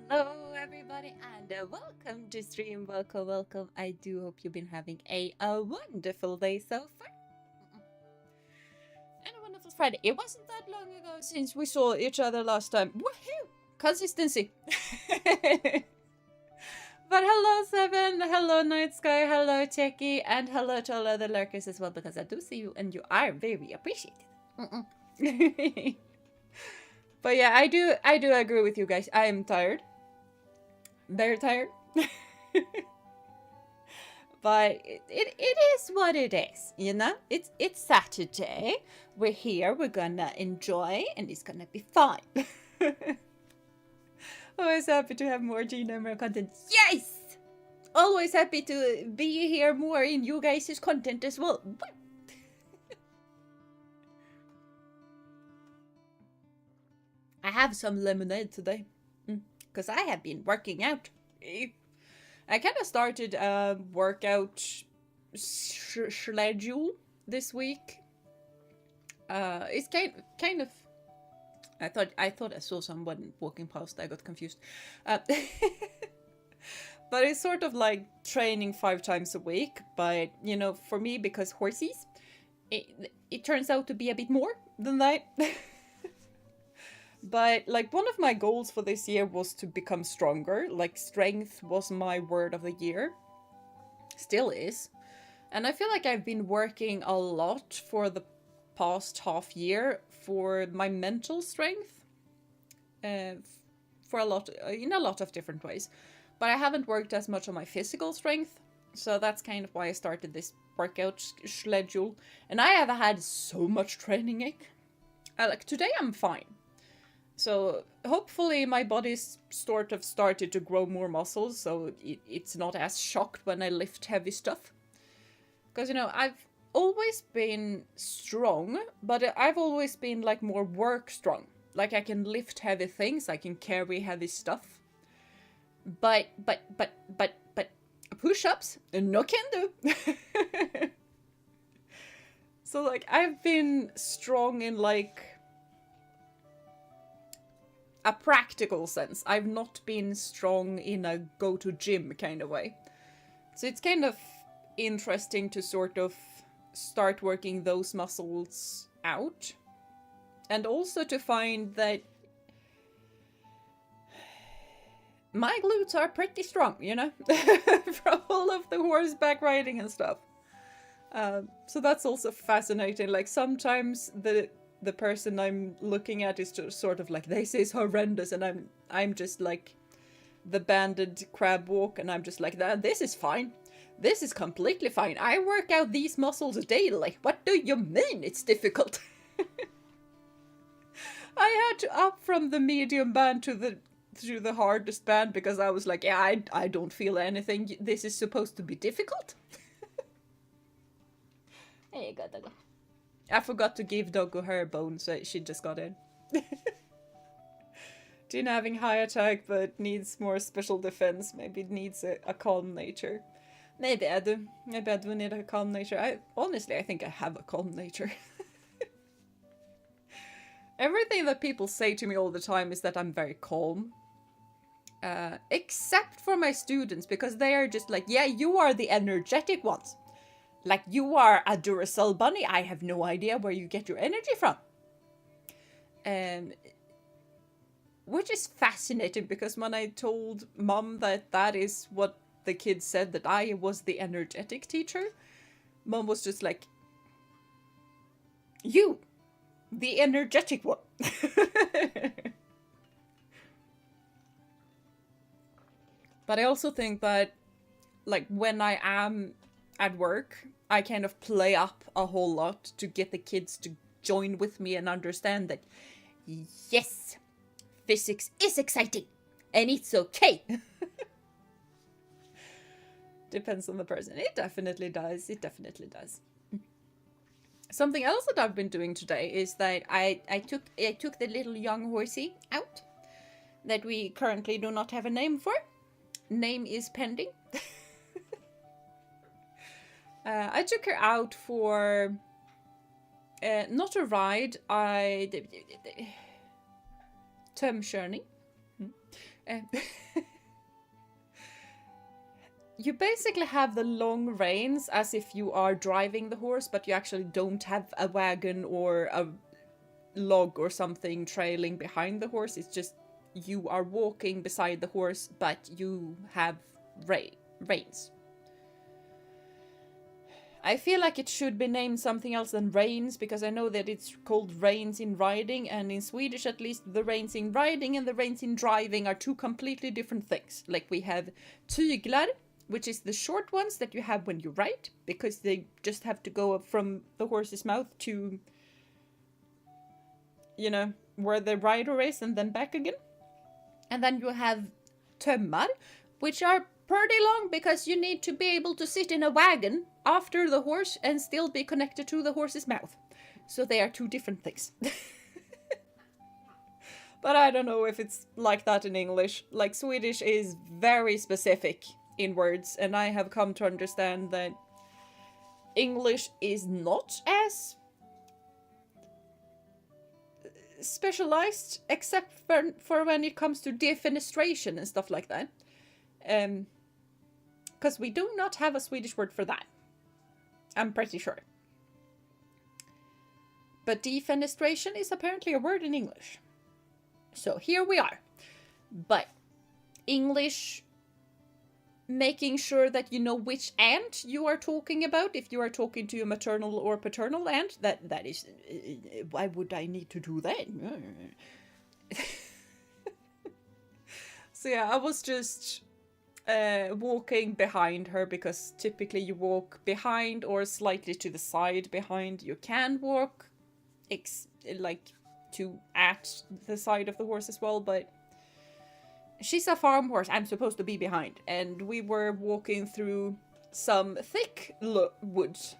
Hello, everybody, and welcome to stream. Welcome. I do hope you've been having a wonderful day so far. And a wonderful Friday. It wasn't that long ago since we saw each other last time. Woohoo! Consistency. But hello, Seven. Hello, Night Sky. Hello, Techie. And hello to all other lurkers as well, because I do see you and you are very appreciated. But yeah, I do agree with you guys. I am tired. Very tired. But it is what it is, you know? It's Saturday. We're here, we're gonna enjoy, and it's gonna be fun. Always happy to have more Jeena, more content. Yes! Always happy to be here more in you guys' content as well. I have some lemonade today, because I have been working out. I kind of started a workout schedule this week. It's kind of. I thought I saw someone walking past. I got confused. But it's sort of like training 5 times a week. But you know, for me, because horses, it turns out to be a bit more than that. But like one of my goals for this year was to become stronger. Like strength was my word of the year. Still is. And I feel like I've been working a lot for the past half year for my mental strength. For a lot, in a lot of different ways. But I haven't worked as much on my physical strength. So that's kind of why I started this workout schedule. And I have had so much training. Like today I'm fine. So hopefully my body's sort of started to grow more muscles, so it's not as shocked when I lift heavy stuff. Because, you know, I've always been strong, but I've always been like more work strong. Like I can lift heavy things, I can carry heavy stuff. But push-ups, no can do. So like I've been strong in like a practical sense. I've not been strong in a go to gym kind of way. So it's kind of interesting to sort of start working those muscles out. And also to find that my glutes are pretty strong, you know? From all of the horseback riding and stuff. So that's also fascinating. Like sometimes the person I'm looking at is just sort of like, this is horrendous, and I'm just like the banded crab walk, and I'm just like, this is fine. This is completely fine. I work out these muscles daily. What do you mean it's difficult? I had to up from the medium band to the hardest band because I was like, yeah, I don't feel anything. This is supposed to be difficult. There you go, Doggo. I forgot to give Doggo her bone, so she just got in. Jeena having high attack, but needs more special defense. Maybe needs a calm nature. Maybe I do. Maybe I do need a calm nature. Honestly, I think I have a calm nature. Everything that people say to me all the time is that I'm very calm. Except for my students, because they are just like, yeah, you are the energetic ones. Like, you are a Duracell bunny. I have no idea where you get your energy from. Which is fascinating, because when I told Mom that is what the kids said, that I was the energetic teacher, Mom was just like, you, the energetic one. But I also think that, like, when I am at work, I kind of play up a whole lot to get the kids to join with me and understand that, yes, physics is exciting, and it's okay. Depends on the person. It definitely does. It definitely does. Something else that I've been doing today is that I took the little young horsey out that we currently do not have a name for. Name is pending. I took her out for not a ride. Tömkörning. Uh, you basically have the long reins as if you are driving the horse, but you actually don't have a wagon or a log or something trailing behind the horse. It's just you are walking beside the horse, but you have reins. I feel like it should be named something else than reins, because I know that it's called reins in riding, and in Swedish at least, the reins in riding and the reins in driving are two completely different things. Like we have tyglar, which is the short ones that you have when you ride, because they just have to go from the horse's mouth to, you know, where the rider is and then back again. And then you have tömmar, which are pretty long because you need to be able to sit in a wagon after the horse and still be connected to the horse's mouth. So they are two different things. But I don't know if it's like that in English. Like, Swedish is very specific in words, and I have come to understand that English is not as specialized, except for when it comes to defenestration and stuff like that. Because we do not have a Swedish word for that. I'm pretty sure. But defenestration is apparently a word in English. So here we are. But English, making sure that you know which aunt you are talking about, if you are talking to your maternal or paternal aunt, that is, why would I need to do that? So yeah, I was just walking behind her, because typically you walk behind or slightly to the side behind. You can walk like at the side of the horse as well, but she's a farm horse. I'm supposed to be behind. And we were walking through some thick woods.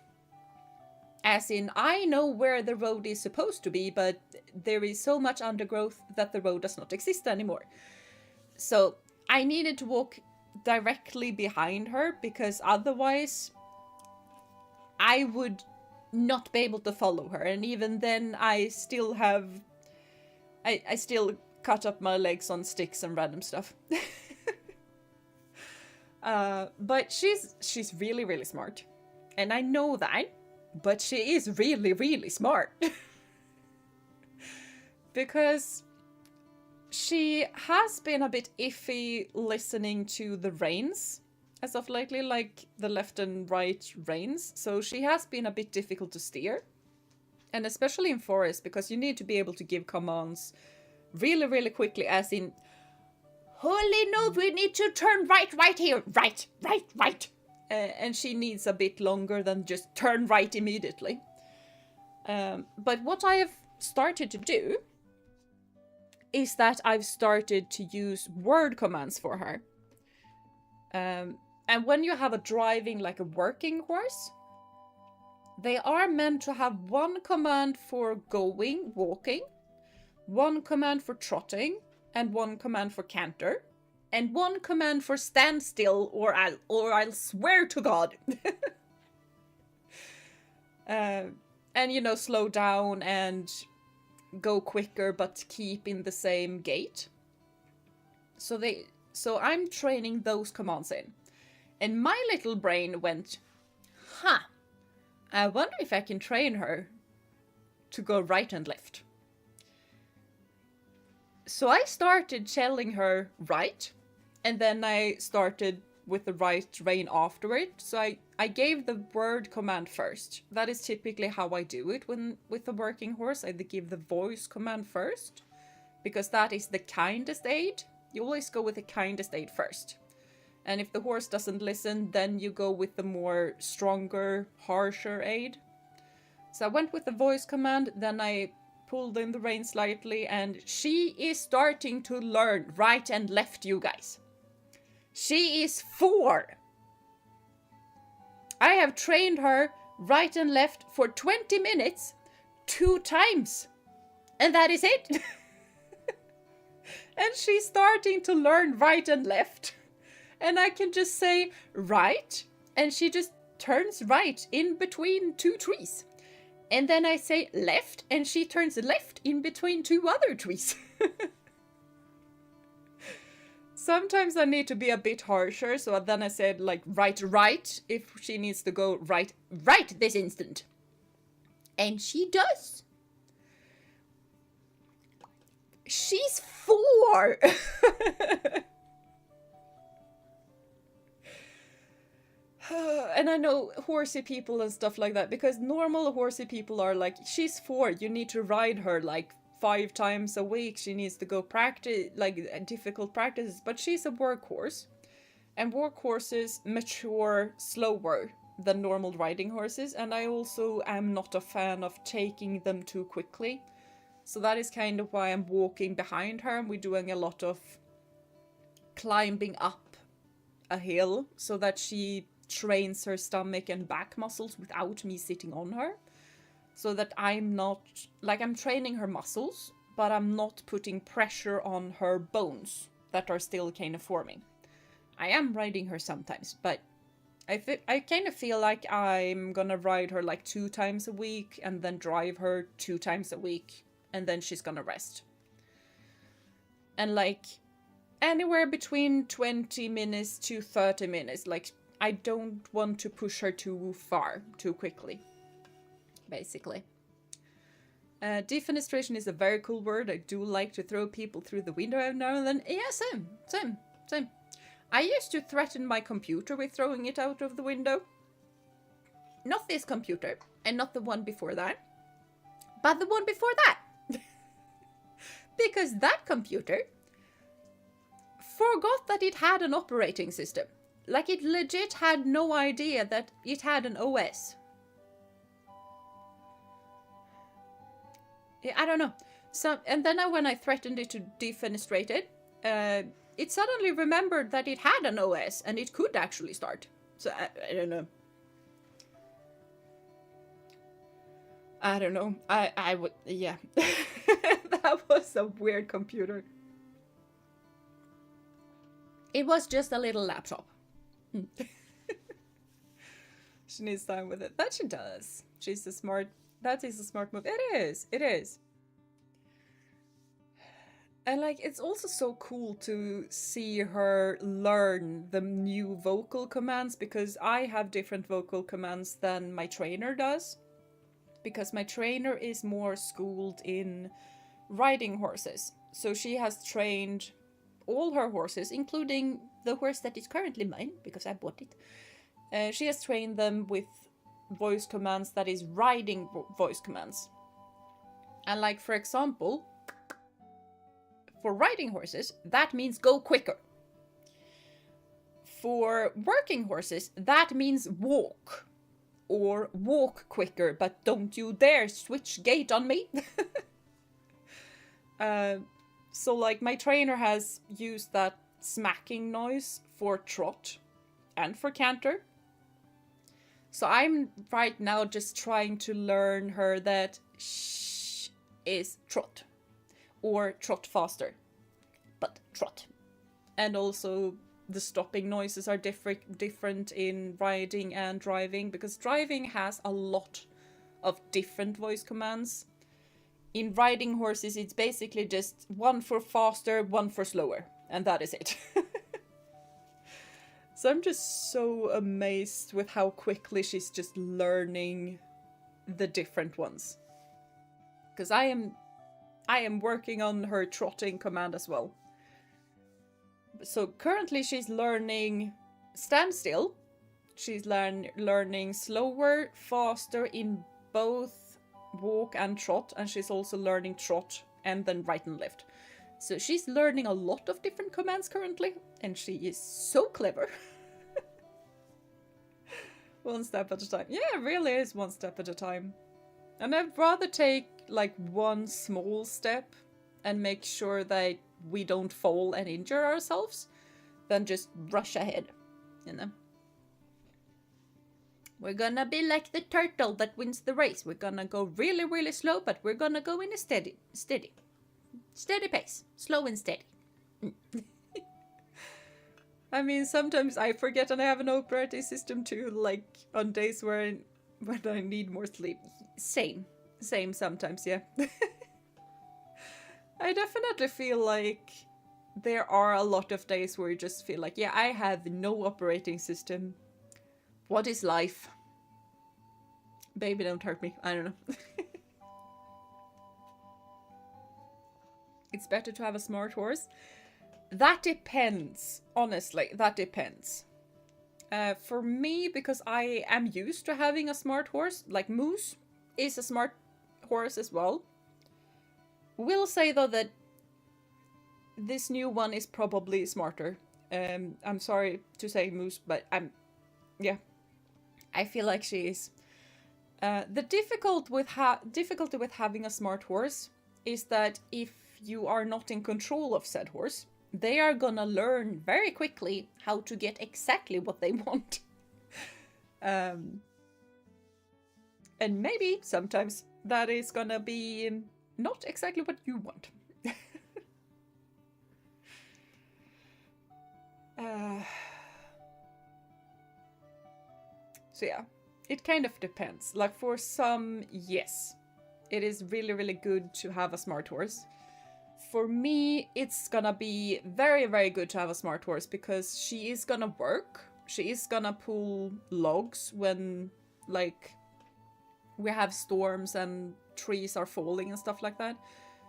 As in, I know where the road is supposed to be, but there is so much undergrowth that the road does not exist anymore. So I needed to walk directly behind her, because otherwise I would not be able to follow her. And even then, I still cut up my legs on sticks and random stuff. But she's really, really smart. And I know that, but she is really, really smart. Because she has been a bit iffy listening to the reins as of lately, like the left and right reins. So she has been a bit difficult to steer. And especially in forest, because you need to be able to give commands really, really quickly, as in, holy no, we need to turn right here, right. And she needs a bit longer than just turn right immediately. But what I have started to do is that I've started to use word commands for her. And when you have a driving like a working horse, they are meant to have one command for going, walking, one command for trotting, and one command for canter, and one command for stand still, or I'll swear to God. And, you know, slow down and go quicker, but keep in the same gait. So I'm training those commands in. And my little brain went, I wonder if I can train her to go right and left. So I started telling her right, and then I started with the right rein after it. So I gave the word command first. That is typically how I do it with a working horse. I give the voice command first, because that is the kindest aid. You always go with the kindest aid first. And if the horse doesn't listen, then you go with the more stronger, harsher aid. So I went with the voice command, then I pulled in the rein slightly, and she is starting to learn right and left, you guys. She is 4. I have trained her right and left for 20 minutes, 2 times. And that is it. And she's starting to learn right and left. And I can just say right, and she just turns right in between 2 trees. And then I say left, and she turns left in between 2 other trees. sometimes I need to be a bit harsher, so then I said, like, right, if she needs to go right this instant. And she does. She's 4! And I know horsey people and stuff like that, because normal horsey people are like, she's 4, you need to ride her like 5 times a week, she needs to go practice, like difficult practices, but she's a workhorse. And workhorses mature slower than normal riding horses, and I also am not a fan of taking them too quickly. So that is kind of why I'm walking behind her, and we're doing a lot of climbing up a hill so that she trains her stomach and back muscles without me sitting on her. So that I'm not, like, I'm training her muscles, but I'm not putting pressure on her bones that are still kind of forming. I am riding her sometimes, but I kind of feel like I'm gonna ride her like 2 times a week and then drive her 2 times a week, and then she's gonna rest. And like anywhere between 20 minutes to 30 minutes. Like, I don't want to push her too far, too quickly, basically. Defenestration is a very cool word. I do like to throw people through the window every now and then. Yeah, same. I used to threaten my computer with throwing it out of the window. Not this computer, and not the one before that, but the one before that. Because that computer forgot that it had an operating system. Like, it legit had no idea that it had an OS. I don't know. So, and then when I threatened it to defenestrate it, it suddenly remembered that it had an OS and it could actually start. So I don't know. I don't know. I would, yeah. That was a weird computer. It was just a little laptop. She needs time with it. That she does. She's a smart, that is a smart move. It is. And like, it's also so cool to see her learn the new vocal commands, because I have different vocal commands than my trainer does. Because my trainer is more schooled in riding horses. So she has trained all her horses, including the horse that is currently mine, because I bought it. She has trained them with voice commands that is riding voice commands. And like, for example, for riding horses, that means go quicker. For working horses, that means walk. Or walk quicker, but don't you dare switch gait on me. So like, my trainer has used that smacking noise for trot and for canter. So I'm right now just trying to learn her that shh is trot. Or trot faster, but trot. And also the stopping noises are different in riding and driving, because driving has a lot of different voice commands. In riding horses, it's basically just one for faster, one for slower, and that is it. So I'm just so amazed with how quickly she's just learning the different ones. Because I am working on her trotting command as well. So currently she's learning stand still. She's learning slower, faster in both walk and trot, and she's also learning trot and then right and left. So she's learning a lot of different commands currently, and she is so clever. One step at a time. Yeah, it really is one step at a time. And I'd rather take like one small step and make sure that we don't fall and injure ourselves than just rush ahead, you know. We're gonna be like the turtle that wins the race. We're gonna go really, really slow, but we're gonna go in a steady pace. Slow and steady. I mean, sometimes I forget and I have an operating system too, like on days when I need more sleep. Same sometimes, yeah. I definitely feel like there are a lot of days where you just feel like, yeah, I have no operating system. What is life? Baby, don't hurt me. I don't know. It's better to have a smart horse. That depends. Honestly, that depends. For me, because I am used to having a smart horse, like Moose is a smart horse as well. Will say though that this new one is probably smarter. I'm sorry to say Moose, but I feel like she is. The difficulty with having a smart horse is that if you are not in control of said horse, they are gonna learn very quickly how to get exactly what they want. And maybe sometimes that is gonna be not exactly what you want. So yeah, it kind of depends. Like for some, yes, it is really, really good to have a smart horse. For me, it's gonna be very, very good to have a smart horse because she is gonna work. She is gonna pull logs when, like, we have storms and trees are falling and stuff like that.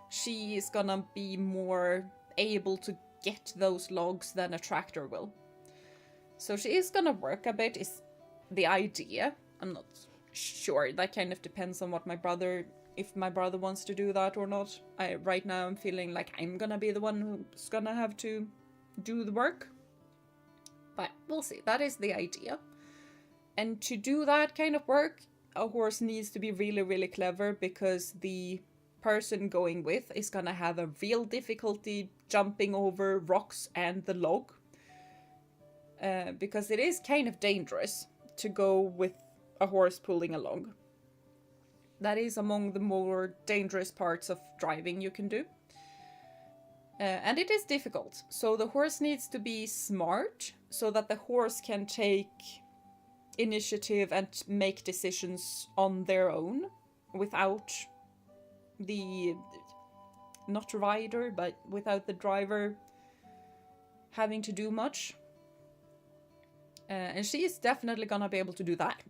She is gonna be more able to get those logs than a tractor will. So she is gonna work a bit, is the idea. I'm not sure. That kind of depends on what if my brother wants to do that or not. Right now I'm feeling like I'm gonna be the one who's gonna have to do the work. But we'll see. That is the idea. And to do that kind of work, a horse needs to be really, really clever because the person going with is gonna have a real difficulty jumping over rocks and the log. Because it is kind of dangerous to go with a horse pulling a log. That is among the more dangerous parts of driving you can do. And it is difficult. So the horse needs to be smart so that the horse can take initiative and make decisions on their own without the, not rider, but without the driver having to do much. And she is definitely gonna be able to do that.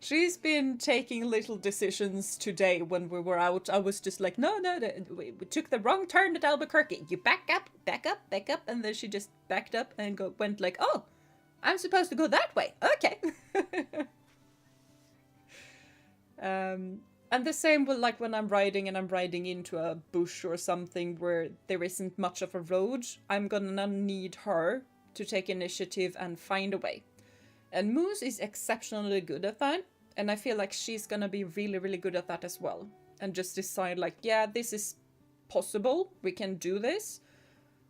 She's been taking little decisions today when we were out. I was just like, no, we took the wrong turn at Albuquerque. You back up. And then she just backed up and went like, oh, I'm supposed to go that way. Okay. And the same with like when I'm riding and I'm riding into a bush or something where there isn't much of a road, I'm gonna need her to take initiative and find a way. And Moose is exceptionally good at that. And I feel like she's gonna be really, really good at that as well. And just decide like, yeah, this is possible. We can do this.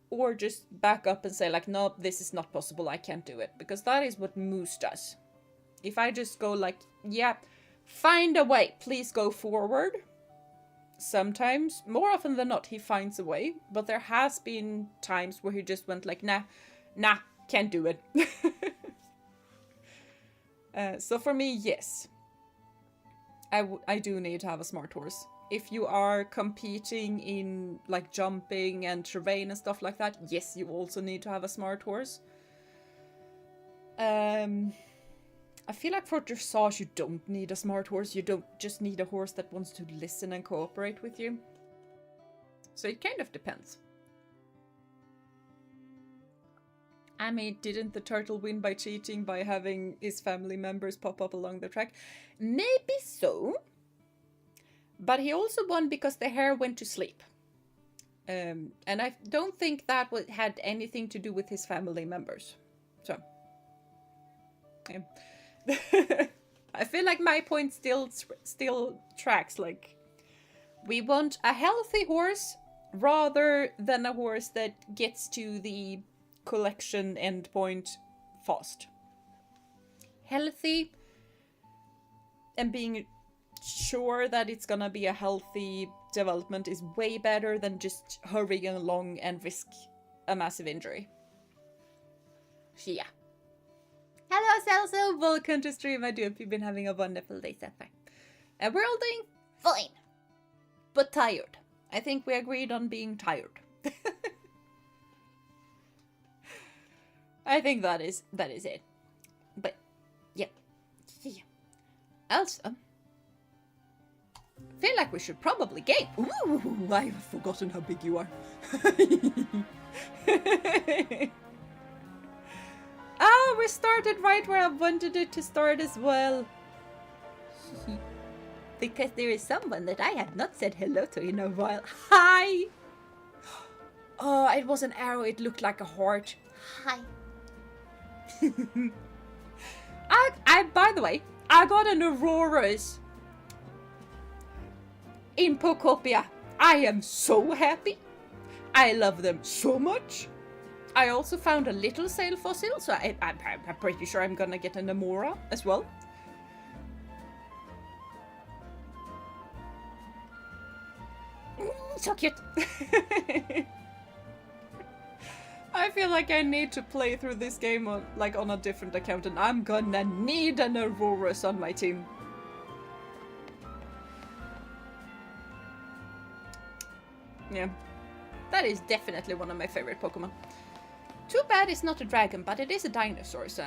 Or just back up and say like, no, this is not possible. I can't do it. Because that is what Moose does. If I just go like, yeah, find a way. Please go forward. Sometimes, more often than not, he finds a way. But there has been times where he just went like, nah, can't do it. So for me, yes. I do need to have a smart horse. If you are competing in like jumping and terrain and stuff like that, yes, you also need to have a smart horse. I feel like for dressage you don't need a smart horse. You don't just need a horse that wants to listen and cooperate with you. So it kind of depends. I mean, didn't the turtle win by cheating by having his family members pop up along the track? Maybe so. But he also won because the hare went to sleep. And I don't think that had anything to do with his family members. So. Yeah. I feel like my point still tracks. Like, we want a healthy horse rather than a horse that gets to the collection endpoint fast. Healthy and being sure that it's gonna be a healthy development is way better than just hurrying along and risk a massive injury. So yeah. Hello Celso, welcome to stream. I do hope you've been having a wonderful day so far. And we're all doing fine, but tired. I think we agreed on being tired. I think that is it. But yeah. Also, feel like we should probably game. Ooh, I've forgotten how big you are. Oh, we started right where I wanted it to start as well. Because there is someone that I have not said hello to in a while. Hi! Oh, it was an arrow. It looked like a heart. Hi. By the way, I got an Aurora's in Pokopia. I am so happy. I love them so much. I also found a little sail fossil, so I'm pretty sure I'm gonna get an Amora as well. So cute. I feel like I need to play through this game on a different account, and I'm gonna need an Auroras on my team. Yeah, that is definitely one of my favorite Pokemon. Too bad it's not a dragon, but it is a dinosaur, so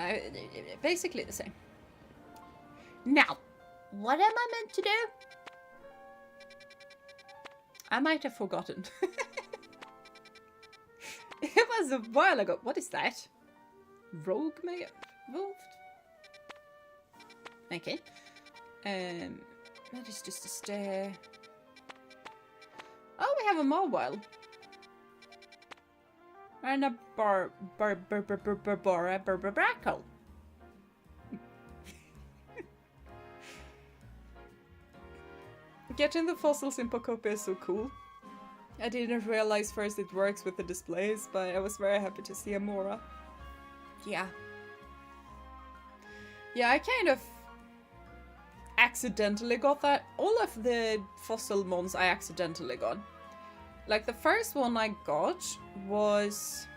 basically the same. Now, what am I meant to do? I might have forgotten. It was a while ago. What is that? Rogue Mayor? Wolf? Okay. That is just a stair. Oh, we have a mobile. And a brackle. Getting the fossils in Pokopia is so cool. I didn't realize first it works with the displays, but I was very happy to see Amora. Yeah. Yeah, I kind of accidentally got that. All of the fossil mons I accidentally got. Like the first one I got was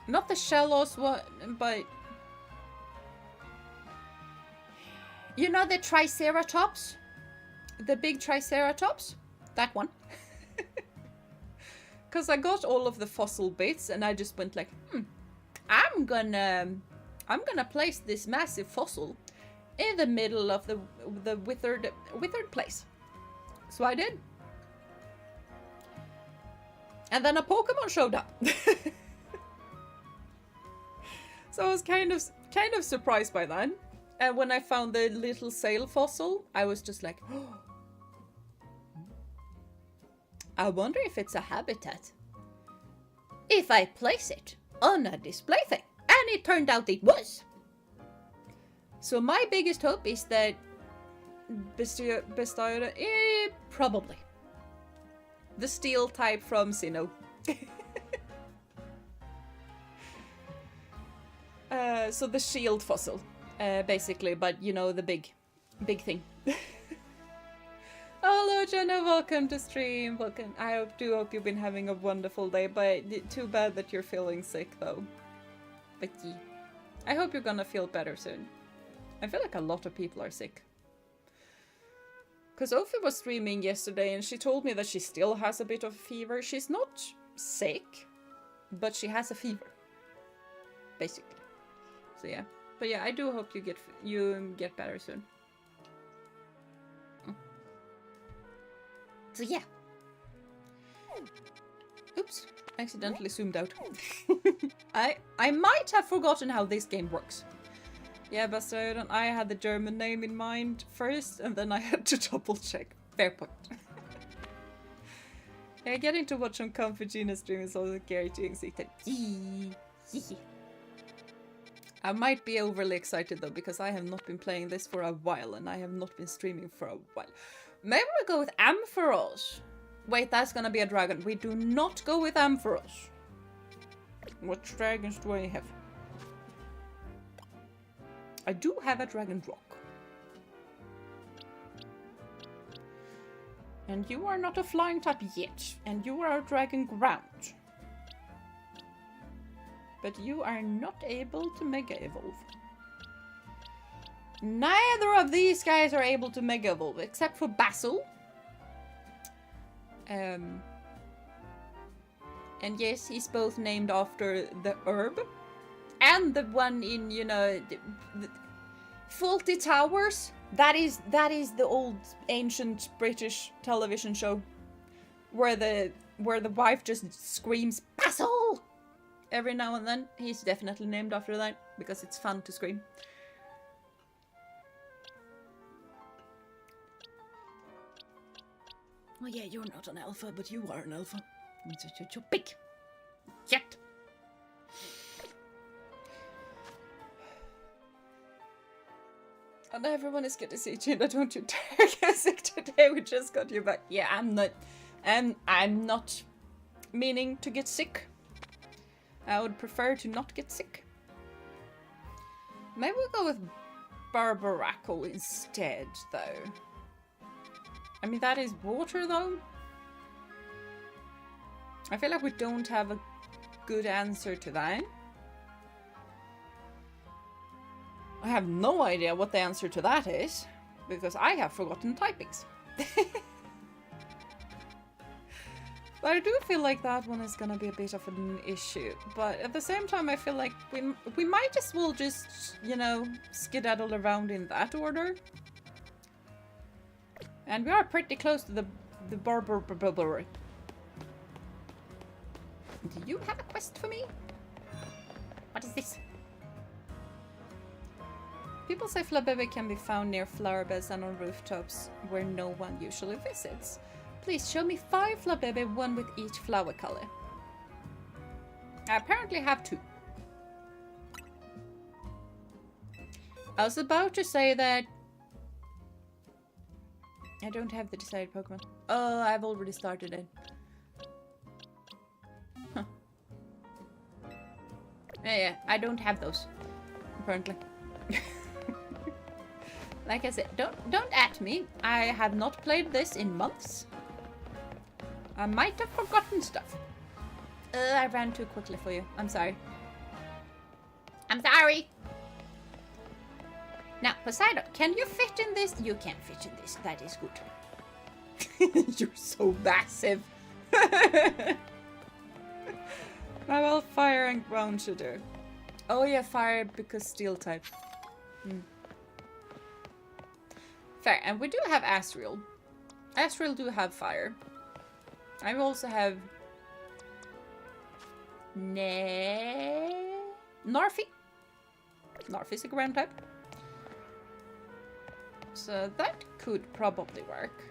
not the Shellos one, but you know the Triceratops? The big Triceratops? That one. Because I got all of the fossil bits and I just went like, I'm gonna place this massive fossil in the middle of the withered place. So I did. And then a Pokemon showed up. So I was kind of surprised by that. And when I found the little sail fossil, I was just like, oh, I wonder if it's a habitat. If I place it on a display thing. And it turned out it was. So my biggest hope is that Bestioda, probably. The steel type from Sinnoh. So the shield fossil. Basically, but you know, the big thing. Hello, Jenna, welcome to stream. Welcome. I do hope you've been having a wonderful day, but too bad that you're feeling sick, though. But yeah, I hope you're gonna feel better soon. I feel like a lot of people are sick. Because Ophi was streaming yesterday and she told me that she still has a bit of fever. She's not sick, but she has a fever. Basically. So yeah. But yeah, I do hope you get better soon. So yeah. Oops, accidentally zoomed out. I might have forgotten how this game works. Yeah, but I had the German name in mind first, and then I had to double check. Fair point. Yeah, getting to watch some comfy Jeena stream is also scary to excited. I might be overly excited though, because I have not been playing this for a while, and I have not been streaming for a while. Maybe we go with Ampharos. Wait, that's gonna be a dragon. We do not go with Ampharos. What dragons do I have? I do have a dragon rock. And you are not a flying type yet. And you are a dragon ground. But you are not able to mega evolve. Neither of these guys are able to Mega Evolve, except for Basil. And yes, he's both named after the herb. And the one in, you know, the Faulty Towers. That is the old ancient British television show where the wife just screams Basil every now and then. He's definitely named after that because it's fun to scream. Oh yeah, you're not an alpha, but you are an alpha. You're big. Yet. And everyone is good to see Jeena. Don't you dare get sick today. We just got you back. Yeah, I'm not meaning to get sick. I would prefer to not get sick. Maybe we'll go with Barbarackle instead, though. I mean, that is water, though. I feel like we don't have a good answer to that. I have no idea what the answer to that is, because I have forgotten typings. But I do feel like that one is gonna be a bit of an issue. But at the same time, I feel like we might as well just, you know, skedaddle around in that order. And we are pretty close to the Barber. Do you have a quest for me? What is this? People say Flabébé can be found near flower beds and on rooftops where no one usually visits. Please show me 5 Flabébé, 1 with each flower color. I apparently have 2. I was about to say that I don't have the desired Pokemon. Oh, I've already started it. Huh. Yeah, I don't have those, apparently. Like I said, don't at me. I have not played this in months. I might have forgotten stuff. I ran too quickly for you. I'm sorry. I'm sorry. Now, Poseidon, can you fit in this? You can fit in this. That is good. You're so massive. Well, fire and ground should do. Oh yeah, fire because steel type. Fair, and we do have Asriel. Asriel do have fire. I also have Narfi. Narfi's a ground type. So that could probably work.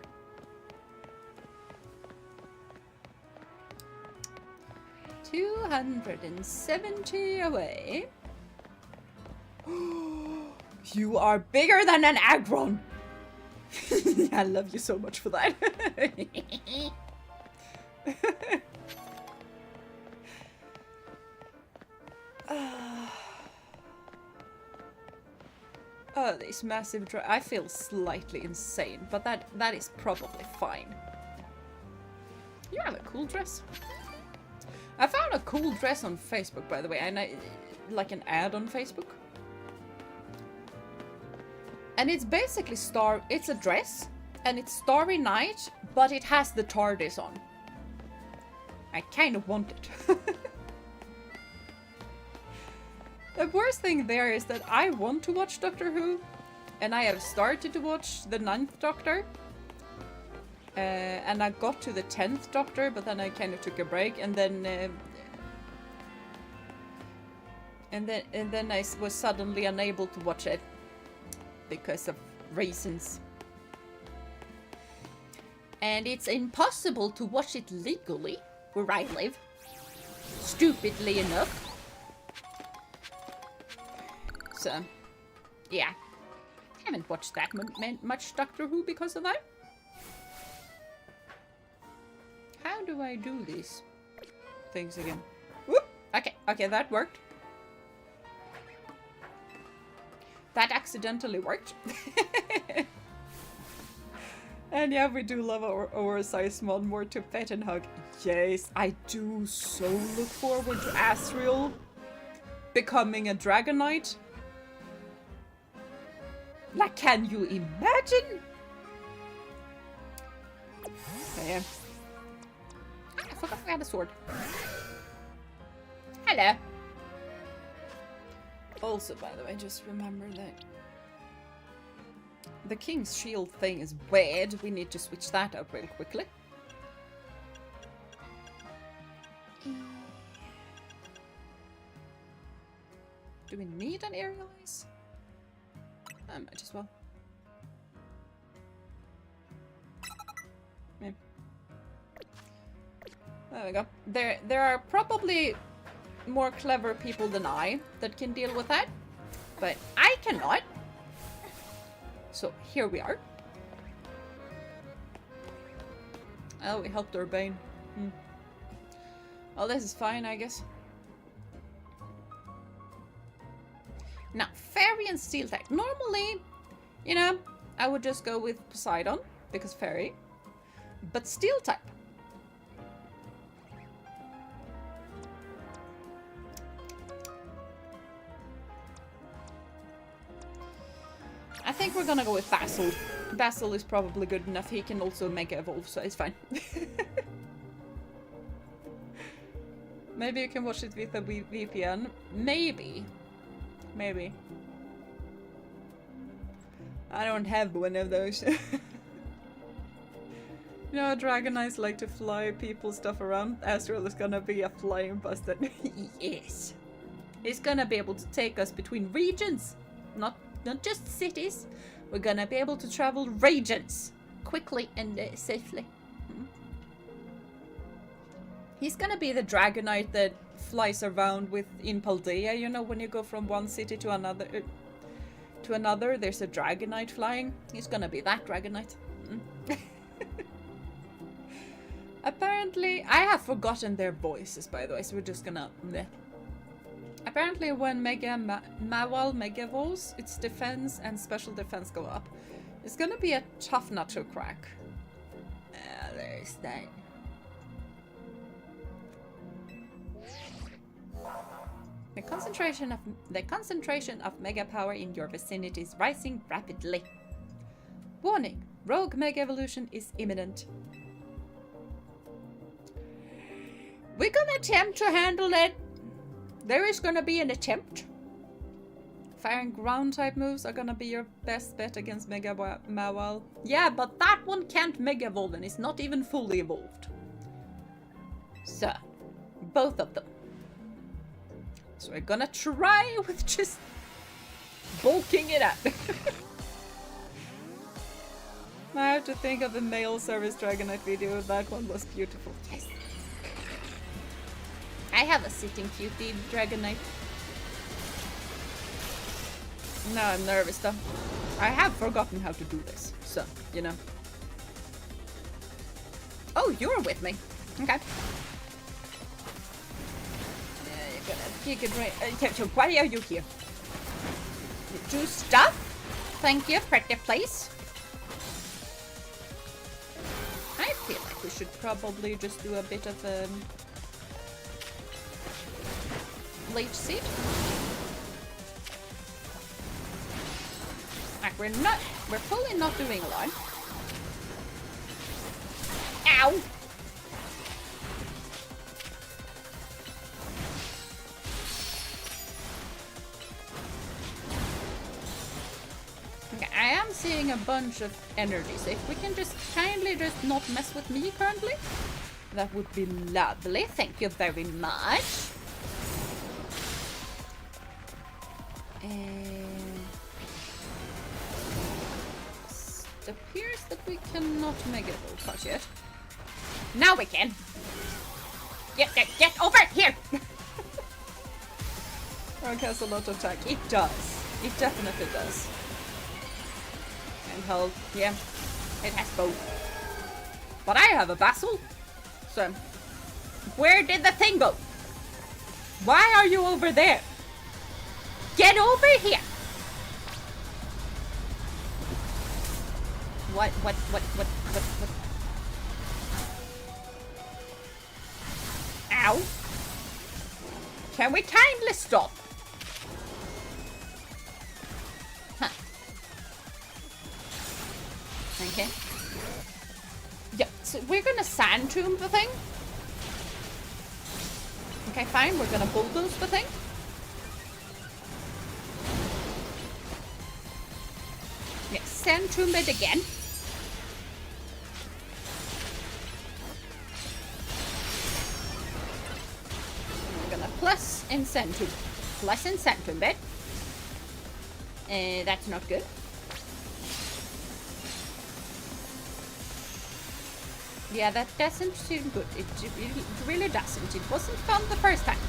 $270 away. You are bigger than an Aggron. I love you so much for that. Oh, this massive I feel slightly insane, but that is probably fine. You have a cool dress. I found a cool dress on Facebook, by the way, and like an ad on Facebook. And it's basically it's a dress, and it's Starry Night, but it has the TARDIS on. I kind of want it. The worst thing there is that I want to watch Doctor Who, and I have started to watch the 9th Doctor. And I got to the 10th Doctor, but then I kind of took a break, and then I was suddenly unable to watch it because of reasons. And it's impossible to watch it legally where I live, stupidly enough. So, yeah, I haven't watched that much Doctor Who because of that. How do I do these things again? Whoop! Okay, that worked. That accidentally worked. And yeah, we do love our oversized mod more to pet and hug. Yes, I do so look forward to Asriel becoming a Dragonite. Like, can you imagine? Yeah. I forgot we had a sword. Hello. Also, by the way, just remember that the king's shield thing is weird. We need to switch that up real quickly. Do we need an aerial eyes? I might as well. Yeah. There we go. There are probably more clever people than I that can deal with that, but I cannot. So here we are. Oh, we helped Urbane. Well, this is fine, I guess. Now, fairy and steel type. Normally, you know, I would just go with Poseidon because fairy, but steel type. I think we're gonna go with Basil. Basil is probably good enough. He can also Mega Evolve, so it's fine. Maybe you can watch it with a VPN. Maybe. Maybe. I don't have one of those. You know, Dragonites like to fly people stuff around. Astral is gonna be a flying bastard. Yes. He's gonna be able to take us between regions. Not just cities. We're gonna be able to travel regions quickly and safely. He's gonna be the Dragonite that flies around with in Paldea. You know, when you go from one city to another, there's a Dragonite flying. He's gonna be that Dragonite. Apparently, I have forgotten their voices, by the way, so we're just gonna... Bleh. Apparently, when Mawal Mega Evolves, its defense and special defense go up. It's gonna be a tough nut to crack. There's that. The concentration of mega power in your vicinity is rising rapidly. Warning: rogue mega evolution is imminent. We're gonna attempt to handle it. There is gonna be an attempt. Fire and ground type moves are gonna be your best bet against Mega Mawal. Yeah, but that one can't Mega Evolve and is not even fully evolved. So, both of them. So we're gonna try with just bulking it up. I have to think of the mail service Dragonite video. That one was beautiful. Yes. I have a sitting cutie Dragonite. Now I'm nervous though. I have forgotten how to do this. So, you know. Oh, you're with me. Okay. Kick it right. Why are you here? Do stuff? Thank you, pretty place. I feel like we should probably just do a bit of leech seed. Like we're fully not doing a lot. Ow! Okay, I am seeing a bunch of energy, so if we can just kindly just not mess with me currently, that would be lovely. Thank you very much. It appears that we cannot Mega Evolve quite yet. Now we can! Get over here! Rogue has a lot of attack. It does. It definitely does. And health, yeah. It has both. But I have a vassal. So, where did the thing go? Why are you over there? Get over here! What? Ow! Can we kindly stop? Huh. we're gonna sand tomb the thing. Okay, fine, we're gonna bulldoze the thing. Yeah, sand tomb it again. We're gonna plus in sand tomb. Plus in sand tomb it. That's not good. Yeah, that doesn't seem good. It really doesn't. It wasn't fun the first time.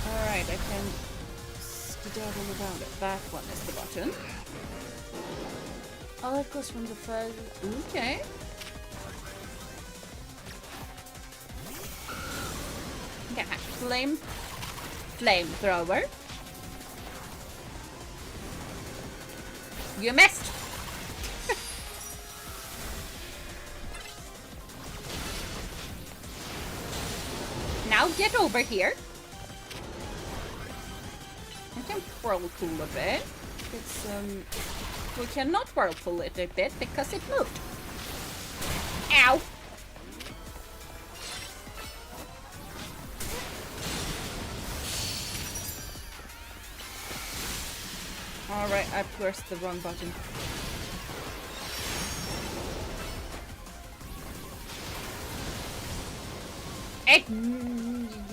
Alright, I can skedaddle around it. That one is the button. Oh, it goes from the first... Okay. Okay, flamethrower. You missed! Now get over here. I can whirlpool a bit. It's we cannot whirlpool it a bit because it moved. Ow! Alright, I pressed the wrong button.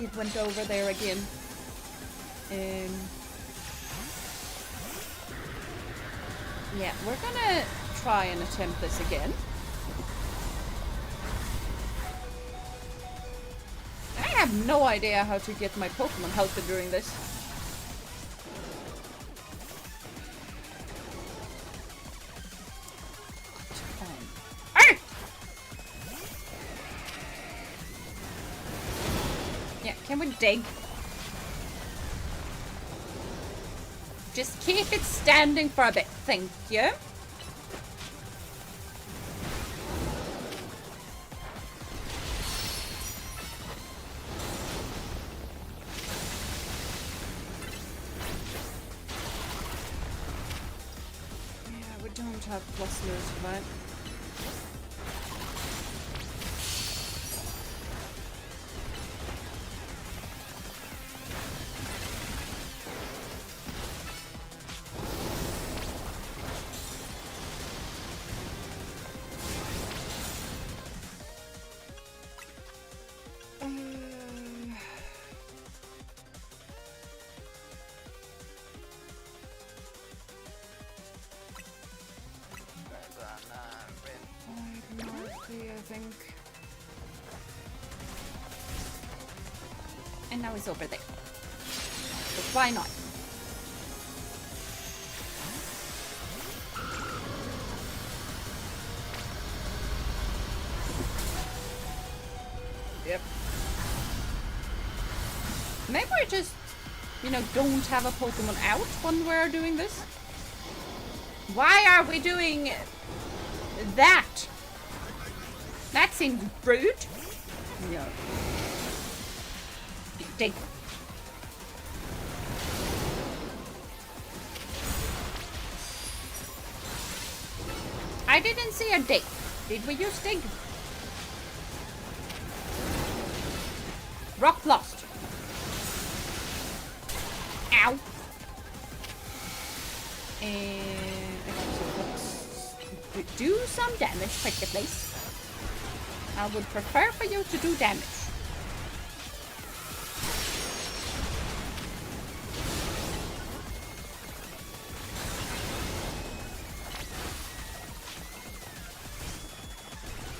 It went over there again. Yeah, we're gonna try and attempt this again. I have no idea how to get my Pokemon healthy during this. Can we dig? Just keep it standing for a bit, thank you. Yeah, we don't have clusters for that. I think. And now it's over there. But why not? Yep. Maybe we just, don't have a Pokemon out when we're doing this. Why are we doing that? That seems rude. No. Dig. I didn't see a dig. Did we use dig? Rock lost. Ow. And do some damage, pretty please. I would prefer for you to do damage.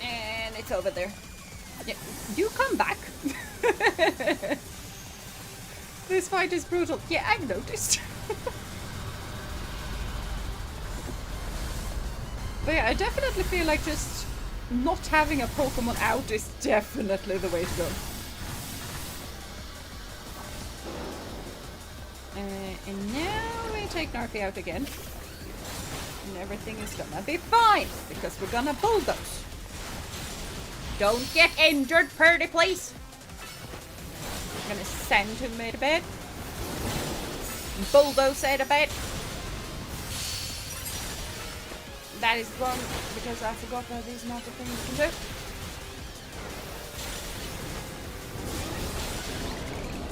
And it's over there. Yeah, you come back. This fight is brutal. Yeah, I've noticed. But yeah, I definitely feel like just not having a Pokemon out is definitely the way to go. And now we take Narfi out again. And everything is gonna be fine, because we're gonna bulldoze. Don't get injured, pretty please. I'm gonna send him a bit. Bulldoze it a bit. That is wrong, because I forgot that these not the thing you can do.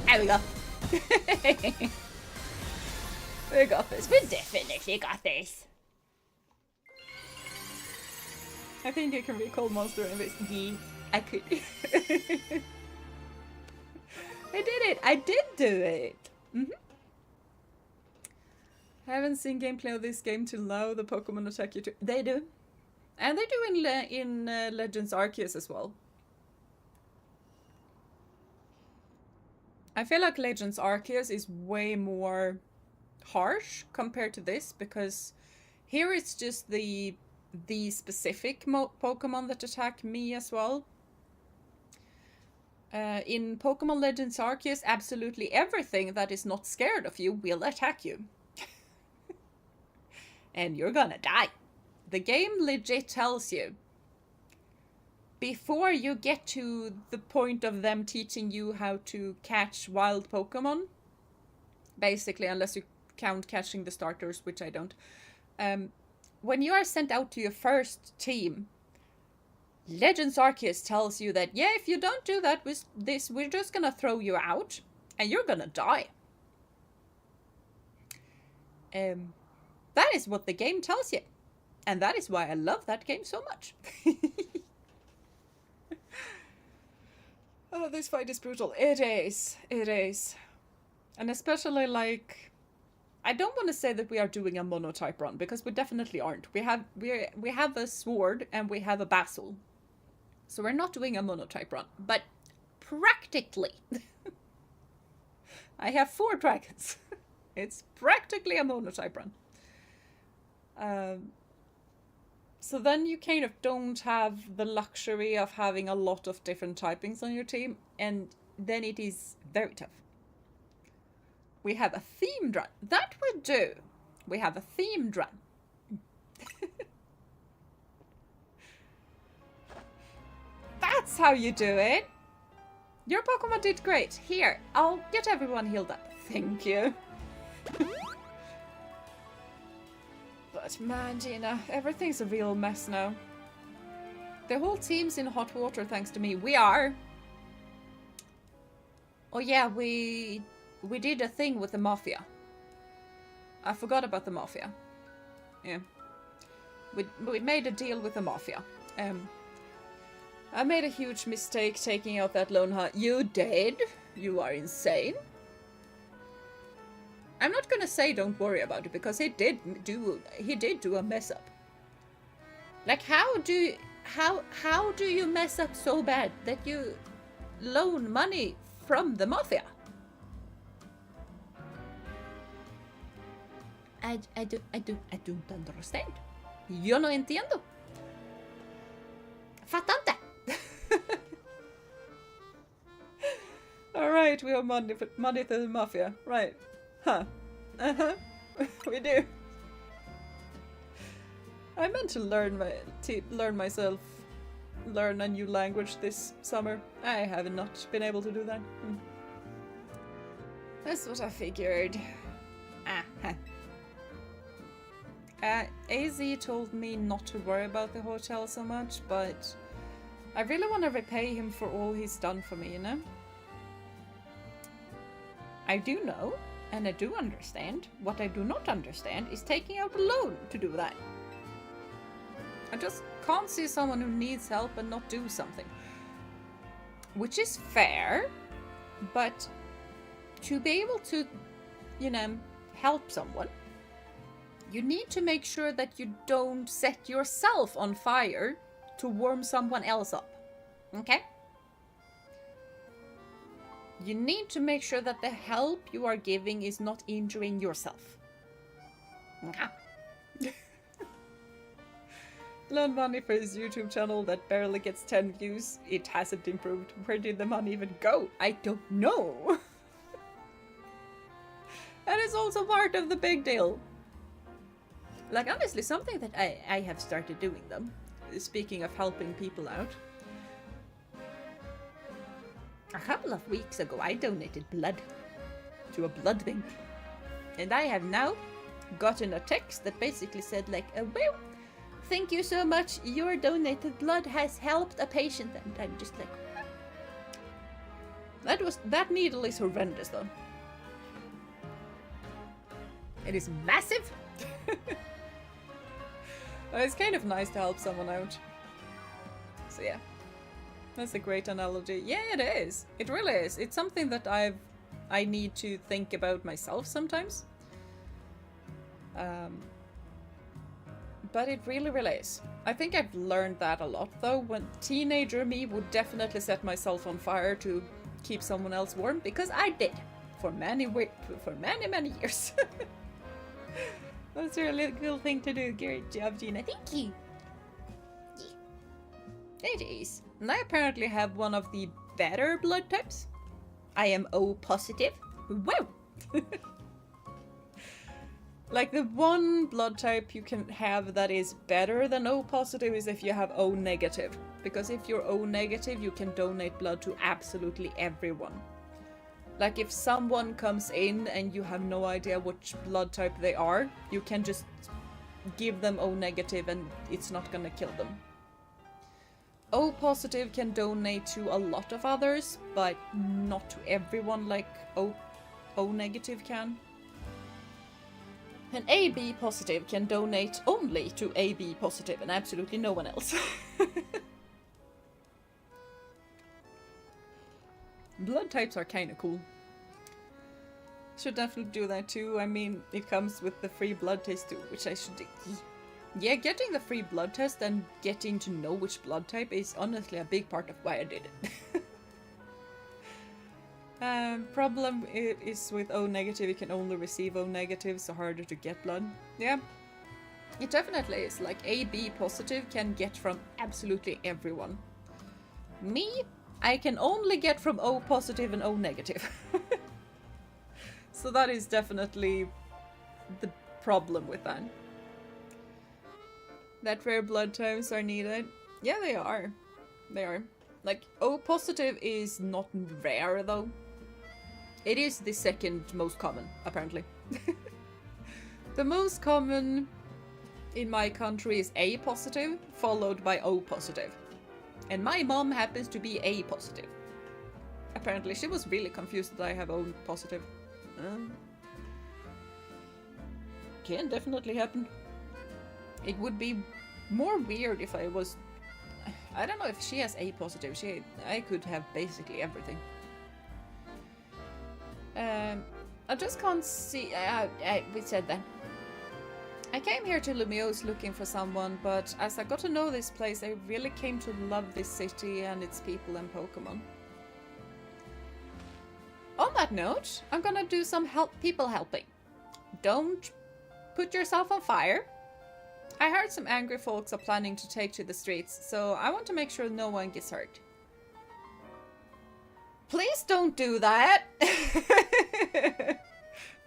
There we go. We got this. We definitely got this. I think I can recall monster in this. Yeah, I could. I did it. I did do it. I haven't seen gameplay of this game till now. The Pokemon attack you too. They do. And they do in Legends Arceus as well. I feel like Legends Arceus is way more harsh compared to this, because here it's just the specific Pokemon that attack me as well. In Pokemon Legends Arceus, absolutely everything that is not scared of you will attack you. And you're gonna die. The game legit tells you, before you get to the point of them teaching you how to catch wild Pokemon, basically, unless you count catching the starters, which I don't, when you are sent out to your first team, Legends Arceus tells you that, yeah, if you don't do that with this, we're just gonna throw you out, and you're gonna die. That is what the game tells you. And that is why I love that game so much. Oh, this fight is brutal. It is. It is. And especially, like, I don't want to say that we are doing a monotype run, because we definitely aren't. We have a sword and we have a basil. So we're not doing a monotype run. But practically, I have 4 dragons. It's practically a monotype run. So then you kind of don't have the luxury of having a lot of different typings on your team, and then it is very tough. We have a themed run. That we do. We have a themed run. That's how you do it. Your Pokemon did great. Here, I'll get everyone healed up. Thank you. But man, Jeena, everything's a real mess now. The whole team's in hot water thanks to me. We are. Oh yeah, we did a thing with the Mafia. I forgot about the Mafia. Yeah. We made a deal with the Mafia. I made a huge mistake taking out that lone hunt. You did? You are insane. I'm not gonna say don't worry about it, because he did do a mess up. Like, how do you mess up so bad that you loan money from the Mafia? I don't understand. Yo no entiendo. Fattar inte. All right, we have money to the Mafia, right? Huh. We do. I meant to learn a new language this summer. I have not been able to do that. That's what I figured. AZ told me not to worry about the hotel so much, but I really want to repay him for all he's done for me, you know? I do know, and I do understand. What I do not understand is taking out a loan to do that. I just can't see someone who needs help and not do something. Which is fair, but to be able to, you know, help someone, you need to make sure that you don't set yourself on fire to warm someone else up. Okay? You need to make sure that the help you are giving is not injuring yourself. Okay? Loan money for his YouTube channel that barely gets 10 views. It hasn't improved. Where did the money even go? I don't know. That is also part of the big deal. Like, honestly, something that I have started doing, though, speaking of helping people out. A couple of weeks ago, I donated blood to a blood bank. And I have now gotten a text that basically said, like, well, thank you so much. Your donated blood has helped a patient. And I'm just like, that needle is horrendous though. It is massive. But it's kind of nice to help someone out. So yeah, that's a great analogy. Yeah, it is. It really is. It's something that I need to think about myself sometimes. But it really, really is. I think I've learned that a lot though. When teenager me would definitely set myself on fire to keep someone else warm, because I did for many years. That's a really cool thing to do. Great job, Jeena. Thank you. Yeah. It is. And I apparently have one of the better blood types. I am O positive. Wow! Like the one blood type you can have that is better than O positive is if you have O negative. Because if you're O negative, you can donate blood to absolutely everyone. Like if someone comes in and you have no idea which blood type they are, you can just give them O negative and it's not gonna kill them. O positive can donate to a lot of others, but not to everyone like O negative can. And AB positive can donate only to AB positive and absolutely no one else. Blood types are kinda cool. Should definitely do that too. I mean, it comes with the free blood test too, which I should do. Yeah, getting the free blood test and getting to know which blood type is honestly a big part of why I did it. Problem is with O negative, you can only receive O negative, so harder to get blood. Yeah, it definitely is. Like AB positive can get from absolutely everyone. Me, I can only get from O positive and O negative. So that is definitely the problem with that. That rare blood types are needed. Yeah, they are. They are. Like, O positive is not rare though. It is the second most common, apparently. The most common in my country is A positive, followed by O positive. And my mom happens to be A positive. Apparently, she was really confused that I have O positive. Can definitely happen. It would be more weird if I was... I don't know if she has A positive. I could have basically everything. I just can't see... we said that. I came here to Lumiose looking for someone, but as I got to know this place, I really came to love this city and its people and Pokémon. On that note, I'm gonna do some people helping. Don't put yourself on fire. I heard some angry folks are planning to take to the streets, so I want to make sure no one gets hurt. Please don't do that!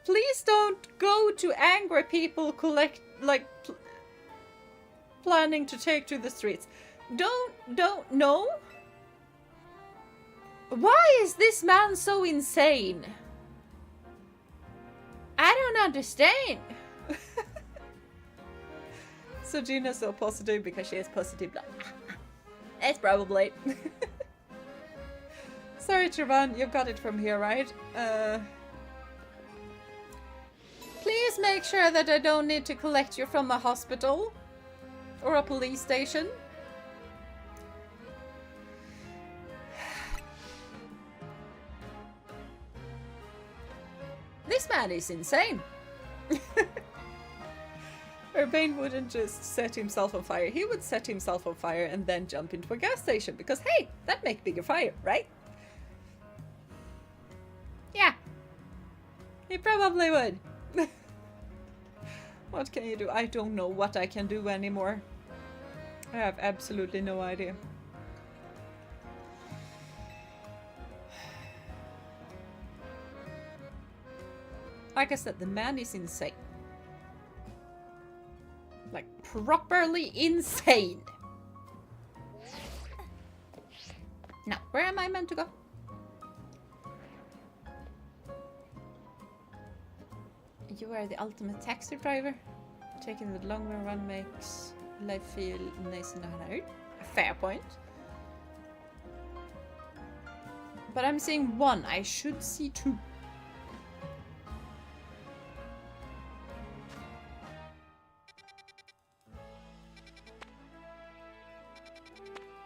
Please don't go to angry people planning to take to the streets. No. Why is this man so insane? I don't understand. So Jeena's so positive because she has positive blood. That's probably. Sorry, Trevon, you've got it from here, right? Please make sure that I don't need to collect you from a hospital or a police station. This man is insane. Urbane wouldn't just set himself on fire. He would set himself on fire and then jump into a gas station because, hey, that makes bigger fire, right? Yeah. He probably would. What can you do? I don't know what I can do anymore. I have absolutely no idea. Like I said, the man is insane. Like, properly insane. Now, where am I meant to go? You are the ultimate taxi driver. Taking the longer run makes I feel nice and hard. Fair point. But I'm seeing 1. I should see 2.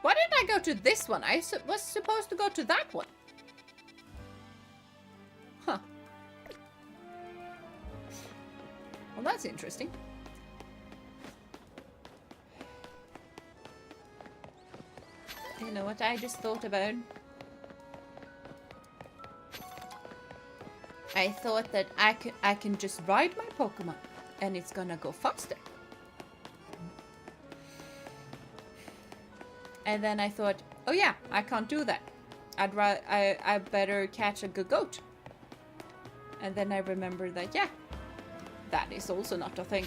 Why did I go to this one? I was supposed to go to that one. Huh. Well, that's interesting. You know what I just thought about? I thought that I can just ride my Pokemon and it's gonna go faster. And then I thought, oh yeah, I can't do that. I better catch a goat. And then I remembered that, yeah, that is also not a thing.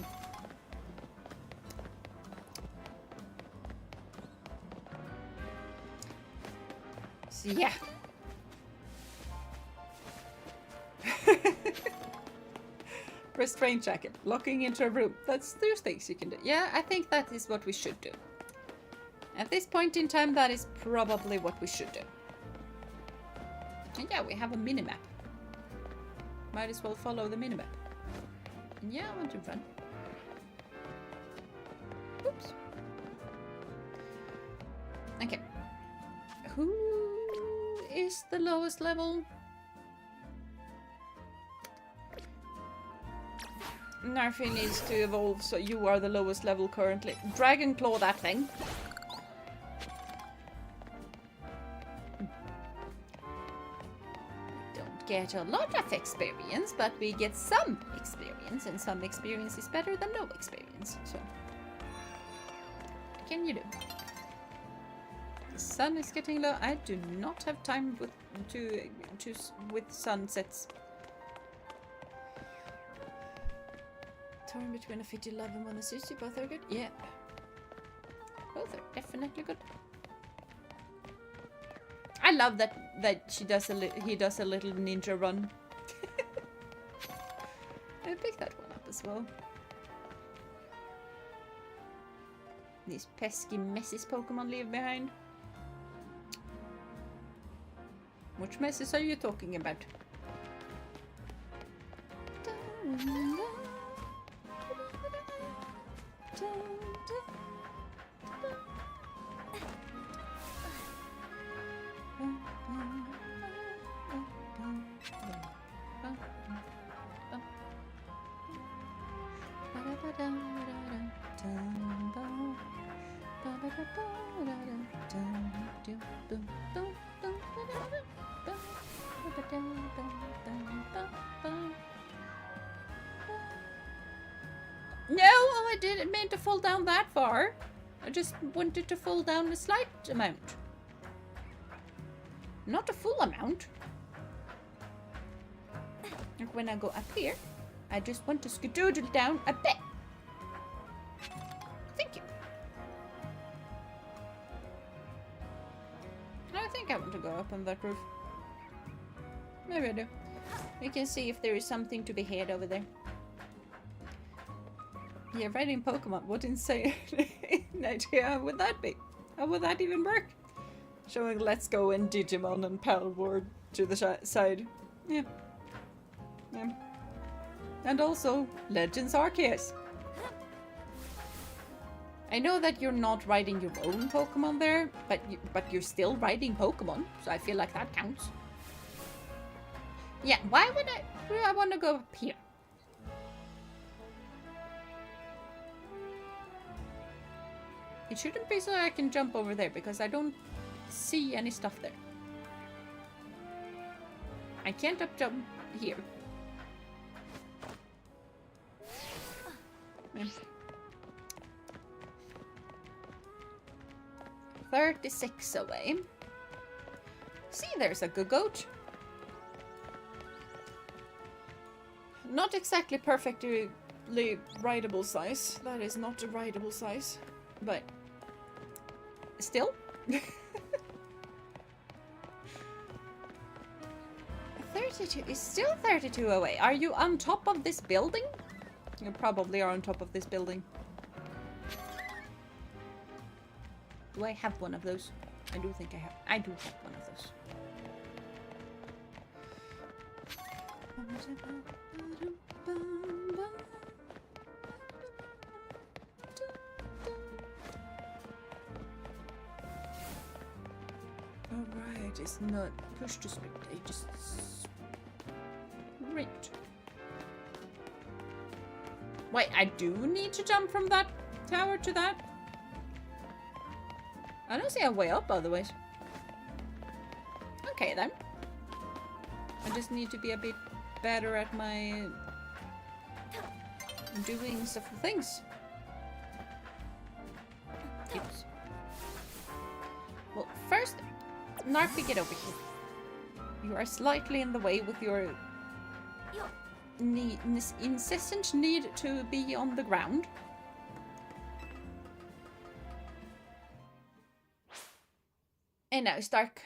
So yeah. Restraint jacket. Locking into a room. There's things you can do. Yeah, I think that is what we should do. At this point in time, that is probably what we should do. And yeah, we have a minimap. Might as well follow the minimap. And yeah, I want to run. Oops. Okay. Who is the lowest level? Narfi needs to evolve, so you are the lowest level currently. Dragon Claw that thing. Get a lot of experience, but we get some experience, and some experience is better than no experience. So, what can you do? The sun is getting low. I do not have time with sunsets. Torn between a fitty love and one that suits you. Both are good. Yeah, both are definitely good. I love that he does a little ninja run. I picked that one up as well. These pesky messes Pokemon leave behind. Which messes are you talking about? No, I didn't mean to fall down that far. I just wanted to fall down a slight amount. Not a full amount. Like when I go up here, I just want to skedoodle down a bit. Thank you. I think I want to go up on that roof. Maybe I do. We can see if there is something to be had over there. Yeah, riding Pokemon. What insane idea would that be? How would that even work? Showing Let's Go and Digimon and Palworld to the side. Yeah. Yeah. And also, Legends Arceus. I know that you're not riding your own Pokemon there, but you're still riding Pokemon, so I feel like that counts. Yeah, why would I want to go up here? It shouldn't be so I can jump over there, because I don't see any stuff there. I can't up jump here. Yeah. 36 away. See, there's a goat. Not exactly perfectly rideable size. That is not a rideable size, but still. 32 is still 32 away. Are you on top of this building? You probably are on top of this building. Do I have one of those? I do think I have. I do have one of those. Alright, it's not push to sprint, I just sprint. Wait, I do need to jump from that tower to that? I don't see a way up otherwise. Okay then. I just need to be a bit better at my doings of things. Oops. Well, first, Narfi, get over here. You are slightly in the way with your incessant need to be on the ground. And now it's dark.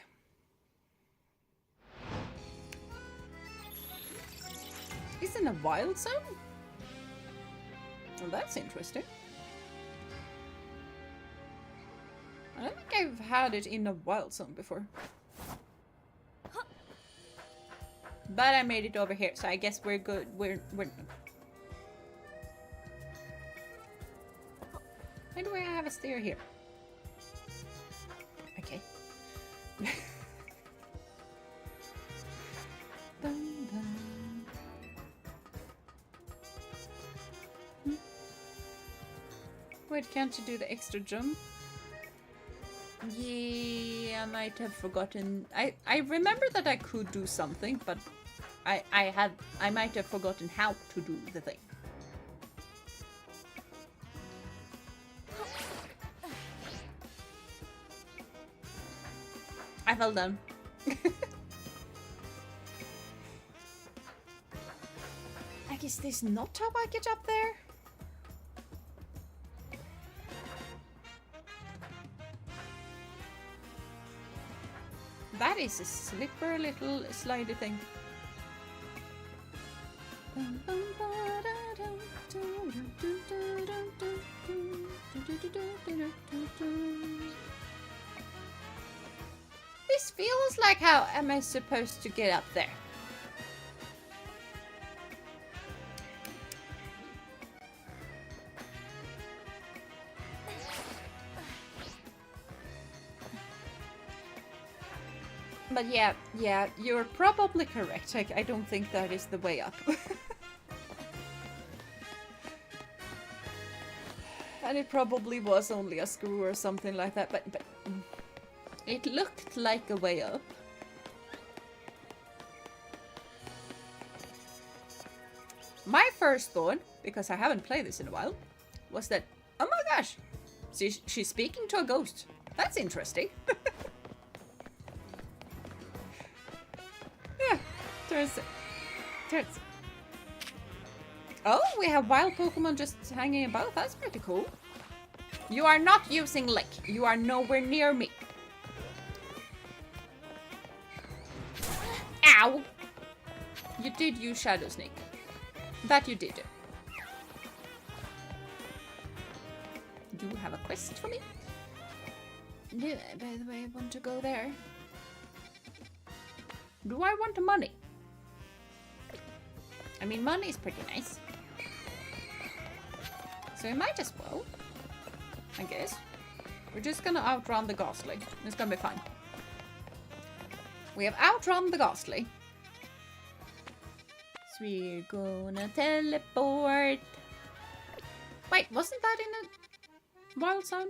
It's in a wild zone? Well, that's interesting. I don't think I've had it in a wild zone before. But I made it over here, so I guess we're good. We're why do I have a stair here? Okay. Wait, can't you do the extra jump? Yeah, I might have forgotten. I remember that I could do something, but I might have forgotten how to do the thing. I fell down. I guess this is not how I get up there. That is a slippery little slidey thing. This feels like how am I supposed to get up there? But yeah, you're probably correct. I don't think that is the way up. And it probably was only a screw or something like that, but it looked like a way up. My first thought, because I haven't played this in a while, was that, oh my gosh, she's speaking to a ghost. That's interesting. Turns. Oh, we have wild Pokemon just hanging about. That's pretty cool. You are not using Lick. You are nowhere near me. Ow! You did use Shadow Sneak. That you did. Do you have a quest for me? Do I, by the way, want to go there? Do I want the money? I mean, money is pretty nice. So we might as well, I guess. We're just gonna outrun the Ghastly. It's gonna be fine. We have outrun the Ghastly. So we're gonna teleport. Wait, wasn't that in a wild zone?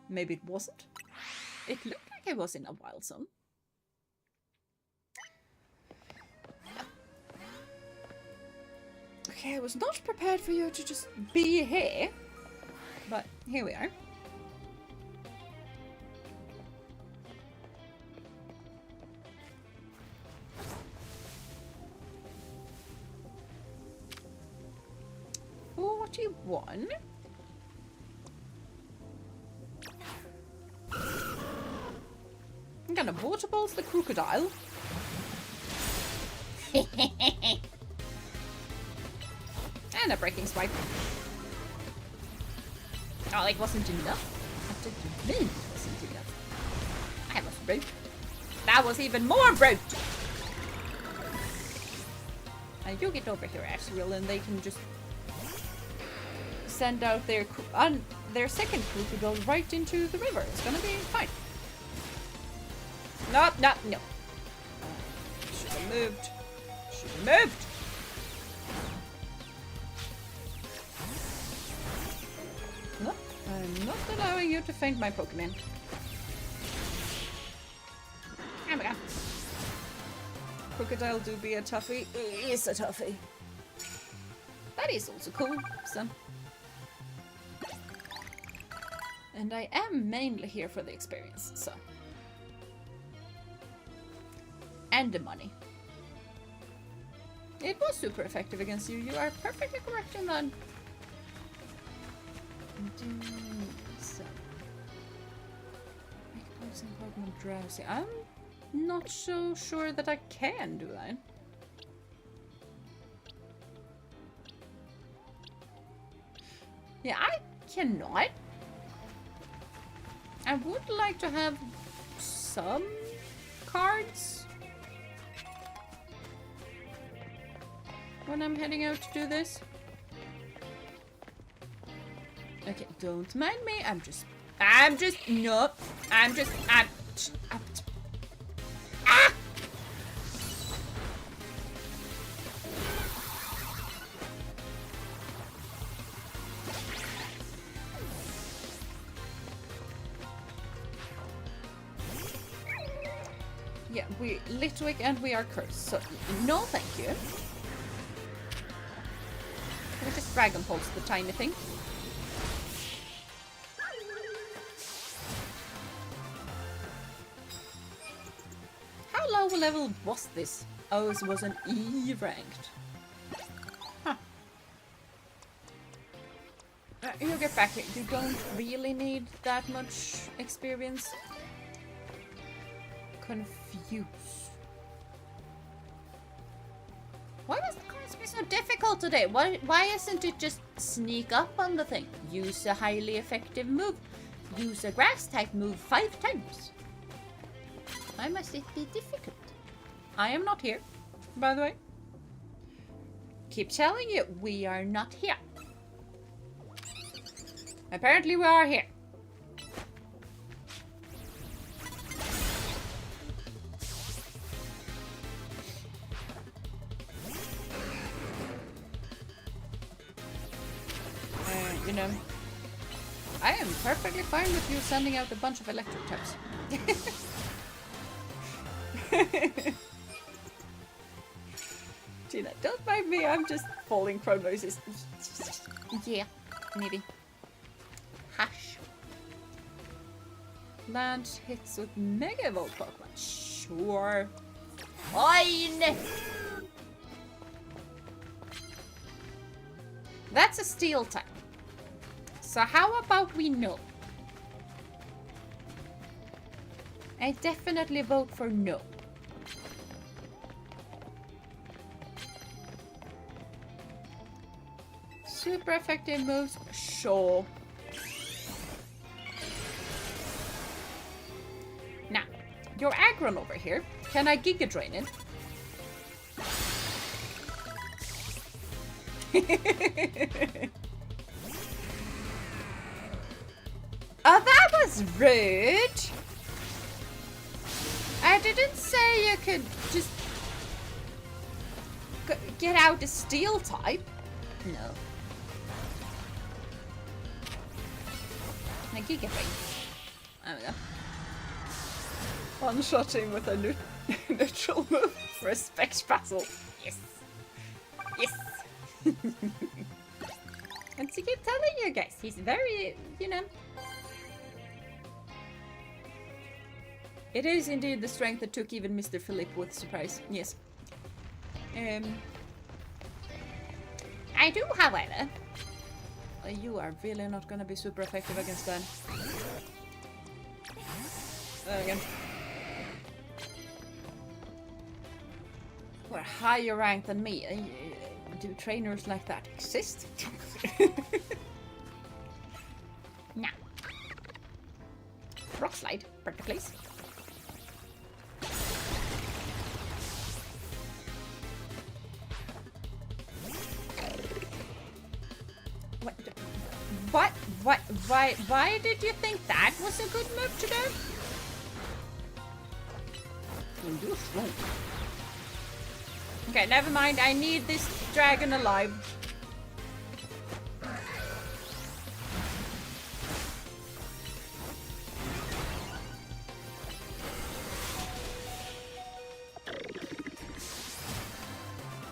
Maybe it wasn't. It looked like it was in a wild zone. Okay, I was not prepared for you to just be here. But here we are. What do you want? I'm gonna water balls the crocodile. And a breaking swipe. Oh, it wasn't enough? What did you mean it wasn't enough? I was rude. That was even more rude! You get over here, Asriel, and they can just send out their second crew to go right into the river. It's gonna be fine. No, no, no. Should have moved. Should have moved. No, I'm not allowing you to faint my Pokemon. There we go. Crocodile do be a toughie. It is a toughie. That is also cool. So. And I am mainly here for the experience, so. And the money. It was super effective against you. You are perfectly correct in that. So. Make opposing Pokemon drowsy. I'm not so sure that I can do that. Yeah, I cannot. I would like to have some cards when I'm heading out to do this. Okay, don't mind me. No. Ah! Yeah, we Litwick and we are cursed, so no thank you. Can we just Dragon Pulse the tiny thing? How low level was this? Oh, it was an E ranked. Huh. You get back here. You don't really need that much experience. Confused. Why does the cards be so difficult today? Why isn't it just sneak up on the thing? Use a highly effective move. Use a grass type move 5 times. Why must it be difficult? I am not here, by the way. Keep telling you, we are not here. Apparently we are here. You know, I am perfectly fine with you sending out a bunch of electric types. Jeena, don't mind me, I'm just falling crow noises. Yeah, maybe. Hash. Land hits with Mega Evolved Pokemon. Sure. Fine! That's a steel type. So how about we know? I definitely vote for no. Super effective moves, sure. Now, your Aggron over here, can I Giga Drain it? Oh, that was rude. I didn't say you could just get out a steel type. No. A Giga Drain. There we go. One-shotting with a neutral move. Respect battle. Yes. Yes. And to keep telling you guys, he's very, you know. It is indeed the strength that took even Mr. Philip with surprise. Yes. I do, however. You are really not going to be super effective against that. There again. We're higher ranked than me. Do trainers like that exist? Pretty please. Why did you think that was a good move to do? Well, you're strong. Okay, never mind. I need this dragon alive.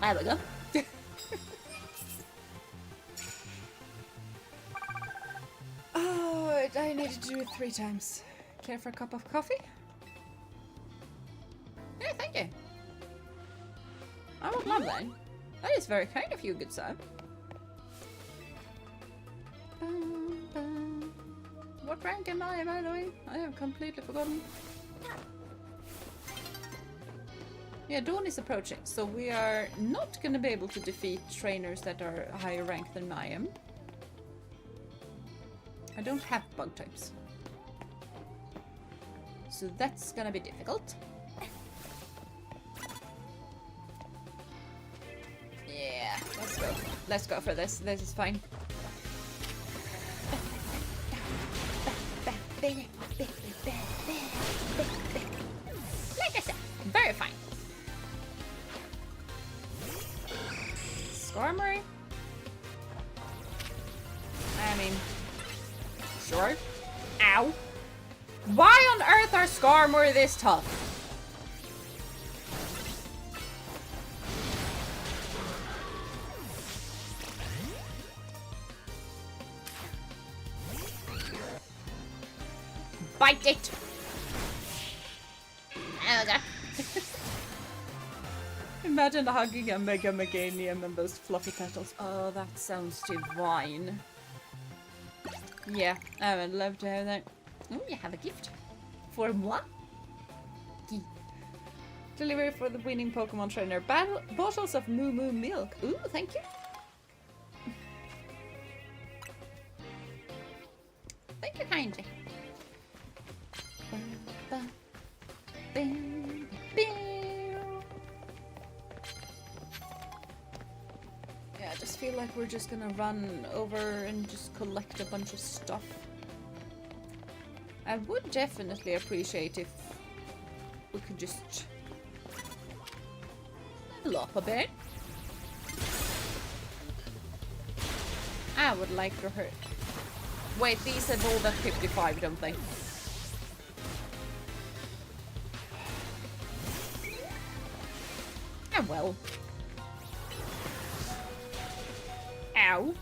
There we go. Oh, I needed to do it 3 times. Care for a cup of coffee? Yeah, thank you. I would love that. That is very kind of you, good sir. What rank am I, by the way? I have completely forgotten. Yeah, dawn is approaching, so we are not going to be able to defeat trainers that are higher ranked than I am. I don't have bug types. So that's gonna be difficult. Yeah, let's go. Let's go for this. This is fine. Like I said, very fine. Skarmory? I mean, sure. Ow. Why on earth are Skarmory this tough? Bite it! Okay. Imagine hugging a Mega Meganium and those fluffy petals. Oh, that sounds divine. Yeah, I would love to have that. Oh, you have a gift. For moi? Delivery for the winning Pokemon trainer. Bottles of Moo Moo milk. Ooh, thank you. Thank you kindly. Yeah, I just feel like we're just gonna run over and just collect a bunch of stuff. I would definitely appreciate if we could just level up a bit. I would like to hurt. Wait, these evolve at 55, don't they? Ah, well. Ow.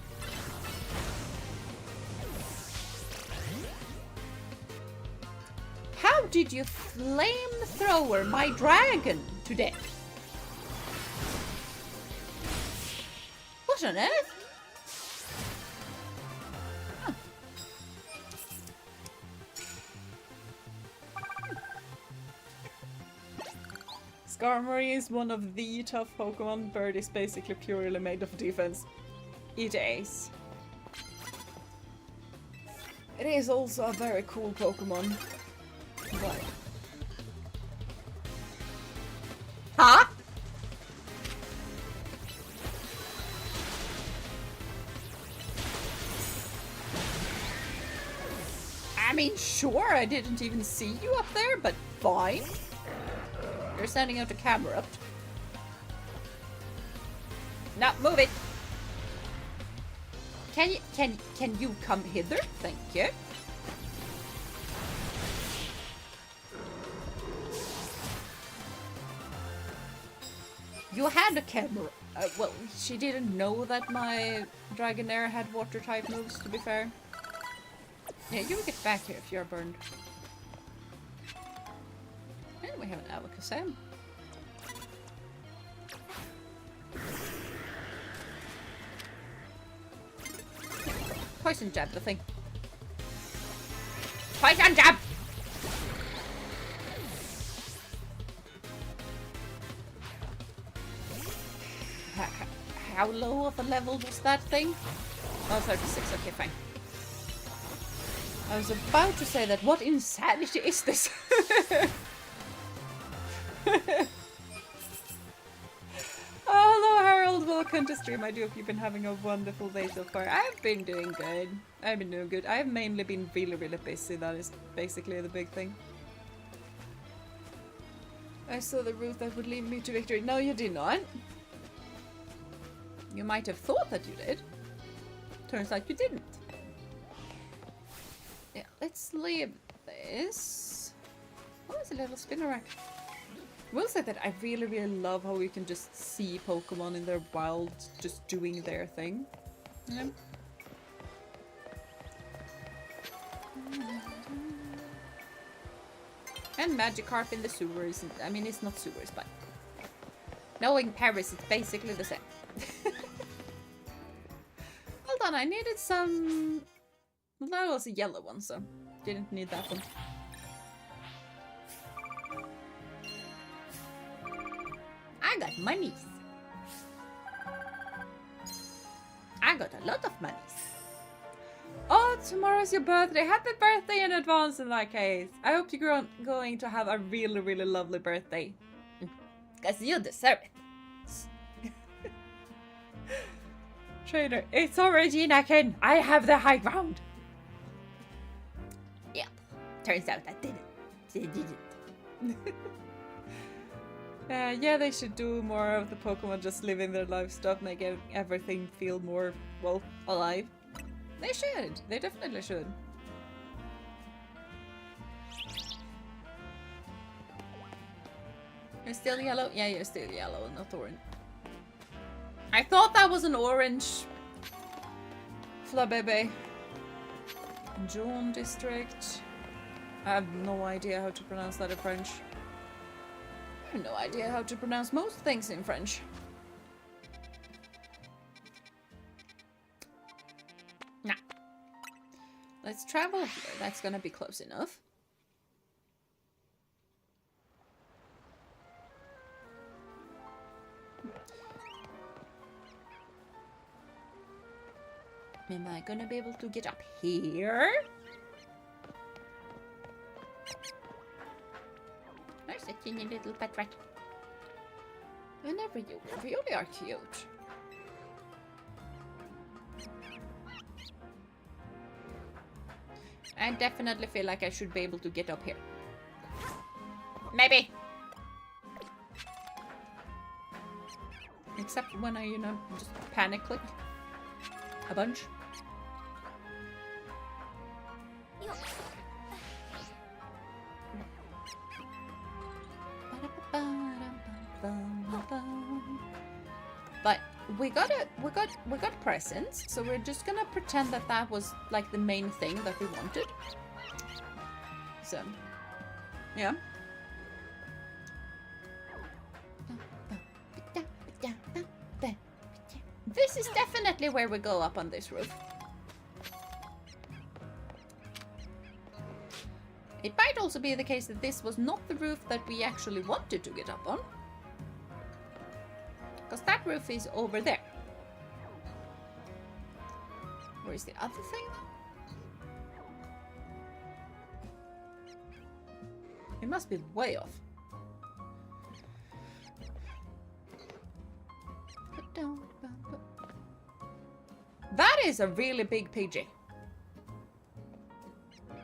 How did you flamethrower my dragon to death? What on earth? Huh. Skarmory is one of the tough Pokemon. Bird is basically purely made of defense. It is. It is also a very cool Pokemon. But... Huh? I mean, sure, I didn't even see you up there, but fine. You're sending out a camera up. No, move it. Can you come hither? Thank you. You had a camera. Well, she didn't know that my Dragonair had water type moves, to be fair. Yeah, you get back here if you're burned. And we have an Alakazam. Poison jab the thing. Poison jab! How low of a level was that thing? Oh, 36, okay, fine. I was about to say that. What insanity is this? Oh, hello, Harold. Welcome to stream. I do hope you've been having a wonderful day so far. I've been doing good. I've been doing good. I've mainly been really, really busy. That is basically the big thing. I saw the route that would lead me to victory. No, you did not. You might have thought that you did. Turns out you didn't. Yeah, let's leave this. Oh, it's a little spinner rack. I will say that I really, really love how you can just see Pokemon in their wild, just doing their thing. Yeah. And Magikarp in the sewers. I mean, it's not sewers, but knowing Paris, it's basically the same. Hold on, I needed some... Well, that was a yellow one, so didn't need that one. I got monies. I got a lot of monies. Oh, tomorrow's your birthday. Happy birthday in advance in that case. I hope you're going to have a really, really lovely birthday. Because you deserve it. Trainer, it's alright, Jeena. I have the high ground. Yep. Turns out I didn't. Yeah, they should do more of the Pokemon just living their life stuff, make everything feel more, well, alive. They should. They definitely should. You're still yellow? Yeah, you're still yellow, not orange. I thought that was an orange. Flabebe. Jaune district. I have no idea how to pronounce that in French. I have no idea how to pronounce most things in French. Nah. Let's travel here. That's gonna be close enough. Am I gonna be able to get up here? There's a teeny little pet rat. Whenever you really are cute. I definitely feel like I should be able to get up here. Maybe. Except when I, you know, just panic click a bunch. But we got presents, so we're just gonna pretend that that was like the main thing that we wanted. So, yeah. This is definitely where we go up on this roof. It might also be the case that this was not the roof that we actually wanted to get up on. Because that roof is over there. Where is the other thing? It must be way off. That is a really big Pidgey.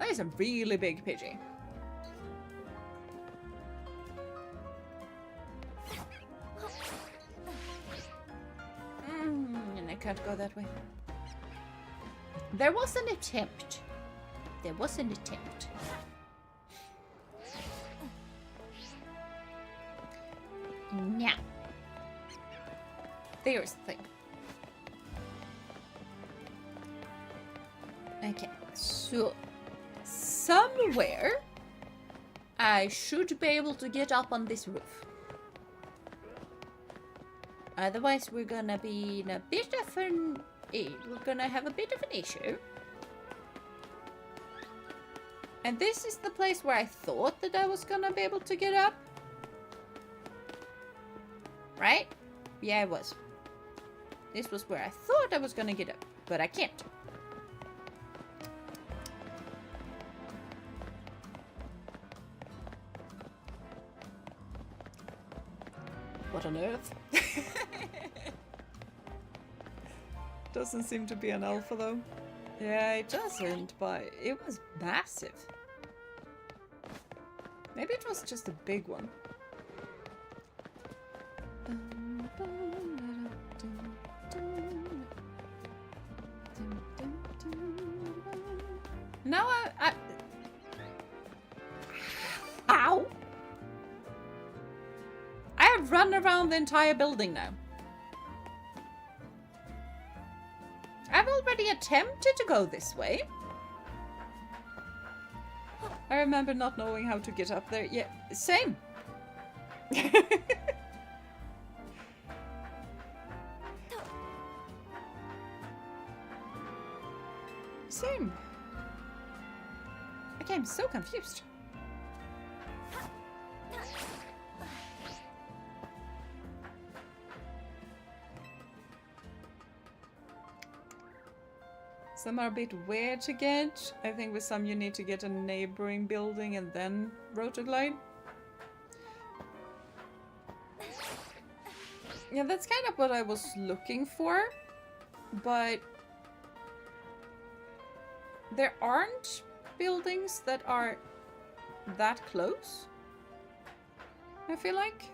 That is a really big Pidgey. And I can't go that way. There was an attempt. There was an attempt. Now. There's the thing. Okay, so somewhere I should be able to get up on this roof. Otherwise, we're gonna be in a bit of an... we're gonna have a bit of an issue. And this is the place where I thought that I was gonna be able to get up. Right? Yeah, it was. This was where I thought I was gonna get up, but I can't. What on earth? Doesn't seem to be an alpha though. Yeah, it doesn't, but it was massive. Maybe it was just a big one. Now I Ow! I have run around the entire building now. I've already attempted to go this way. I remember not knowing how to get up there. Yeah, same. Same. Okay, I'm so confused. Some are a bit weird to get. I think with some you need to get a neighboring building and then rotoglide. Yeah, that's kind of what I was looking for. But there aren't buildings that are that close, I feel like.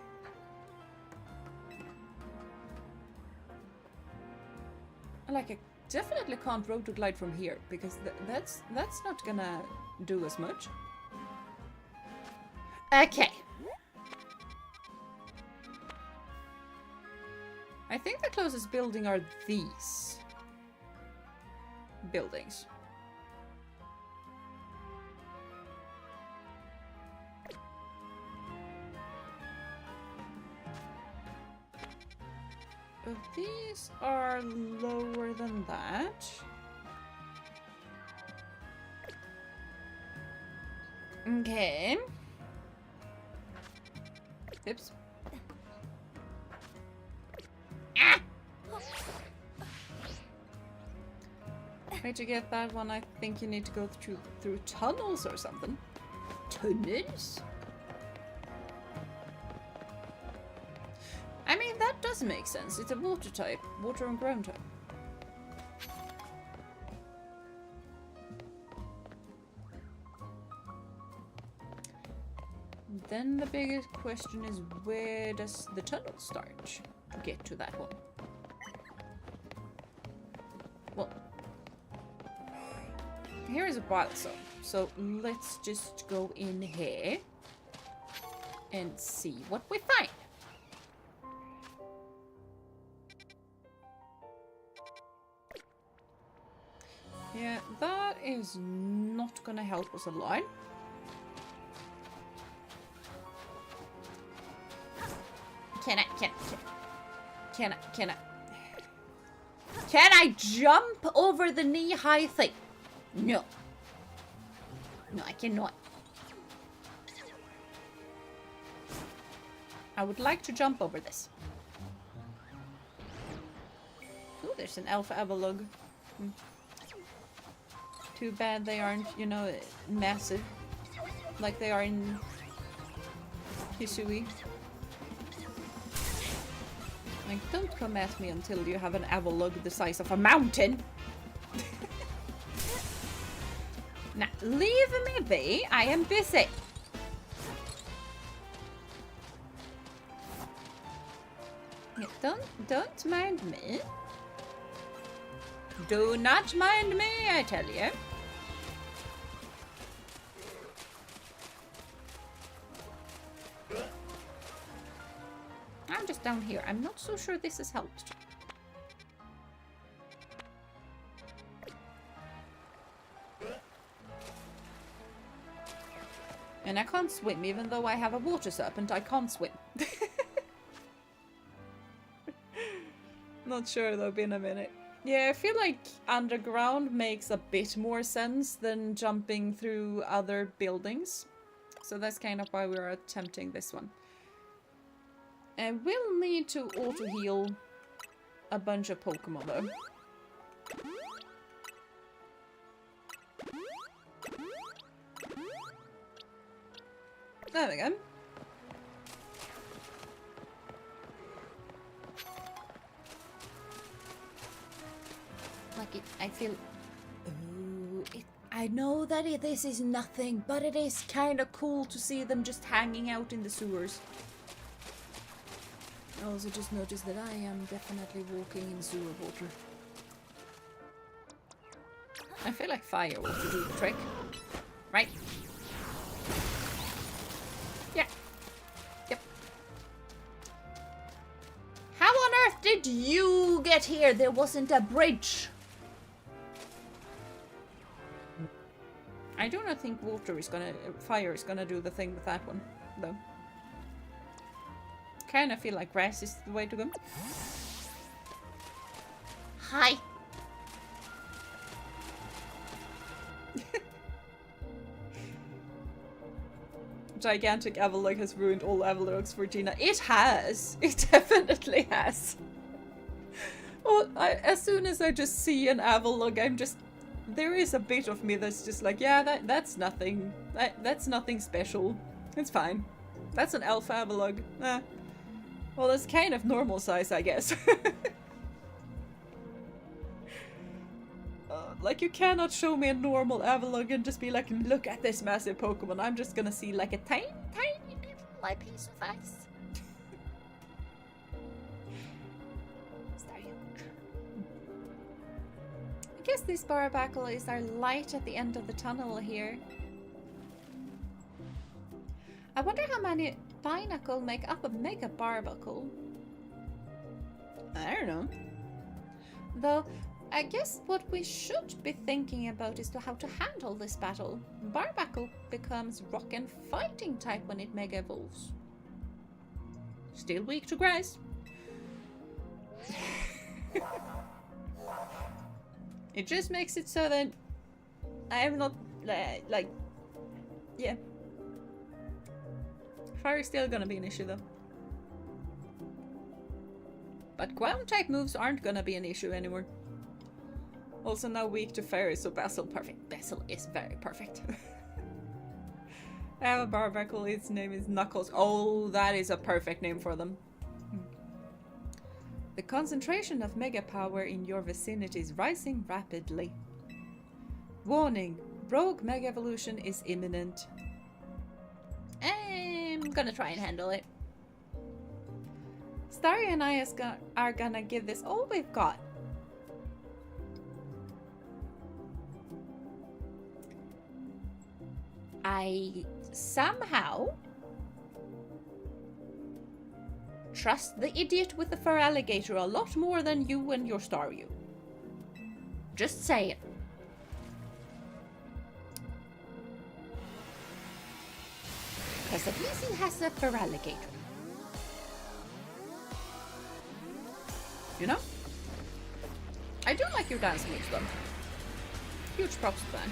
Like I definitely can't rotoglide from here because that's not gonna do as much. Okay. I think the closest building are these buildings. But these are lower than that. Okay. Oops. Ah! Way to get that one, I think you need to go through tunnels or something. Tunnels? I mean, that does make sense. It's a water type. Water and ground type. Then the biggest question is, where does the tunnel start to get to that one? Well, here is a wild zone. So let's just go in here and see what we find. Yeah, that is not gonna help us a lot. Can I jump over the knee-high thing? No. No, I cannot. I would like to jump over this. Oh, there's an alpha avalog. Too bad they aren't, you know, massive. Like they are in Hisui. Like, don't come at me until you have an avalog the size of a mountain. Now, leave me be. I am busy. Yeah, don't mind me. Do not mind me, I tell you. I'm just down here. I'm not so sure this has helped. And I can't swim, even though I have a water serpent, I can't swim. Not sure, though, been a minute. Yeah, I feel like underground makes a bit more sense than jumping through other buildings. So that's kind of why we're attempting this one. And we'll need to auto-heal a bunch of Pokémon, though. There we go. I feel... Ooh, I know that this is nothing, but it is kind of cool to see them just hanging out in the sewers. I also just noticed that I am definitely walking in sewer water. I feel like fire will do the trick. Right? Yeah. Yep. How on earth did you get here? There wasn't a bridge. I do not think fire is gonna do the thing with that one, though. Kind of feel like grass is the way to go. Hi. Gigantic Avalugg has ruined all Avaluggs for Jeena. It has. It definitely has. Well, as soon as I just see an Avalugg, I'm just... There is a bit of me that's just like, yeah, that's nothing. That's nothing special. It's fine. That's an alpha Avalugg. Well, it's kind of normal size, I guess. Like, you cannot show me a normal Avalugg and just be like, look at this massive Pokemon. I'm just gonna see like a tiny, tiny little piece of ice. I guess this Barbacle is our light at the end of the tunnel here. I wonder how many Binacle make up a Mega Barbacle. I don't know. Though, I guess what we should be thinking about is how to handle this battle. Barbacle becomes rock and fighting type when it Mega Evolves. Still weak to grass. It just makes it so that I am not, like, yeah. Fire is still gonna be an issue though. But ground type moves aren't gonna be an issue anymore. Also now weak to fairy, so Basil perfect. Basil is very perfect. I have a Barbacle, its name is Knuckles. Oh, that is a perfect name for them. The concentration of Mega Power in your vicinity is rising rapidly. Warning, Rogue Mega Evolution is imminent. I'm gonna try and handle it. Starry and I are gonna give this all we've got. I somehow trust the idiot with the fur alligator a lot more than you and your Staryu. Just saying. Because at least he has a fur alligator. You know? I do like your dance moves though. Huge props to that.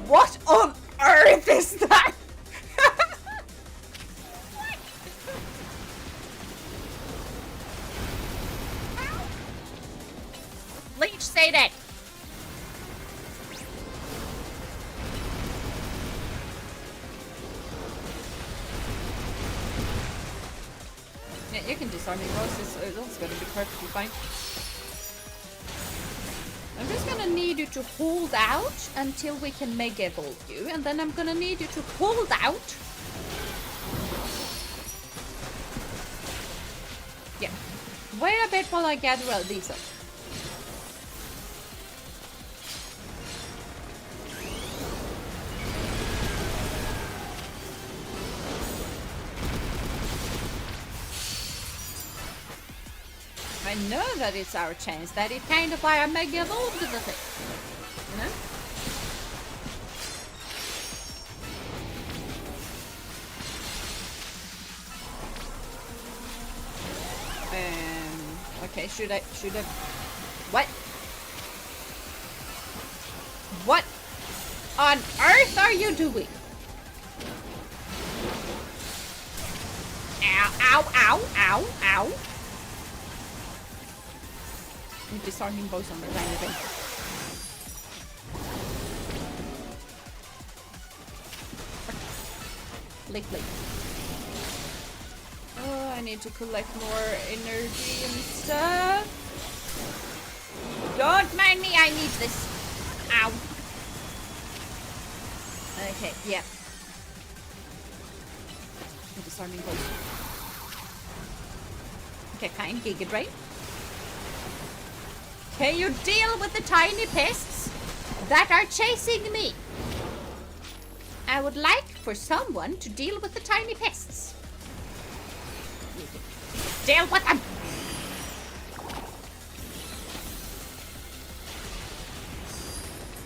What on earth is that? Leech, say that. Yeah, you can disarm me, Rose. That's gonna be perfectly fine. I'm just gonna need you to hold out until we can Mega Evolve you, and then I'm gonna need you to hold out. Yeah. Wait a bit while I gather all these up. I know that it's our chance, that it kind of like a Mega Evolve the thing, you know? Okay, should I, what? What on earth are you doing? Ow, ow, ow, ow, ow. Disarming bows on the tiny thing. Lick. Oh, I need to collect more energy and stuff. Don't mind me, I need this. Ow. Okay, yeah. Disarming bolt. Okay, fine, Giga Drain. Can you deal with the tiny pests that are chasing me? I would like for someone to deal with the tiny pests. Deal with them!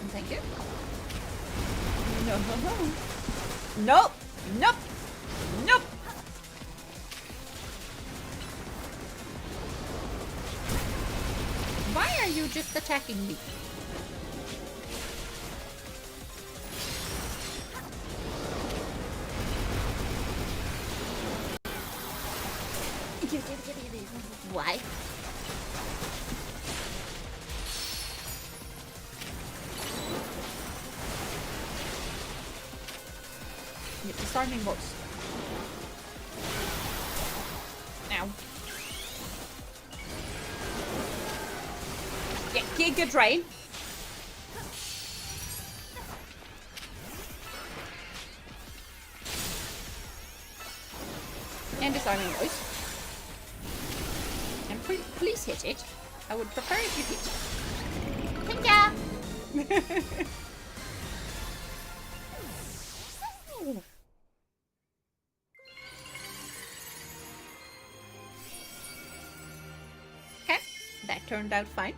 Thank you. No. Nope. Nope. Nope. Why are you just attacking me? Why? Disarming bolts. Ow. Yeah, Giga Drain. And disarming voice. And please hit it. I would prefer if you hit. Thank ya! Okay, that turned out fine.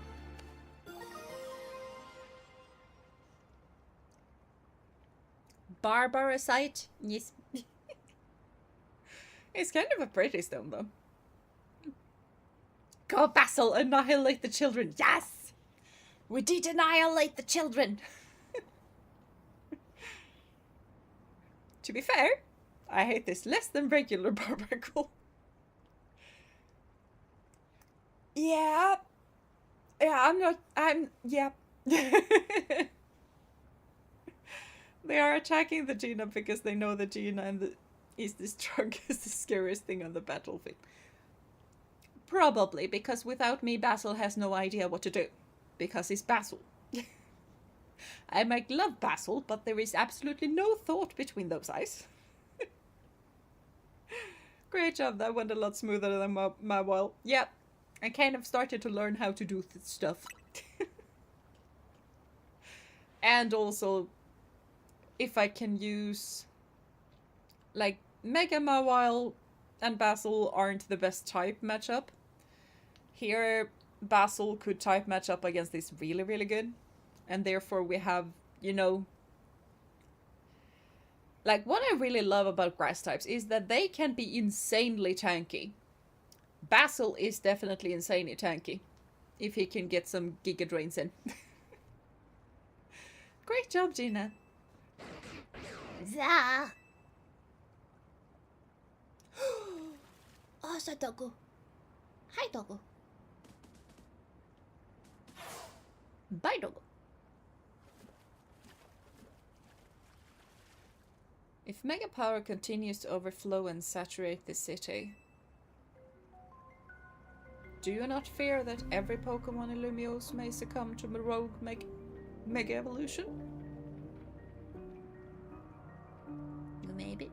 Barbarosite, yes. It's kind of a pretty stone, though. Go, Basil, annihilate the children. Yes! We did annihilate the children. To be fair, I hate this less than regular barbarcle. Yeah. Yeah, yeah. They are attacking the Jeena because they know the Jeena is the strongest, the scariest thing on the battlefield. Probably, because without me, Basil has no idea what to do. Because he's Basil. I might love Basil, but there is absolutely no thought between those eyes. Great job, that went a lot smoother than my well. Yep, I kind of started to learn how to do stuff. And also, if I can use... Like, Mega Mawile and Basil aren't the best type matchup. Here, Basil could type match up against this really, really good. And therefore we have, you know... Like, what I really love about grass types is that they can be insanely tanky. Basil is definitely insanely tanky. If he can get some Giga Drains in. Great job, Jeena. Za. Oh, so doggo. Hi, doggo. Bye, doggo. If Mega Power continues to overflow and saturate the city, do you not fear that every Pokémon in Lumiose may succumb to the rogue Mega Evolution? Maybe.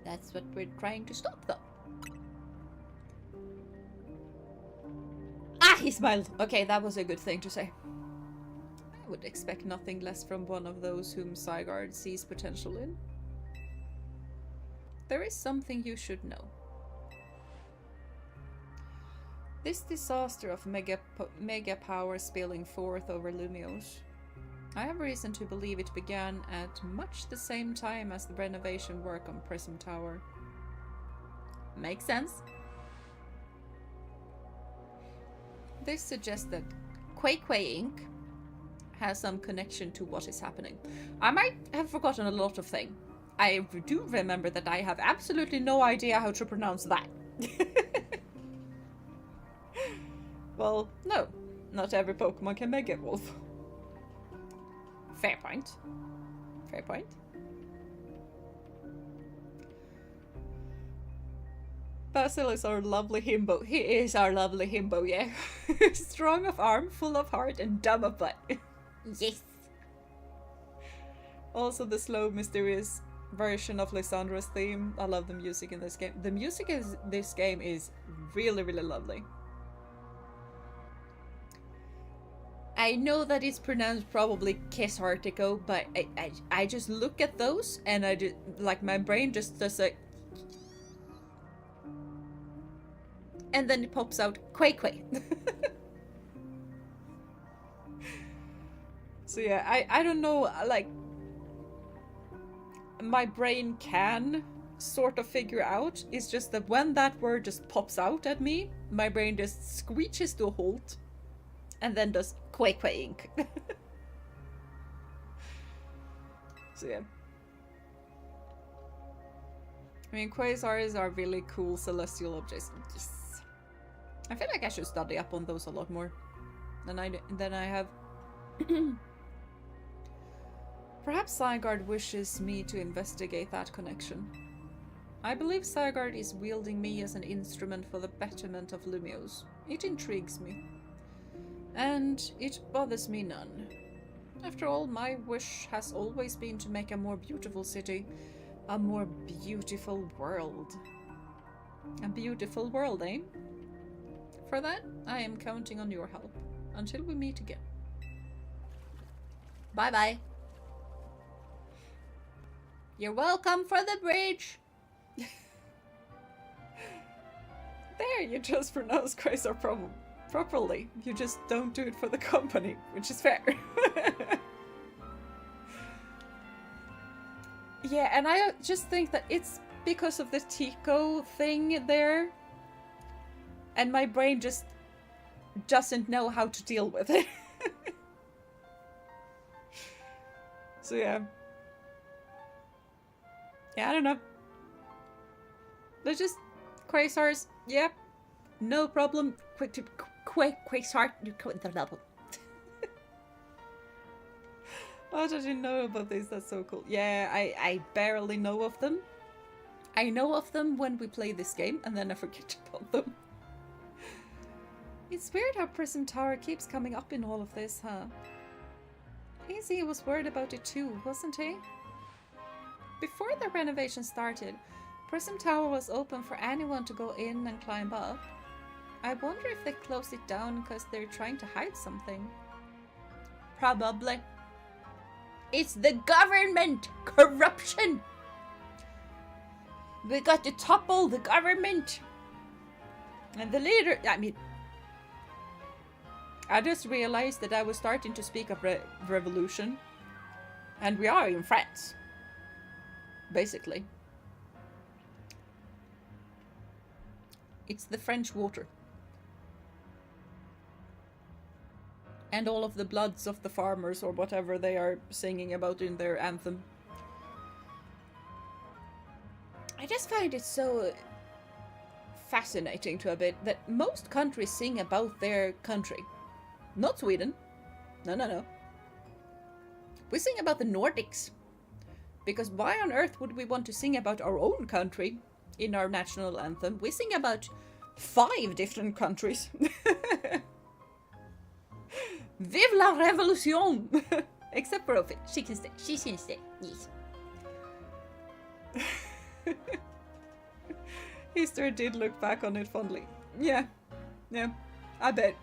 That's what we're trying to stop, though. Ah, he smiled! Okay, that was a good thing to say. I would expect nothing less from one of those whom Zygarde sees potential in. There is something you should know. This disaster of mega power spilling forth over Lumiose, I have reason to believe it began at much the same time as the renovation work on Prism Tower. Makes sense. This suggests that Quay Inc. has some connection to what is happening. I might have forgotten a lot of things. I do remember that I have absolutely no idea how to pronounce that. Well, no. Not every Pokemon can Mega Evolve. Fair point. Fair point. Basil is our lovely himbo. He is our lovely himbo, yeah. Strong of arm, full of heart, and dumb of butt. Yes. Also the slow, mysterious version of Lysandra's theme. I love the music in this game. The music in this game is really, really lovely. I know that it's pronounced probably Kiss Artico, but I just look at those and I just, like, my brain just does like, and then it pops out Quay Quay. So yeah, I don't know, like, my brain can sort of figure out. It's just that when that word just pops out at me, my brain just screeches to a halt and then does Quay Quaying. So yeah. I mean, quasars are really cool celestial objects. Yes. I feel like I should study up on those a lot more than I have. Perhaps Sigurd wishes me to investigate that connection. I believe Sigurd is wielding me as an instrument for the betterment of Lumiose. It intrigues me. And it bothers me none. After all, my wish has always been to make a more beautiful city, a more beautiful world. A beautiful world, eh? For that, I am counting on your help. Until we meet again. Bye-bye. You're welcome for the bridge. There, you just pronounce Quasar properly. You just don't do it for the company, which is fair. Yeah, and I just think that it's because of the Tico thing there. And my brain just doesn't know how to deal with it. So yeah. Yeah, I don't know. They're just quasars. Yep. No problem. Quasar. How did you know about this? That's so cool. Yeah, I barely know of them. I know of them when we play this game, and then I forget about them. It's weird how Prism Tower keeps coming up in all of this, huh? Easy was worried about it too, wasn't he? Before the renovation started, Prism Tower was open for anyone to go in and climb up. I wonder if they closed it down because they're trying to hide something. Probably. It's the government! Corruption! We got to topple the government! And the leader... I just realized that I was starting to speak of revolution. And we are in France. Basically. It's the French water. And all of the bloods of the farmers, or whatever they are singing about in their anthem. I just find it so fascinating to a bit that most countries sing about their country. Not Sweden. No. We sing about the Nordics. Because why on earth would we want to sing about our own country in our national anthem? We sing about 5 different countries. Vive la révolution! Except for Ophi. She can stay. She can stay. Yes. Easter did look back on it fondly. Yeah, I bet.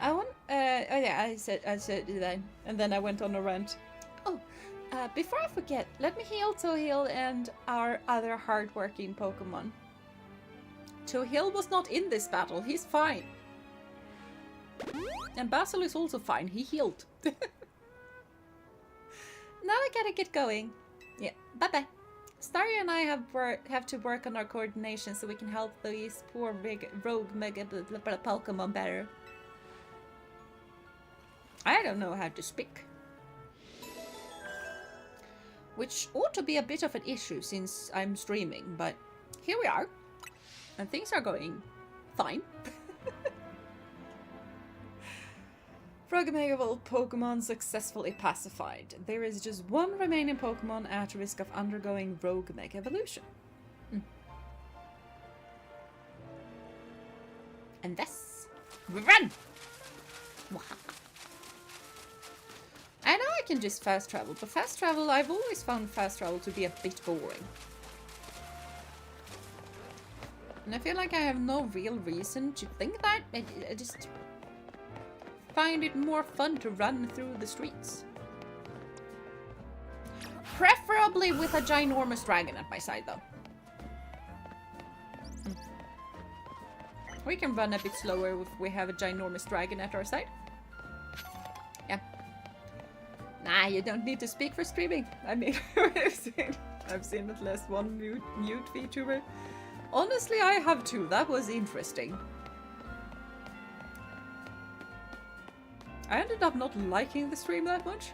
I said that, and then I went on a rant. Oh, before I forget, let me heal Tohil and our other hardworking Pokemon. Tohil was not in this battle, he's fine. And Basil is also fine, he healed. Now I gotta get going. Yeah, bye-bye. Starry and I have to work on our coordination so we can help these poor big rogue mega Pokemon better. I don't know how to speak. Which ought to be a bit of an issue since I'm streaming, but here we are. And things are going fine. Rogue Megavolt Pokemon successfully pacified. There is just one remaining Pokemon at risk of undergoing Rogue Mega Evolution. And this. Run! I know I can just fast travel, but fast travel, I've always found fast travel to be a bit boring. And I feel like I have no real reason to think that. I just find it more fun to run through the streets. Preferably with a ginormous dragon at my side, though. We can run a bit slower if we have a ginormous dragon at our side. Yeah. Nah, you don't need to speak for streaming. I mean, I've seen at least one mute VTuber. Honestly, I have too. That was interesting. I ended up not liking the stream that much.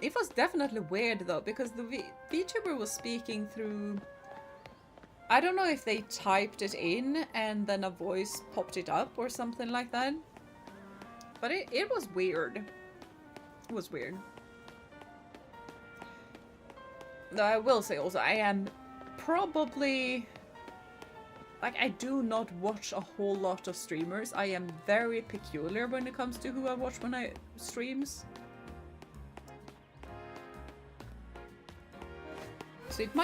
It was definitely weird though, because the VTuber was speaking through... I don't know if they typed it in and then a voice popped it up or something like that. But it was weird. It was weird. I will say also, I am probably... Like, I do not watch a whole lot of streamers. I am very peculiar when it comes to who I watch when I streams. So it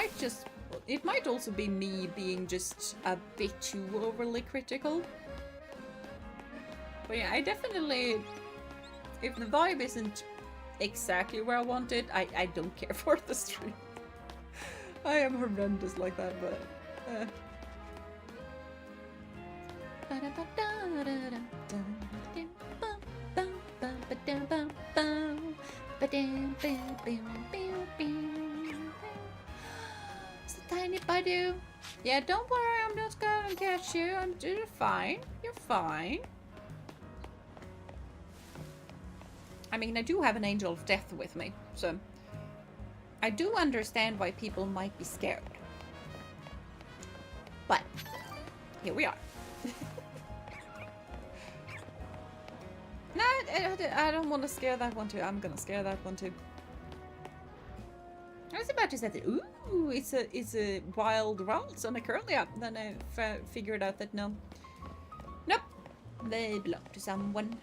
might also be me being just a bit too overly critical. But yeah, I definitely, if the vibe isn't exactly where I want it, I don't care for the stream. I am horrendous like that, but It's a tiny Badu. Yeah, don't worry, I'm not gonna catch you. You're fine. You're fine. I mean, I do have an Angel of Death with me, so I do understand why people might be scared. But here we are. No, I don't want to scare that one too. I'm gonna scare that one too. I was about to say that, ooh, it's a wild Ralts on a Curlia. Then I figured out that no. Nope. They belong to someone.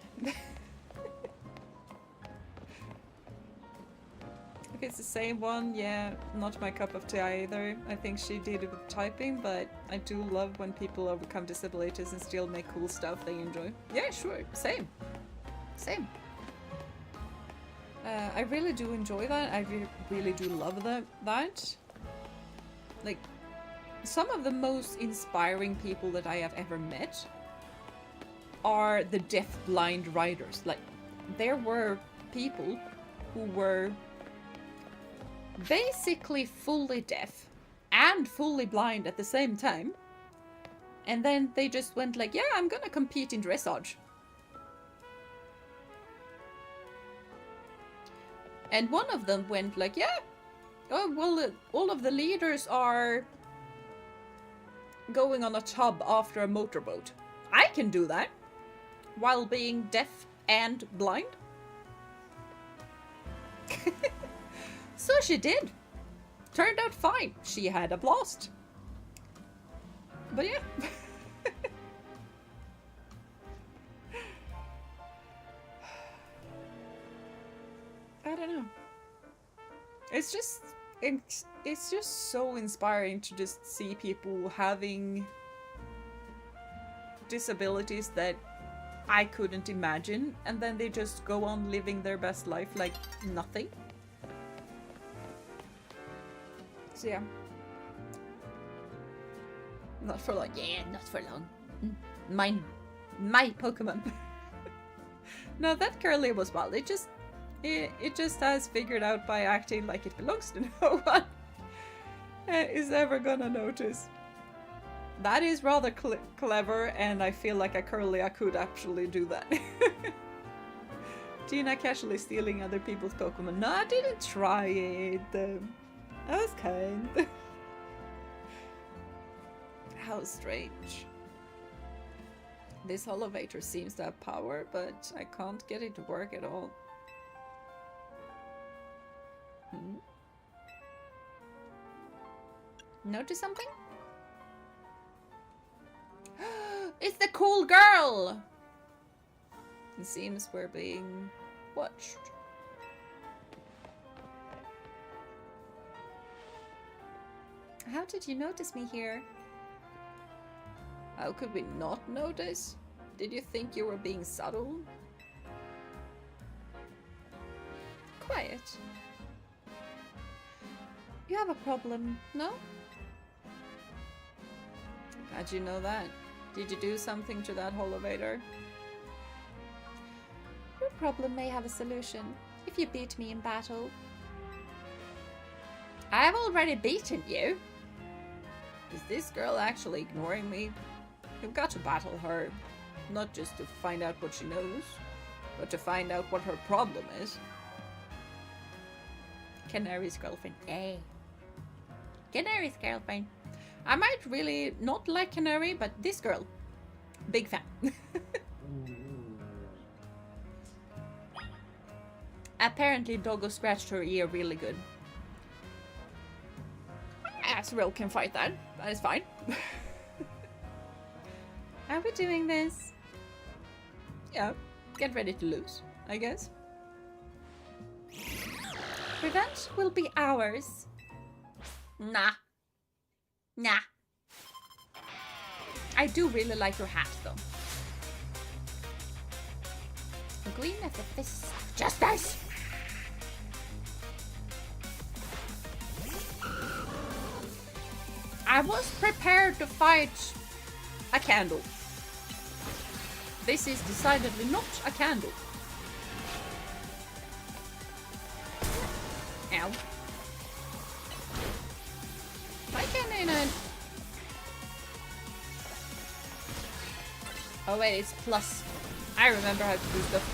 If it's the same one, yeah, not my cup of tea either. I think she did it with typing, but I do love when people overcome disabilities and still make cool stuff they enjoy. Yeah, sure. Same. Same. I really do enjoy that. I really do love that. Like, some of the most inspiring people that I have ever met are the deaf-blind riders. Like, there were people who were basically fully deaf and fully blind at the same time. And then they just went like, yeah, I'm gonna compete in dressage. And one of them went like, yeah, oh, well, all of the leaders are going on a tub after a motorboat. I can do that while being deaf and blind. So she did. Turned out fine. She had a blast. But yeah. I don't know. It's just so inspiring to just see people having disabilities that I couldn't imagine, and then they just go on living their best life like nothing. So yeah. Not for long. Yeah, not for long. My Pokemon. No, that Curly was wild. It just has figured out by acting like it belongs to no one is ever gonna notice. That is rather clever, and I feel like a Curlia could actually do that. Jeena casually stealing other people's Pokemon. No, I didn't try it. I was kind. How strange. This elevator seems to have power, but I can't get it to work at all. Notice something? It's the cool girl! It seems we're being watched. How did you notice me here? How could we not notice? Did you think you were being subtle? Quiet. You have a problem, no? How'd you know that? Did you do something to that elevator? Your problem may have a solution if you beat me in battle. I have already beaten you. Is this girl actually ignoring me? You've got to battle her, not just to find out what she knows, but to find out what her problem is. Canary's girlfriend. Yay. Canary's girlfriend. I might really not like Canary, but this girl, big fan. Apparently Doggo scratched her ear really good. Asriel can fight that. That is fine. Are we doing this? Yeah, get ready to lose, I guess. Revenge will be ours. Nah. Nah. I do really like your hat, though. Green as the fist of justice! I was prepared to fight a candle. This is decidedly not a candle. Ow. Why can't I? Oh wait, it's plus. I remember how to do stuff.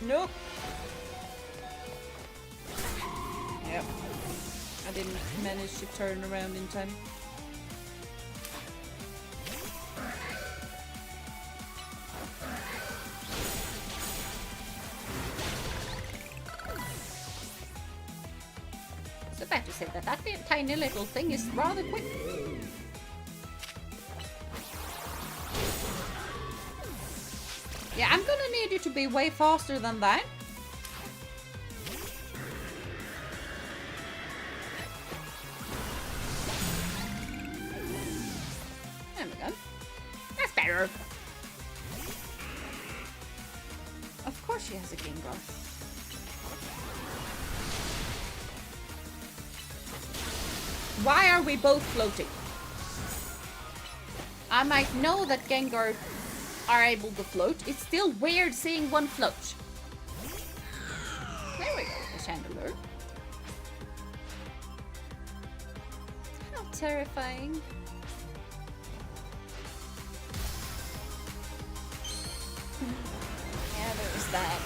Nope. Yep. I didn't manage to turn around in time. I was about to say that tiny little thing is rather quick. Yeah, I'm gonna need you to be way faster than that. There we go. That's better. Of course she has a Gengar. Why are we both floating? I might know that Gengar are able to float. It's still weird seeing one float. There we go, the chandelier. How terrifying. Yeah, there's that.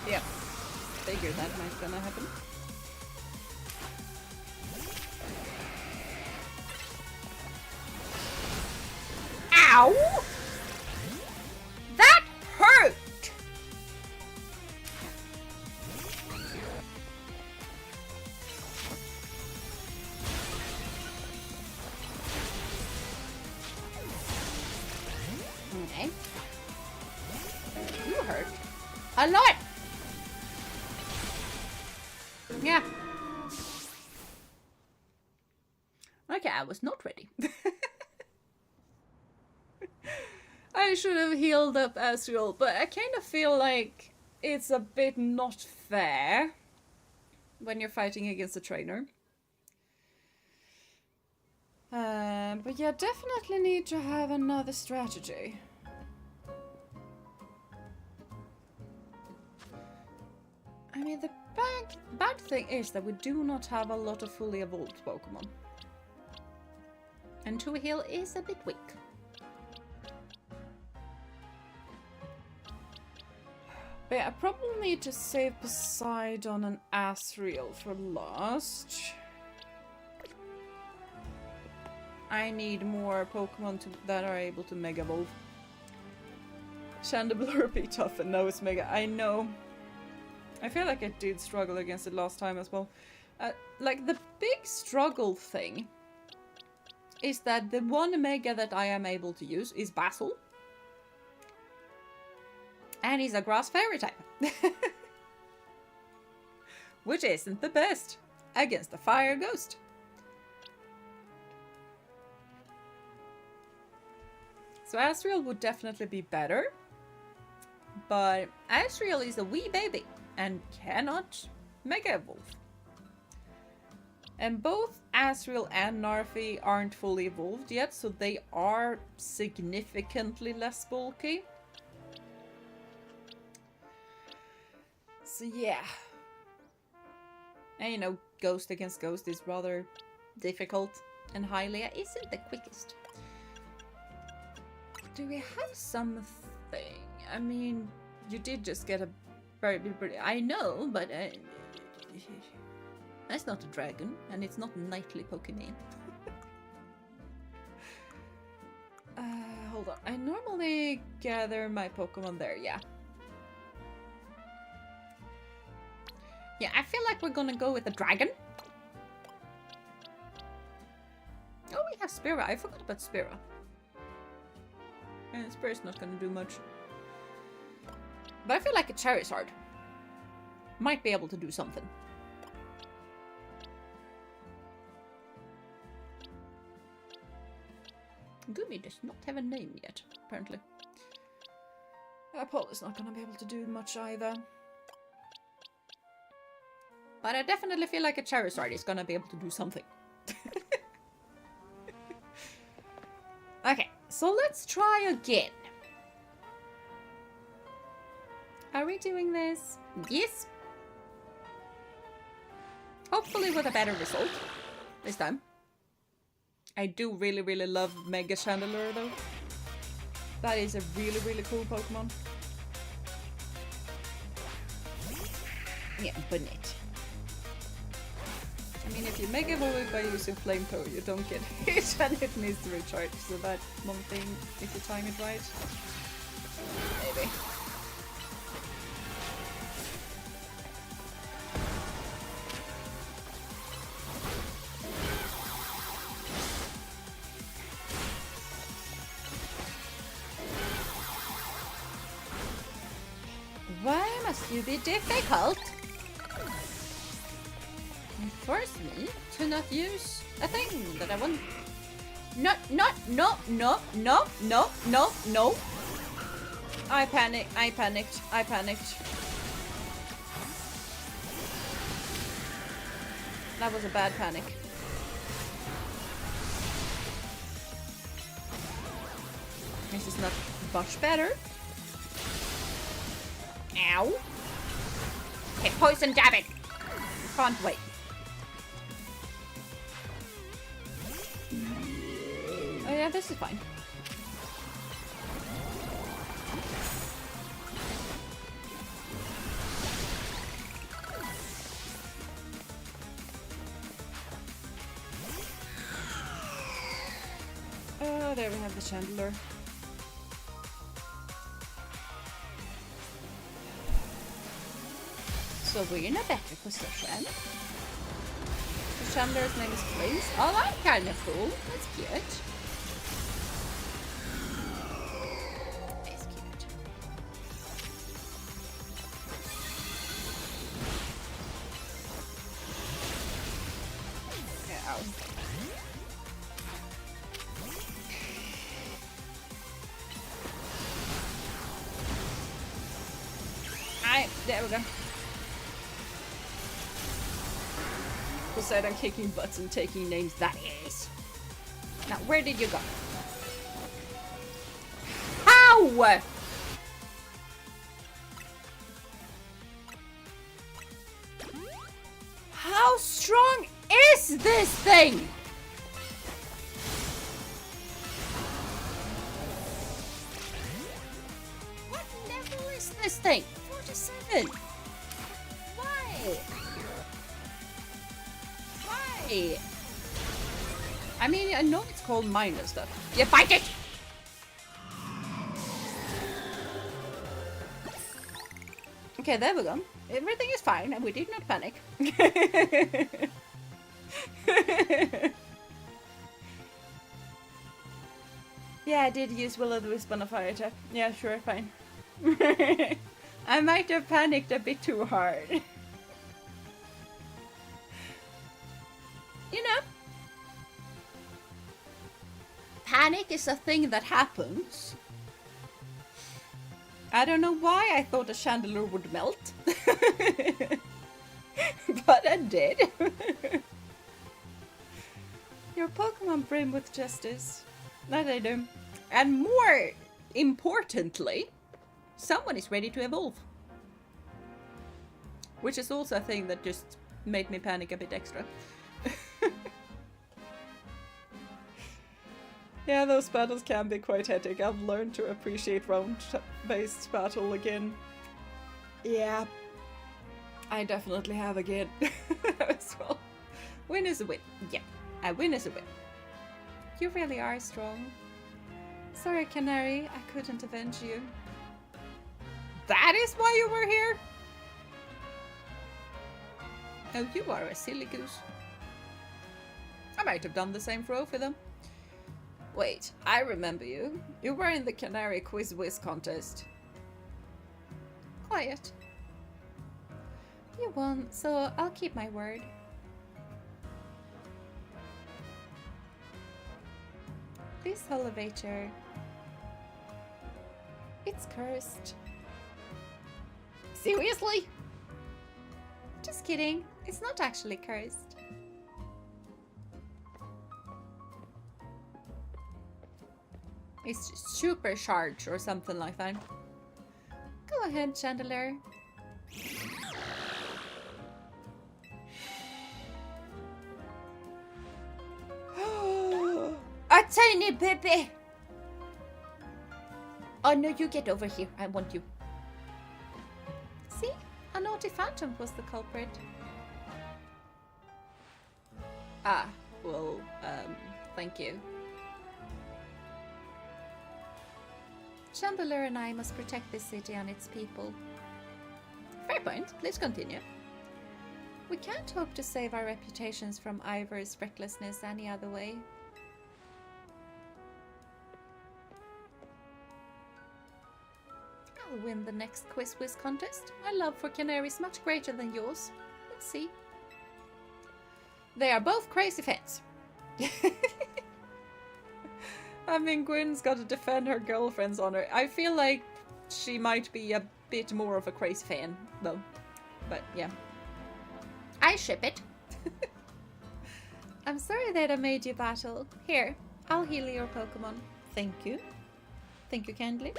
Yep. Figured that might gonna happen. Ow! That hurt! Okay. You hurt. A lot! Yeah. Okay, I was not ready. I should have healed up Asriel, but I kind of feel like it's a bit not fair when you're fighting against a trainer. But yeah, definitely need to have another strategy. I mean, the bad thing is that we do not have a lot of fully evolved Pokemon. And Two-Heel is a bit weak. But yeah, I probably need to save Poseidon and Asriel for last. I need more Pokemon that are able to Mega Evolve. Chandelure would be tough and now it's Mega. I know. I feel like I did struggle against it last time as well. Like, the big struggle thing is that the one Mega that I am able to use is Basil. And he's a Grass Fairy type. Which isn't the best against a Fire Ghost. So Asriel would definitely be better. But Asriel is a wee baby and cannot Mega Evolve. And both Asriel and Narfi aren't fully evolved yet, so they are significantly less bulky. So yeah. And you know, Ghost against Ghost is rather difficult, and Hylia isn't the quickest. Do we have something? I mean, you did just get a very pretty. I know, but that's not a dragon, and it's not a knightly Pokemon. Hold on. I normally gather my Pokemon there, yeah. Yeah, I feel like we're gonna go with a dragon. Oh, we have Spira. I forgot about Spira. And Spira's not gonna do much. But I feel like a Charizard might be able to do something. Gumi does not have a name yet, apparently. Paul is not gonna be able to do much either. But I definitely feel like a Charizard is gonna be able to do something. Okay, so let's try again. Are we doing this? Yes. Hopefully with a better result this time. I do really love Mega Chandelure though. That is a really cool Pokemon. Yeah, Bonnet. I mean, if you Mega Evolve it by using Flamethrower, you don't get hit and it needs to recharge. So that one thing, if you time it right. Maybe. Why must you be difficult? You force me to not use a thing that I want. No. I panicked. That was a bad panic. This is not much better. Ow. Okay, poison dab it. Can't wait. Oh yeah, this is fine. Oh, there we have the Chandelure. So we're in a better position. The Chandelure's name is Blaze. Oh, that's kind of cool. That's cute. It's cute. Ow. There we go. Poseidon kicking butts and taking names, that is. Now, where did you go? How? this thing? What level is this thing? 47. Why? Why? I mean, I know it's called minor stuff. You bite it! Okay, there we go. Everything is fine and we did not panic. Yeah, I did use Will-o'-the-Wisp on a fire attack. Yeah, sure, fine. I might have panicked a bit too hard. You know, panic is a thing that happens. I don't know why I thought a chandelier would melt. But it did. Your Pokemon brim with justice. That I do. And more importantly, someone is ready to evolve. Which is also a thing that just made me panic a bit extra. Yeah, those battles can be quite hectic. I've learned to appreciate round-based battle again. Yeah. I definitely have again. As well. Win is a win. Yeah, a win is a win. You really are strong. Sorry, Canary, I couldn't avenge you. That is why you were here? Oh, you are a silly goose. I might have done the same for both of them. Wait, I remember you. You were in the Canary Quiz Whiz contest. Quiet. You won, so I'll keep my word. This elevator... It's cursed. Seriously? Just kidding. It's not actually cursed. It's supercharged or something like that. Go ahead, Chandelier. A tiny baby! Oh no, you get over here. I want you. See? A naughty phantom was the culprit. Ah, well, thank you. Chandelier and I must protect this city and its people. Fair point. Please continue. We can't hope to save our reputations from Ivor's recklessness any other way. I'll win the next Quiz Whiz contest. My love for Canary is much greater than yours. Let's see. They are both crazy fans. I mean, Gwen's got to defend her girlfriend's honor. I feel like she might be a bit more of a crazy fan, though. But, yeah. I ship it. I'm sorry that I made you battle. Here, I'll heal your Pokemon. Thank you. Thank you kindly.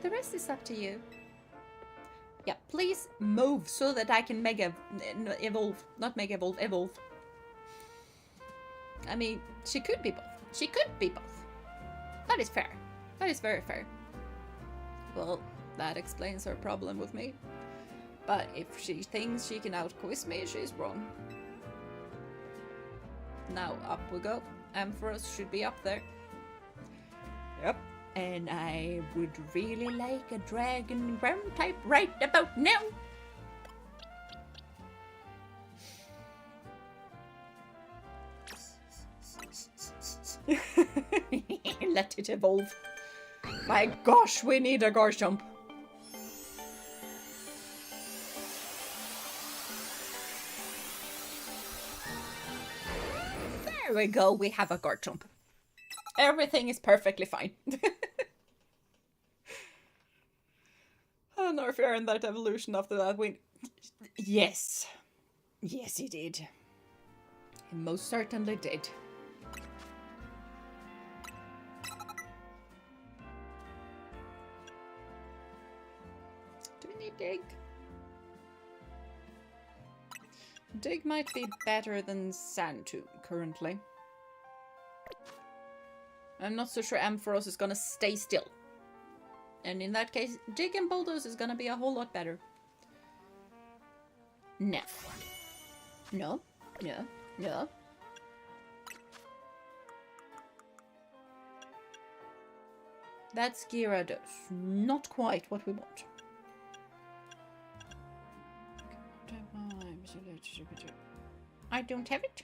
The rest is up to you. Yeah, please move so that I can evolve. Not mega evolve, evolve. I mean, she could be both. She could be both. That is fair. That is very fair. Well, that explains her problem with me. But if she thinks she can out-quiz me, she's wrong. Now, up we go. Ampharos should be up there. Yep. And I would really like a dragon ground type right about now. Let it evolve. My gosh, we need a Garchomp. There we go, we have a Garchomp. Everything is perfectly fine. And North earned that evolution after that win. Yes. Yes, he did. He most certainly did. Do we need dig? Dig might be better than Sand too, currently. I'm not so sure Ampharos is gonna stay still. And in that case, Dig and Bulldoze is gonna be a whole lot better. No. No. No. No. That's Gyarados. Not quite what we want. I don't have it.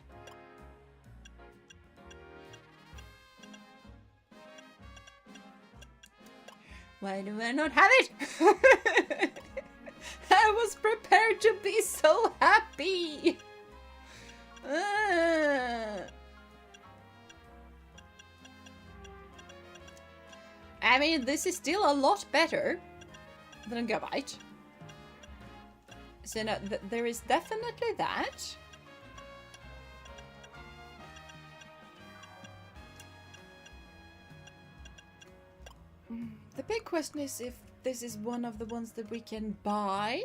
Why do I not have it? I was prepared to be so happy. I mean, this is still a lot better than Gabite. So no, there is definitely that. The big question is if this is one of the ones that we can buy.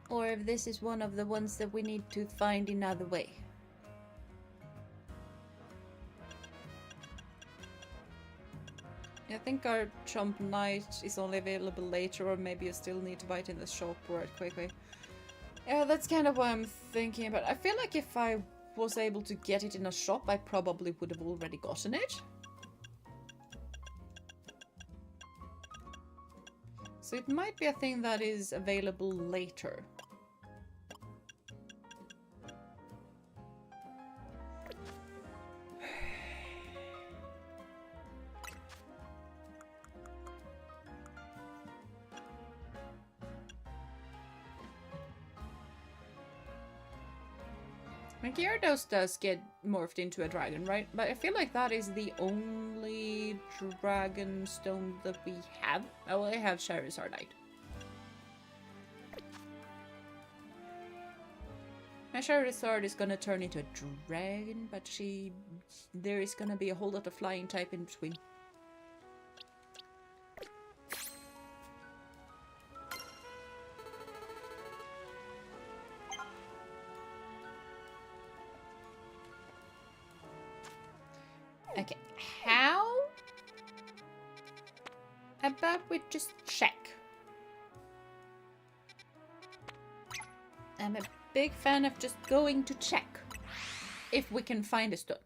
Or if this is one of the ones that we need to find another way. I think our Chomp Knight is only available later, or maybe you still need to buy it in the shop or quickly. Yeah, that's kind of what I'm thinking about. I feel like if I was able to get it in a shop, I probably would have already gotten it. So it might be a thing that is available later. Gyarados does get morphed into a dragon, right? But I feel like that is the only dragon stone that we have. Oh, I have Charizardite. My Charizard is gonna turn into a dragon, but there is gonna be a whole lot of flying type in between. Okay, how about we just check? I'm a big fan of just going to check if we can find a stone.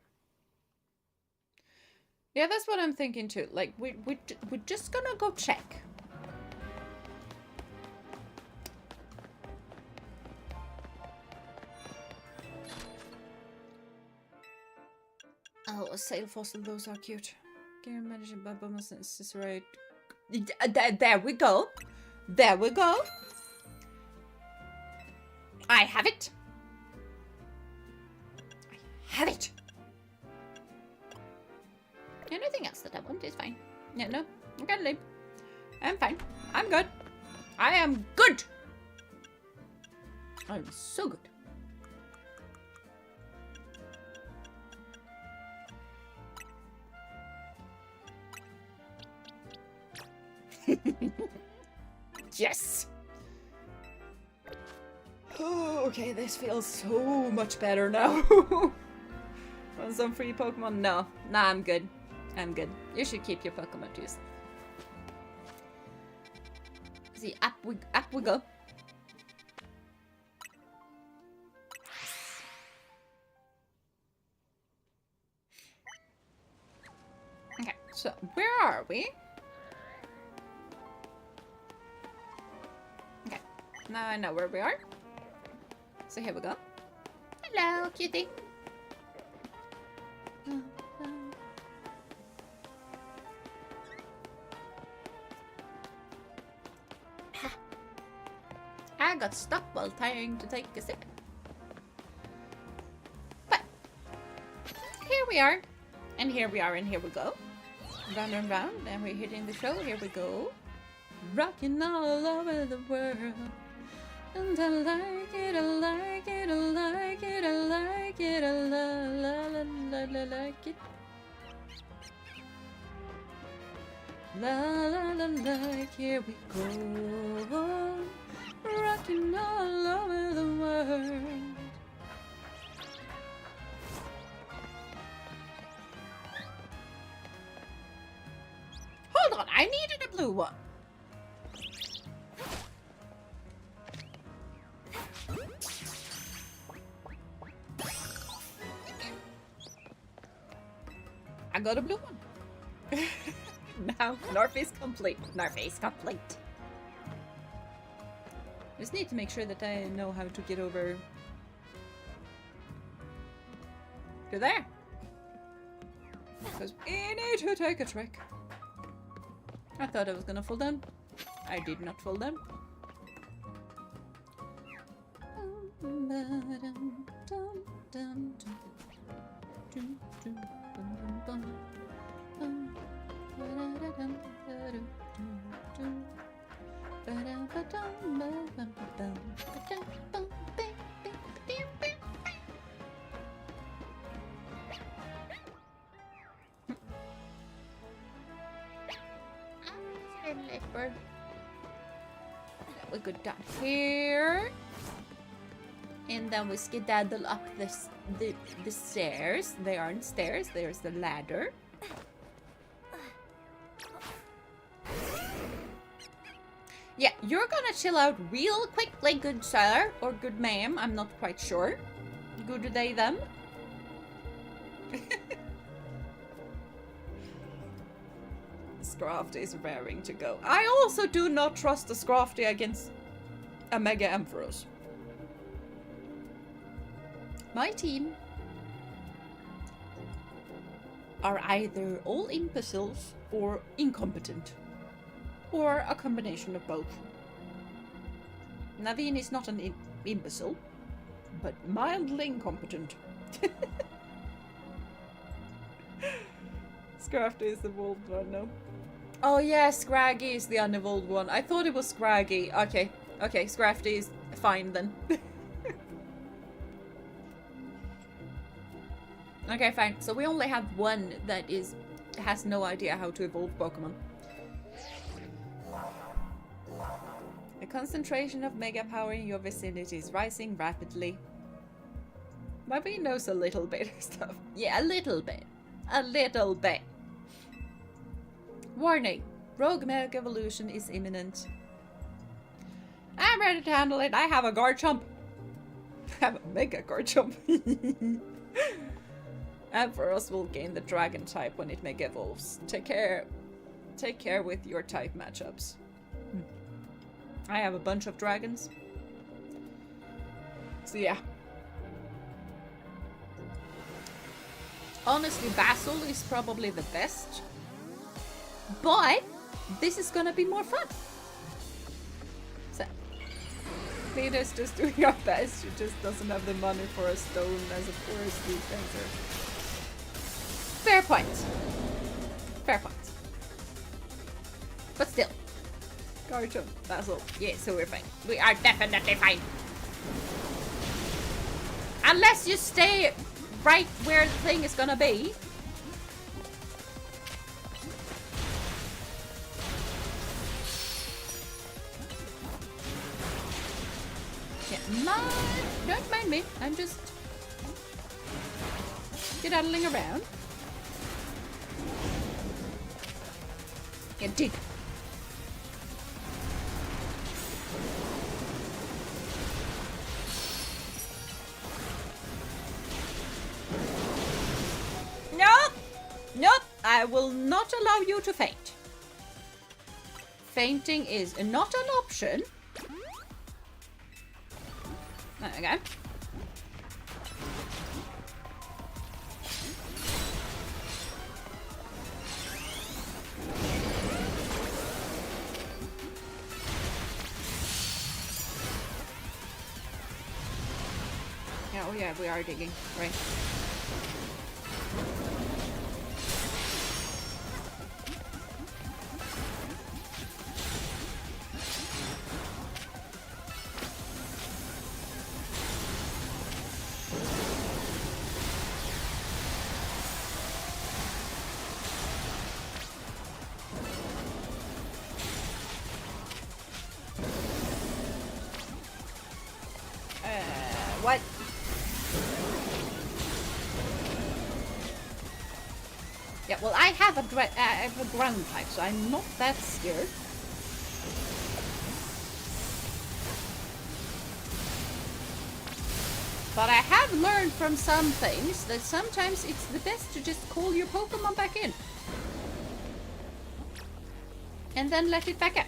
Yeah, that's what I'm thinking too. Like, we're just gonna go check. Oh, a sail fossil, those are cute. Can you imagine Bubba Cicerate? There we go. There we go. I have it. I have it. Anything else that I want is fine. Yeah, no, I can leave. I'm fine. I'm good. I am good. I'm so good. Yes! Oh, okay, this feels so much better now. Want some free Pokemon? No. Nah, I'm good. I'm good. You should keep your Pokemon to yourself. See, up we go. Okay, so where are we? Now I know where we are. So here we go. Hello, cutie. I got stuck while trying to take a sip. But here we are. And here we are, and here we go. Round and round, and we're hitting the show. Here we go. Rocking all over the world. And I like it, I like it, I like it, I like it, I like it. La la la like, here we go. Rock drifting all over the world. Hold on, I needed a blue one. I got a blue one. Now, North is complete. North is complete. Just need to make sure that I know how to get over to there. Because we need to take a trick. I thought I was gonna fall down. I did not fall down. We go down here, and then we skedaddle up the stairs. They aren't stairs. There's the ladder. Yeah, you're gonna chill out real quickly, good sir or good ma'am. I'm not quite sure. Good day, them. Scrafty is raring to go. I also do not trust the Scrafty against a Mega Ampharos. My team are either all imbeciles or incompetent. Or a combination of both. Naveen is not an imbecile, but mildly incompetent. Scrafty is the evolved one, no? Oh yeah, Scraggy is the unevolved one. I thought it was Scraggy. Okay, okay, Scrafty is fine then. Okay, fine. So we only have one that has no idea how to evolve Pokemon. The concentration of mega power in your vicinity is rising rapidly. Maybe he knows a little bit of stuff. Yeah, a little bit. A little bit. Warning. Rogue Mega Evolution is imminent. I'm ready to handle it. I have a Garchomp. I have a Mega Garchomp. Ampharos will gain the Dragon type when it Mega Evolves. Take care with your type matchups. I have a bunch of dragons. So yeah. Honestly, Basil is probably the best. But this is gonna be more fun. So Cletus just doing her best. She just doesn't have the money for a stone as a forest defenser. Fair point. Fair point. But still. Garchomp, Basil. Yeah, so we're fine. We are definitely fine. Unless you stay right where the thing is gonna be. Yeah, don't mind me. I'm just skedaddling around. Yeah, dig. Nope! Nope! I will not allow you to faint. Fainting is not an option. Okay. Yeah, oh yeah, we are digging, right. have a ground type, so I'm not that scared. But I have learned from some things that sometimes it's the best to just call your Pokemon back in. And then let it back out.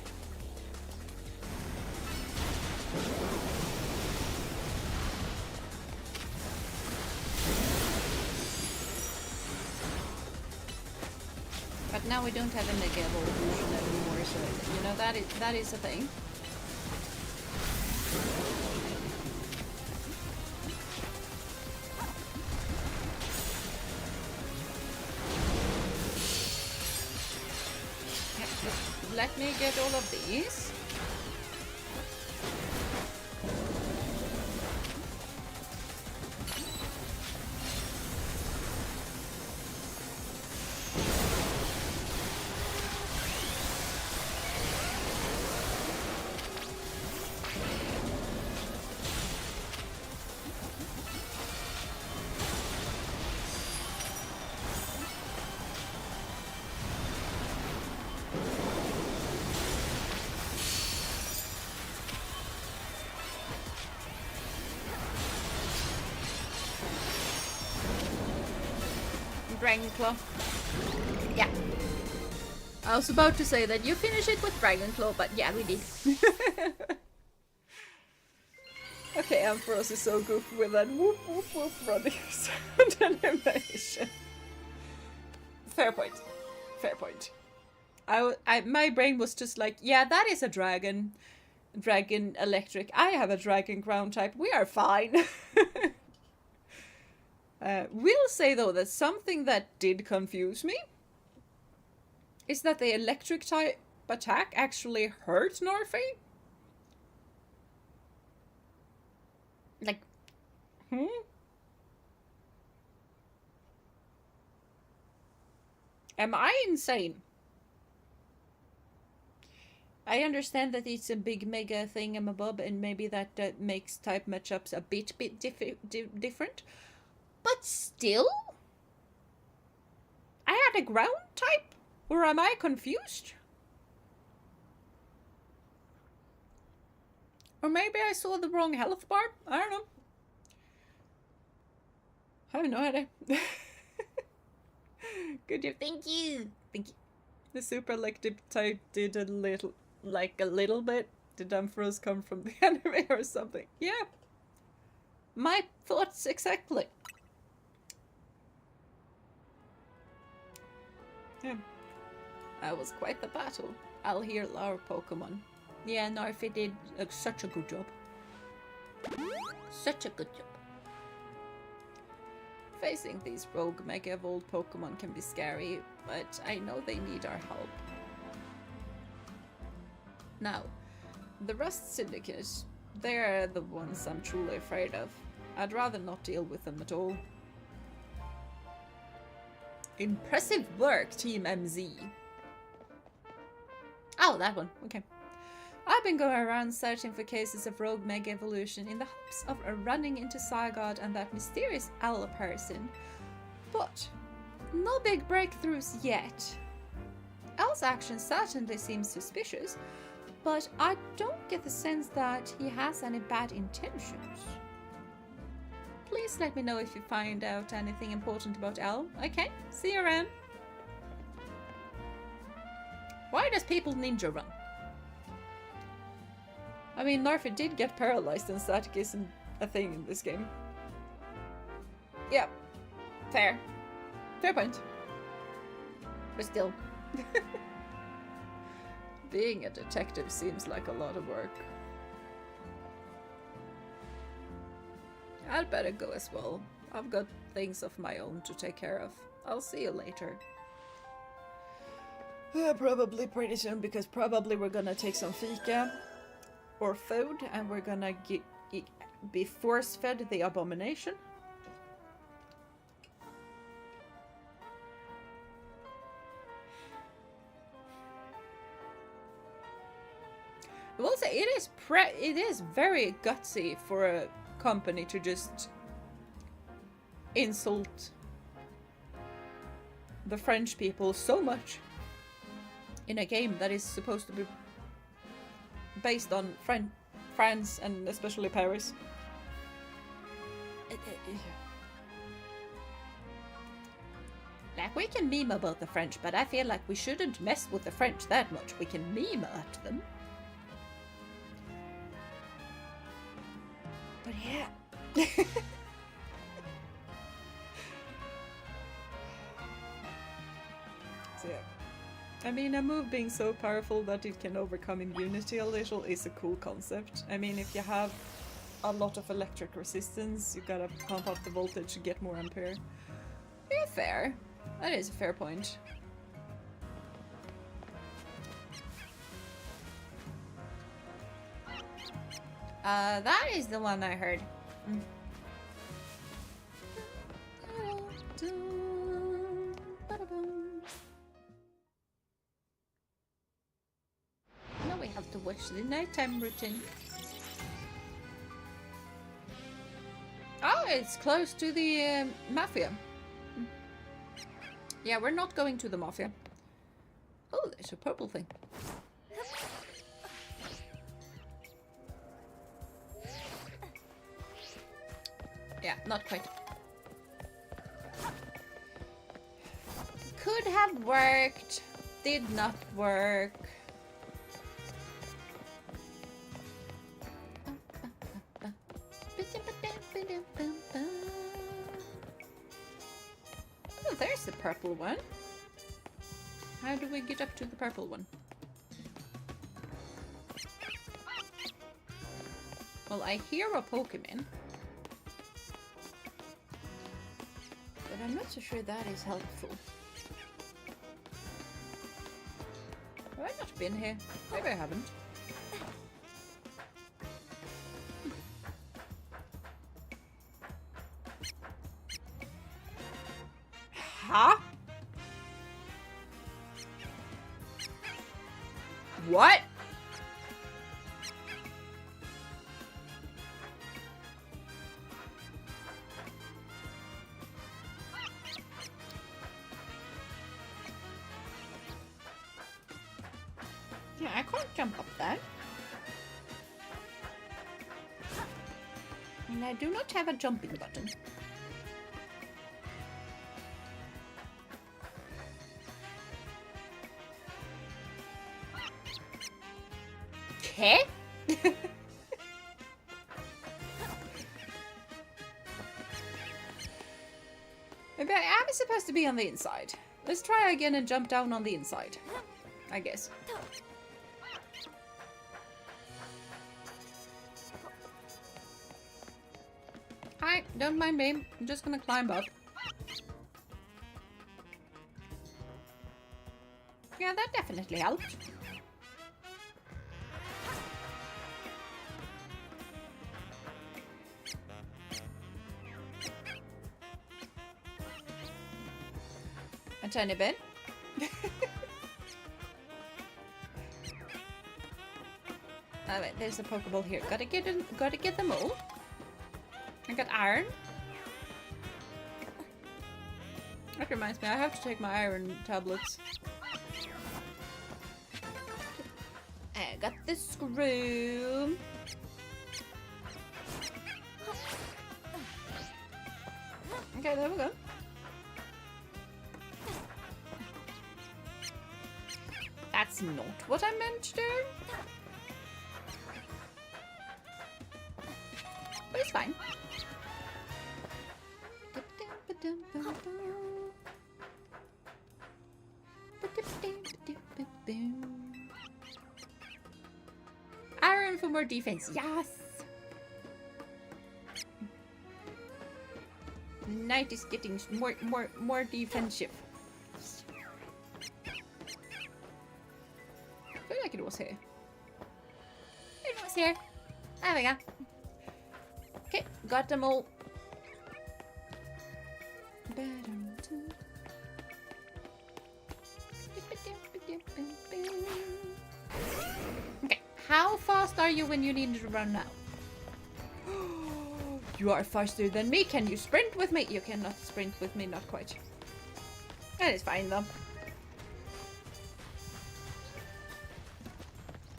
But now we don't have a Mega Evolution anymore, so you know that is a thing. Let me get all of these. Dragon Claw. Yeah. I was about to say that you finish it with Dragon Claw, but yeah, we did. Okay, Ampharos is so goofy with that whoop whoop whoop running sound animation. Fair point. Fair point. My brain was just like, yeah, that is a dragon. Dragon electric. I have a dragon ground type. We are fine. Will say though that something that did confuse me is that the electric type attack actually hurt Norfie. Like, Am I insane? I understand that it's a big mega thingamabob and maybe that makes type matchups a bit different. But still? I had a ground type? Or am I confused? Or maybe I saw the wrong health bar? I don't know. I have no idea. Good job. Thank you. Thank you. The super elective type did a little bit. Did Ampharos come from the anime or something? Yeah. My thoughts exactly. Yeah. That was quite the battle. I'll heal our Pokemon. Yeah, Narfi did such a good job. Such a good job. Facing these rogue Mega Evolved Pokemon can be scary, but I know they need our help. Now, the Rust Syndicate, they're the ones I'm truly afraid of. I'd rather not deal with them at all. Impressive work, Team MZ. Oh, that one. Okay. I've been going around searching for cases of rogue Mega Evolution in the hopes of running into Cygod and that mysterious owl person. But no big breakthroughs yet. Owl's action certainly seems suspicious, but I don't get the sense that he has any bad intentions. Please let me know if you find out anything important about Owl. Okay, see you around. Why does people ninja run? I mean, Narfi did get paralyzed and static isn't a thing in this game. Yeah, fair. Fair point. But still. Being a detective seems like a lot of work. I'd better go as well. I've got things of my own to take care of. I'll see you later. Probably pretty soon, because probably we're gonna take some fika or food and we're gonna be force-fed the abomination. I will say it is very gutsy for a company to just insult the French people so much in a game that is supposed to be based on France and especially Paris. Like, we can meme about the French, but I feel like we shouldn't mess with the French that much. We can meme at them. But yeah. So yeah. I mean, a move being so powerful that it can overcome immunity a little is a cool concept. I mean, if you have a lot of electric resistance, you gotta pump up the voltage to get more ampere. Yeah, fair. That is a fair point. That is the one I heard. Now we have to watch the nighttime routine. Oh, it's close to the Mafia. Yeah, we're not going to the Mafia. Oh, there's a purple thing. Yeah, not quite. Could have worked. Did not work. Oh, there's the purple one. How do we get up to the purple one? Well, I hear a Pokémon. But I'm not so sure that is helpful. Have I not been here? Maybe I haven't. Huh? What? Yeah, I can't jump up that. And I do not have a jumping button. Okay. Maybe I am supposed to be on the inside. Let's try again and jump down on the inside, I guess. Hi, don't mind me. I'm just gonna climb up. Yeah, that definitely helped. A tiny bit. Oh wait, there's a Pokeball here. Gotta get them all. I got iron. That reminds me, I have to take my iron tablets. I got the screw. Okay, there we go. That's not what I meant to do. But it's fine. Iron for more defense, yes! Knight is getting more defensive. I feel like it was here. It was here. There we go. Okay, got them all. Okay, how fast are you when you need to run now? You are faster than me. Can you sprint with me? You cannot sprint with me, not quite. That is fine though.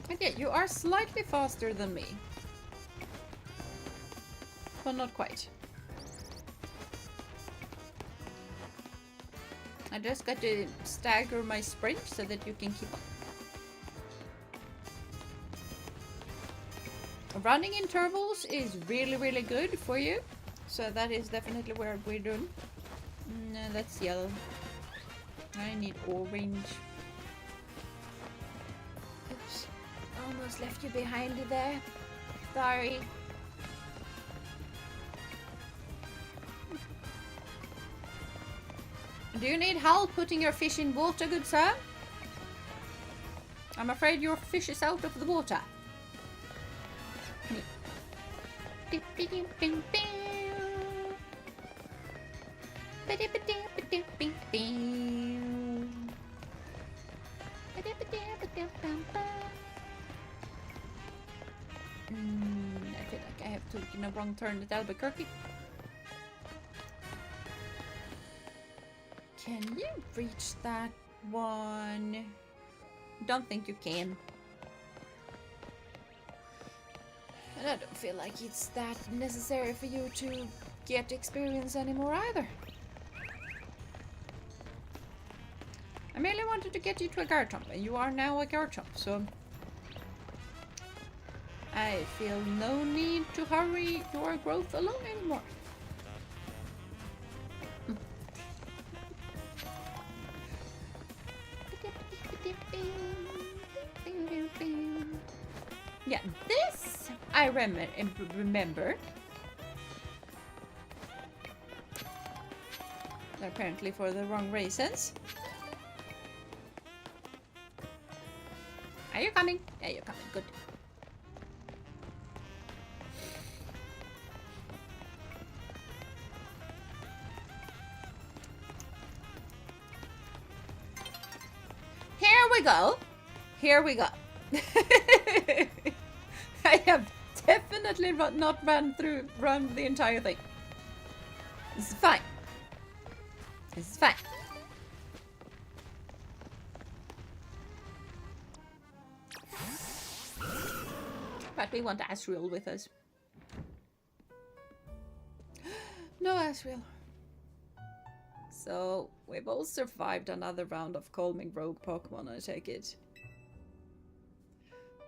And yeah, you are slightly faster than me. But not quite. I just got to stagger my sprint so that you can keep up. Running intervals is really good for you. So that is definitely where we're doing. No, that's yellow. I need orange. Oops. Almost left you behind there. Sorry. Do you need help putting your fish in water, good sir? I'm afraid your fish is out of the water. I feel like I have taken a wrong turn at Albuquerque. Can you reach that one? Don't think you can. And I don't feel like it's that necessary for you to get experience anymore either. I merely wanted to get you to a Garchomp, and you are now a Garchomp, so I feel no need to hurry your growth along anymore. Yeah, this I remember. Apparently for the wrong reasons. Are you coming? Yeah, you're coming. Good. Here we go. Here we go. I have definitely not run the entire thing. This is fine. This is fine. But we want Asriel with us. No Asriel. So, we've all survived another round of calming rogue Pokemon, I take it.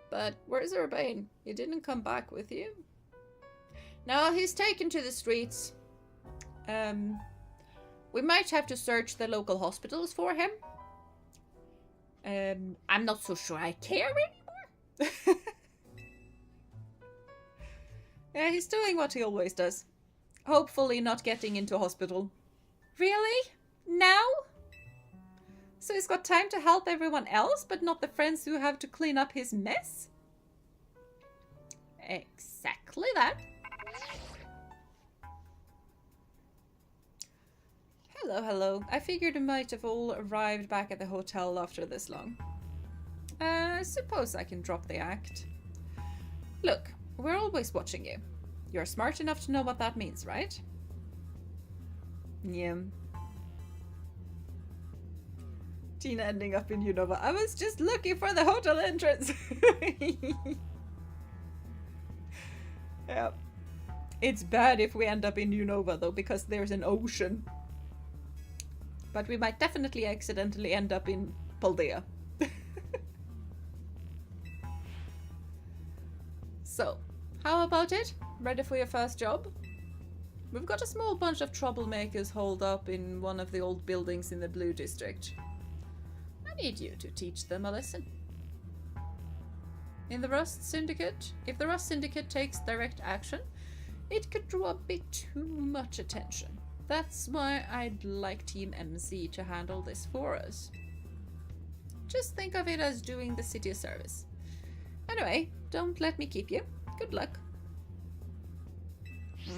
But where's Urbane? He didn't come back with you? No, he's taken to the streets. We might have to search the local hospitals for him. I'm not so sure I care anymore. Yeah, he's doing what he always does. Hopefully not getting into hospital. Really? Now? So he's got time to help everyone else, but not the friends who have to clean up his mess? Exactly that. Hello, hello. I figured you might have all arrived back at the hotel after this long. I suppose I can drop the act. Look, we're always watching you. You're smart enough to know what that means, right? Yeah. Jeena ending up in Unova. I was just looking for the hotel entrance. Yeah. It's bad if we end up in Unova though, because there's an ocean. But we might definitely accidentally end up in Paldea. So, how about it? Ready for your first job? We've got a small bunch of troublemakers holed up in one of the old buildings in the Blue District. I need you to teach them a lesson. In the Rust Syndicate, if the Rust Syndicate takes direct action, it could draw a bit too much attention. That's why I'd like Team MC to handle this for us. Just think of it as doing the city a service. Anyway, don't let me keep you. Good luck.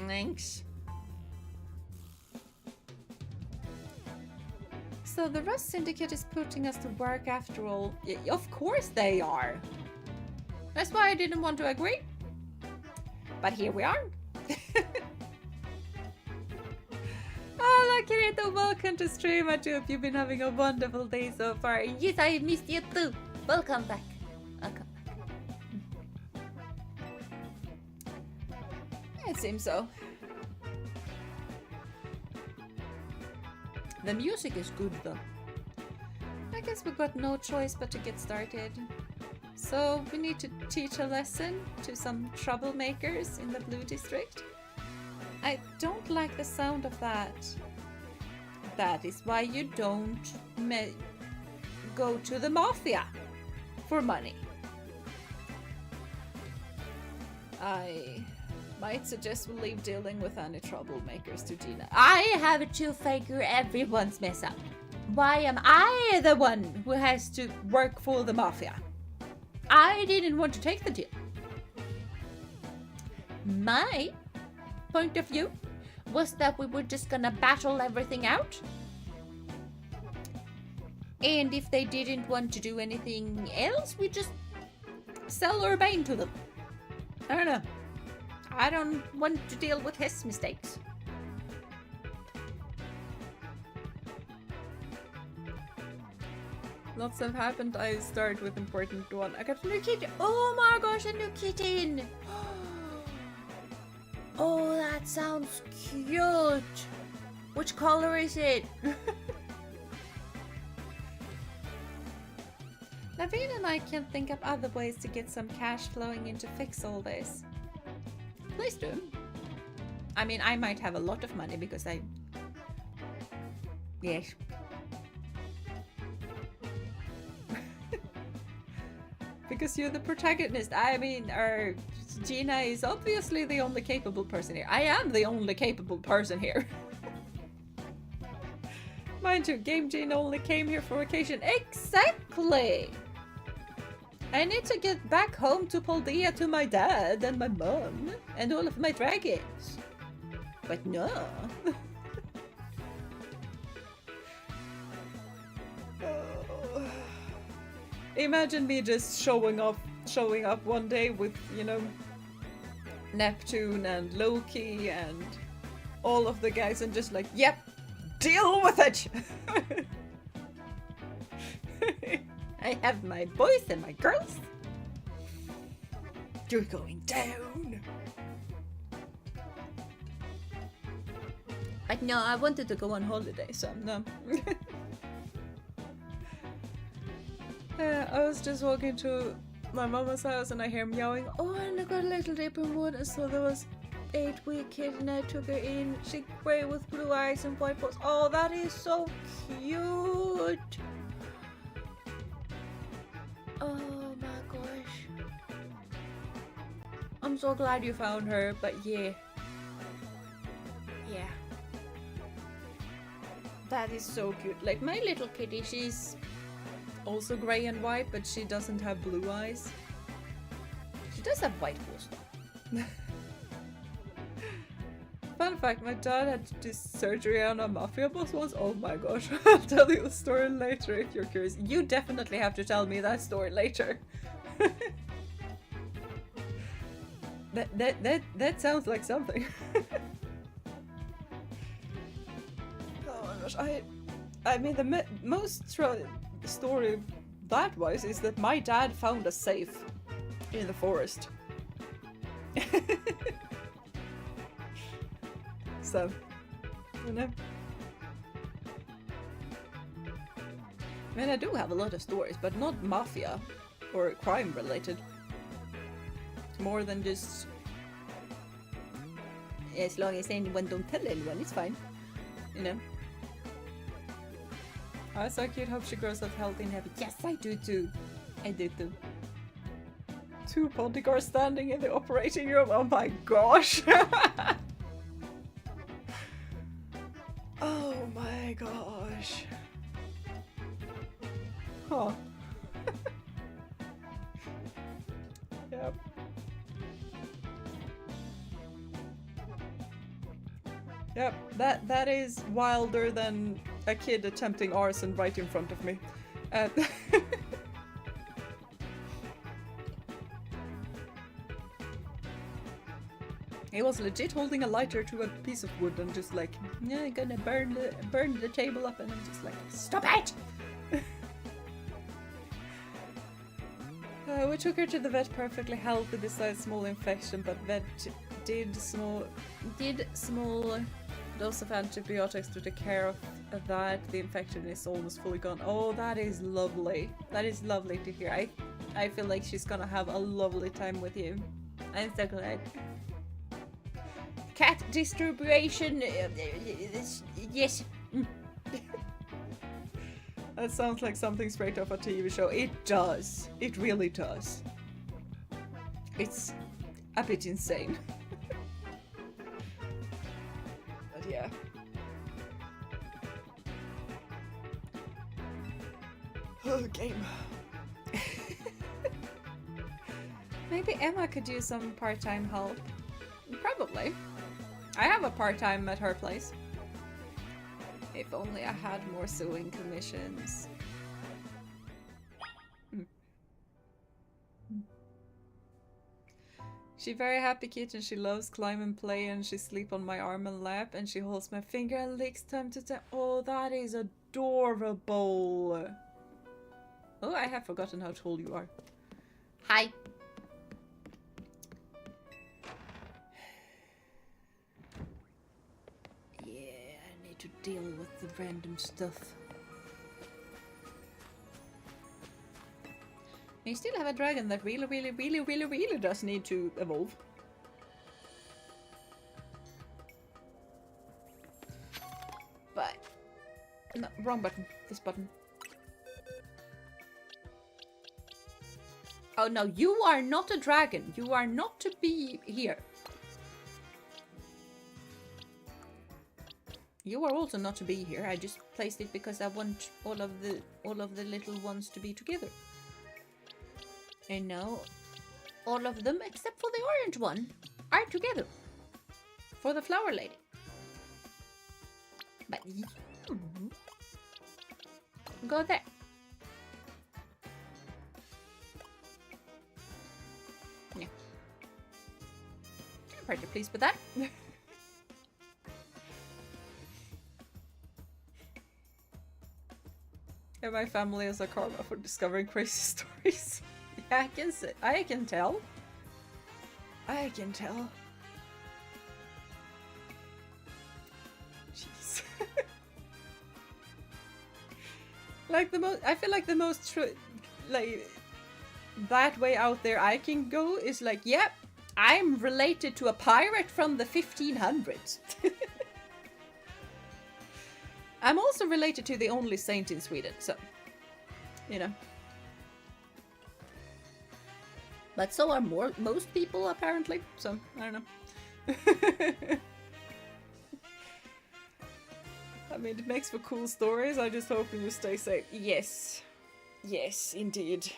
Thanks. So the Rust Syndicate is putting us to work after all. Of course they are. That's why I didn't want to agree. But here we are. Oh, Kirito, welcome to stream. I hope you've been having a wonderful day so far. Yes, I missed you too. Welcome back. Welcome back. It seems so. The music is good though. I guess we've got no choice but to get started. So we need to teach a lesson to some troublemakers in the Blue District. I don't like the sound of that. That is why you don't go to the mafia for money. I might suggest we leave dealing with any troublemakers to Jeena. I have to figure everyone's mess up. Why am I the one who has to work for the mafia? I didn't want to take the deal. My point of view was that we were just gonna battle everything out. And if they didn't want to do anything else, we just sell Urbane to them. I don't know. I don't want to deal with his mistakes. Lots have happened. I start with important one. I got a new kitten. Oh my gosh, a new kitten. Oh, that sounds cute. Which color is it? Naveen and I can think of other ways to get some cash flowing in to fix all this. Please do. I mean, I might have a lot of money because I... Yes. Because you're the protagonist. I mean, Jeena is obviously the only capable person here. I am the only capable person here. Mind you, Game Jeena only came here for vacation. Exactly! I need to get back home to Paldea to my dad and my mom and all of my dragons. But no. Imagine me just showing up one day with, you know, Neptune and Loki and all of the guys and just like, yep, deal with it! I have my boys and my girls. You're going down. But no, I wanted to go on holiday, so no. I was just walking to my mama's house and I hear meowing. Oh, and I got a little Dipping Wood, and so there was 8-week kid and I took her in. She grey with blue eyes and white paws. Oh, that is so cute. Oh my gosh. I'm so glad you found her, but yeah. Yeah. That is so cute. Like my little kitty, she's also grey and white, but she doesn't have blue eyes. She does have white paws though. Fun fact, my dad had to do surgery on a mafia boss once. Oh my gosh, I'll tell you the story later if you're curious. You definitely have to tell me that story later. That sounds like something. Oh my gosh, I mean the most story that wise is that my dad found a safe in the forest. So, you know. I mean, I do have a lot of stories, but not mafia or crime related. More than just... As long as anyone don't tell anyone, it's fine. You know. Oh, so cute. Hope she grows up healthy and happy. Yes, I do too. I do too. 2 bodyguards standing in the operating room. Oh my gosh. Oh my gosh. Huh. Yep. Yep, that is wilder than a kid attempting arson right in front of me. He was legit holding a lighter to a piece of wood and just like, yeah, gonna burn the table up, and I'm just like, stop it! We took her to the vet, perfectly healthy besides small infection, but vet did small dose of antibiotics to take care of that. The infection is almost fully gone. Oh, that is lovely. That is lovely to hear. I feel like she's gonna have a lovely time with you. I'm so glad. Cat distribution. Yes. That sounds like something straight off a TV show. It does. It really does. It's a bit insane. But yeah. Oh, game. Maybe Emma could use some part-time help. Probably. I have a part-time at her place. If only I had more sewing commissions. She very happy kitten. She loves climb and play, and she sleep on my arm and lap, and she holds my finger and licks time to time. Oh, that is adorable. Oh, I have forgotten how tall you are. Hi. To deal with the random stuff. You still have a dragon that really does need to evolve. But no, wrong button. This button. Oh no, you are not a dragon. You are not to be here. You are also not to be here. I just placed it because I want all of the little ones to be together. And now all of them except for the orange one are together for the flower lady. But you go there. Yeah. I'm pretty pleased with that. And my family is a karma for discovering crazy stories. Yeah, I can tell. I can tell. Jeez. Like I feel like the most like that way out there I can go is like, yep, I'm related to a pirate from the 1500s. I'm also related to the only saint in Sweden, so, you know. But so are most people, apparently, so, I don't know. I mean, it makes for cool stories, I just hope you stay safe. Yes. Yes, indeed.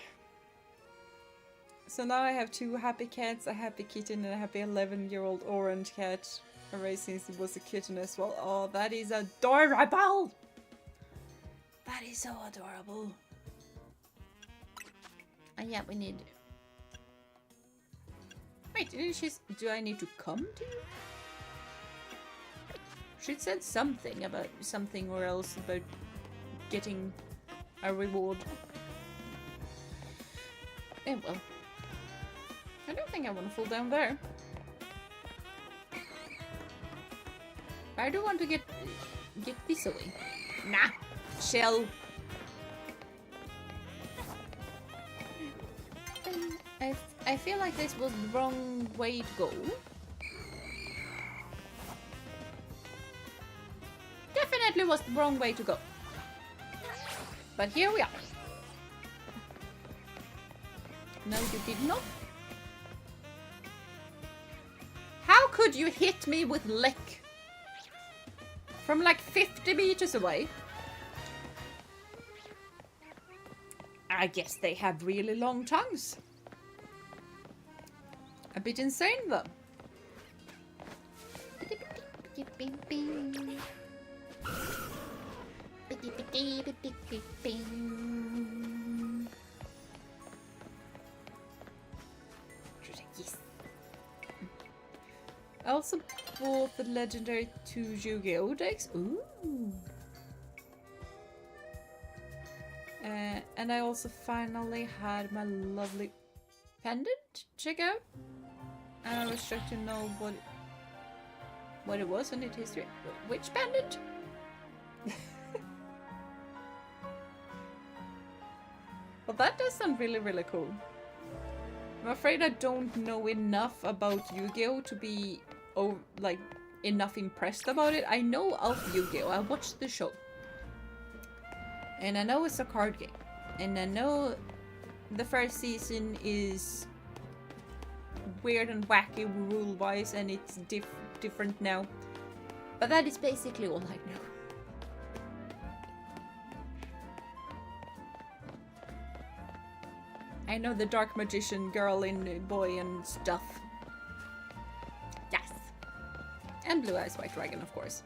So now I have 2 happy cats, a happy kitten, and a happy 11-year-old orange cat. Raised since it was a kitten as well. Oh, that is adorable! That is so adorable. And yeah, we need... Wait, do I need to come to you? She said something about something or else about getting a reward. Oh well. I don't think I want to fall down there. I do want to get this away. Nah, shell. I feel like this was the wrong way to go. Definitely was the wrong way to go. But here we are. No, you did not. How could you hit me with lick? From like 50 meters away. I guess they have really long tongues. A bit insane though. Yes. I also bought the legendary 2 Yu-Gi-Oh decks. Ooh. And I also finally had my lovely pendant. Check out. And I was shocked to know what it was in its history. Which pendant? Well, that does sound really, really cool. I'm afraid I don't know enough about Yu-Gi-Oh to be like enough impressed about it. I know of Yu-Gi-Oh. I watched the show. And I know it's a card game. And I know the first season is weird and wacky rule-wise, and it's different now. But that is basically all I know. I know the dark magician girl and boy and stuff. Yes. And Blue Eyes White Dragon, of course.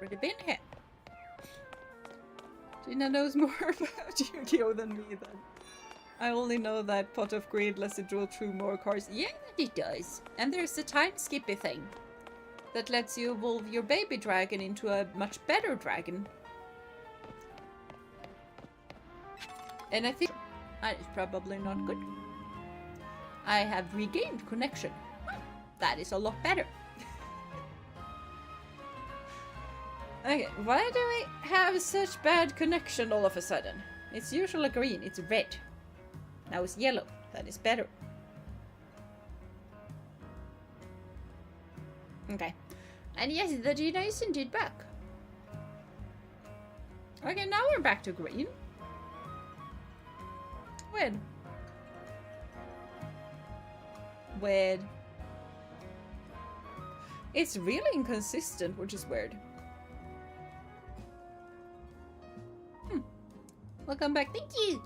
Already been here. Jeena knows more about Yu-Gi-Oh than me then. I only know that Pot of Greed lets it draw through more cards. Yeah, it does. And there's a time skippy thing that lets you evolve your baby dragon into a much better dragon. And I think that is probably not good. I have regained connection. That is a lot better. Okay, why do we have such bad connection all of a sudden? It's usually green, it's red. Now it's yellow. That is better. Okay. And yes, the Jeena is indeed back. Okay, now we're back to green. When? Weird. It's really inconsistent, which is weird. Welcome back. Thank you.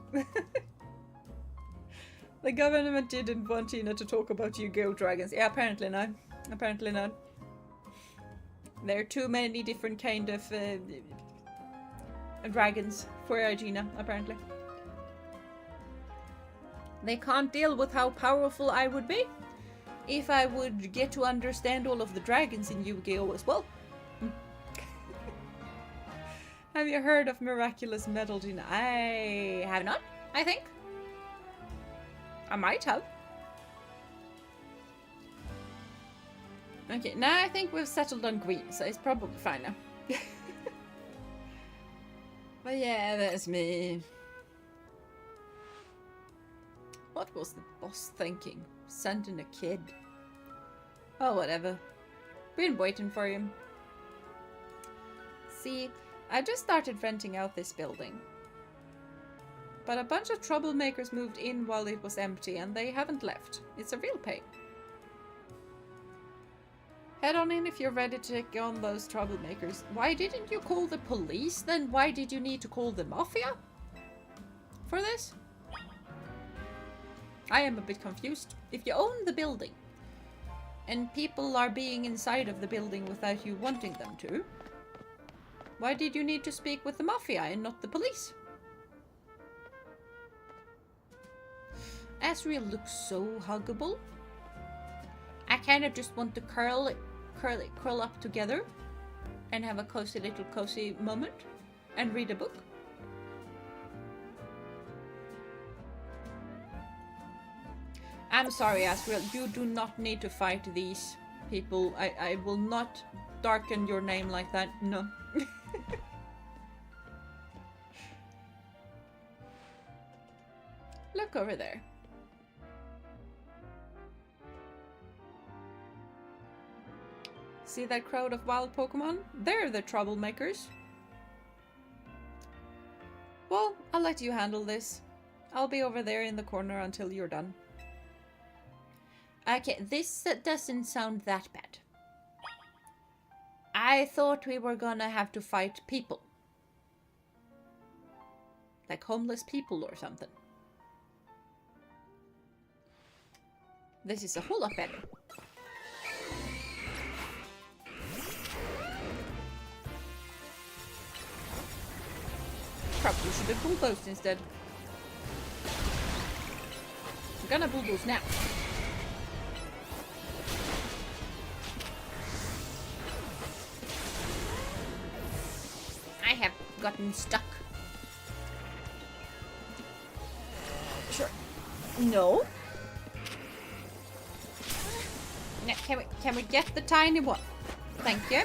The government didn't want Jeena to talk about Yu-Gi-Oh dragons. Yeah, apparently not. Apparently not. There are too many different kind of dragons for Jeena, apparently. They can't deal with how powerful I would be if I would get to understand all of the dragons in Yu-Gi-Oh as well. Have you heard of Miraculous Metal, Jeena? I have not, I think. I might have. Okay, now I think we've settled on green, so it's probably fine now. But yeah, that's me. What was the boss thinking? Sending a kid? Oh, whatever. Been waiting for him. See, I just started renting out this building. But a bunch of troublemakers moved in while it was empty and they haven't left. It's a real pain. Head on in if you're ready to take on those troublemakers. Why didn't you call the police then? Why did you need to call the mafia for this? I am a bit confused. If you own the building and people are being inside of the building without you wanting them to, why did you need to speak with the mafia and not the police? Asriel looks so huggable. I kind of just want to curl up together and have a cozy moment and read a book. I'm sorry, Asriel, you do not need to fight these people. I will not darken your name like that, no. Look over there. See that crowd of wild Pokémon? They're the troublemakers. Well, I'll let you handle this. I'll be over there in the corner until you're done. Okay, this doesn't sound that bad. I thought we were gonna have to fight people Like homeless people or something. This is a whole lot better. Probably should have bulldozed instead. I'm gonna bulldoze now. I have gotten stuck. Sure. No. No, can we get the tiny one? Thank you.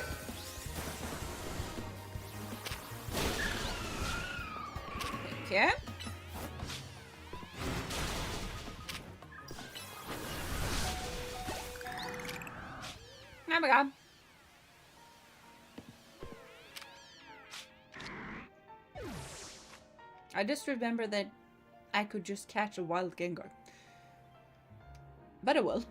Thank you. There we go. I just remember that I could just catch a wild Gengar. But I will.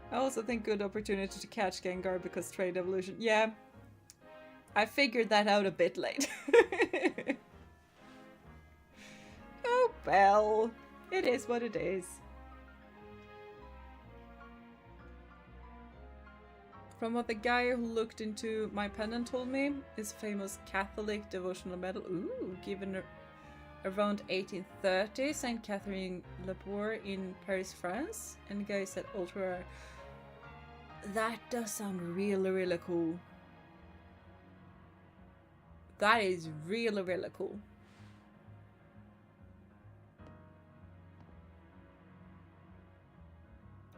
I also think good opportunity to catch Gengar because trade evolution. Yeah. I figured that out a bit late. Oh well. It is what it is. From what the guy who looked into my pendant told me, is famous Catholic devotional medal. Ooh, given around 1830, Saint Catherine Labour in Paris, France. And the guy said ultra. That does sound really, really cool. That is really, really cool.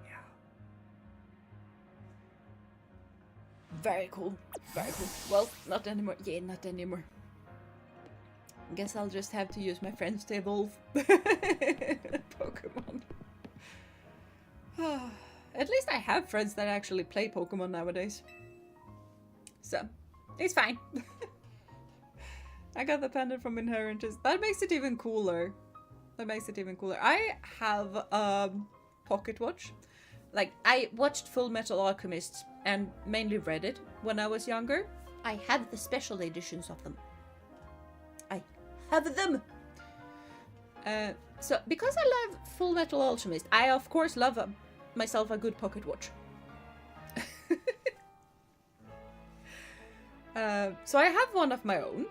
Yeah. Very cool. Very cool. Well, not anymore. Yeah, not anymore. Guess I'll just have to use my friends to evolve Pokemon. At least I have friends that actually play Pokemon nowadays. So, it's fine. I got the pendant from Inheritance. That makes it even cooler. That makes it even cooler. I have a pocket watch. Like, I watched Full Metal Alchemist and mainly read it when I was younger. I have the special editions of them. I have them! So, because I love Full Metal Alchemist, I of course love myself a good pocket watch. So I have one of my own,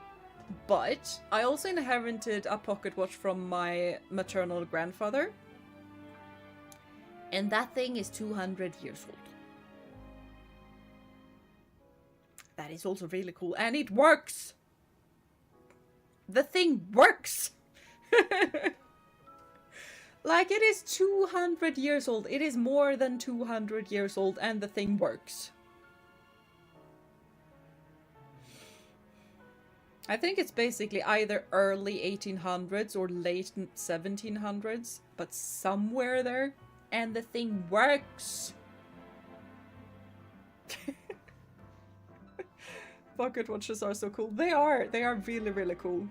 but I also inherited a pocket watch from my maternal grandfather. And that thing is 200 years old. That is also really cool. And it works! The thing works! Like, it is 200 years old. It is more than 200 years old and the thing works. I think it's basically either early 1800s or late 1700s, but somewhere there. And the thing works! Pocket watches are so cool. They are really, really cool.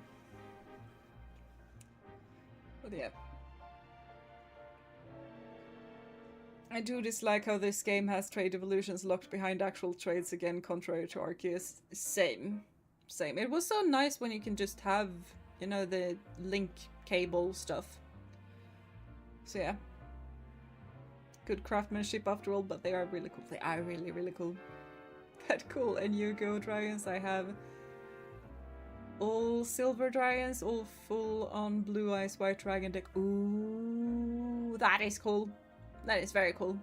But yeah. I do dislike how this game has trade evolutions locked behind actual trades again, contrary to Arceus. Same. Same. It was so nice when you can just have, you know, the link cable stuff. So yeah. Good craftsmanship after all, but they are really cool. They are really, really cool. That cool. And Yu-Gi-Oh! Dragons, I have all silver dragons, all full on blue eyes white dragon deck. Ooh, that is cool. That is very cool.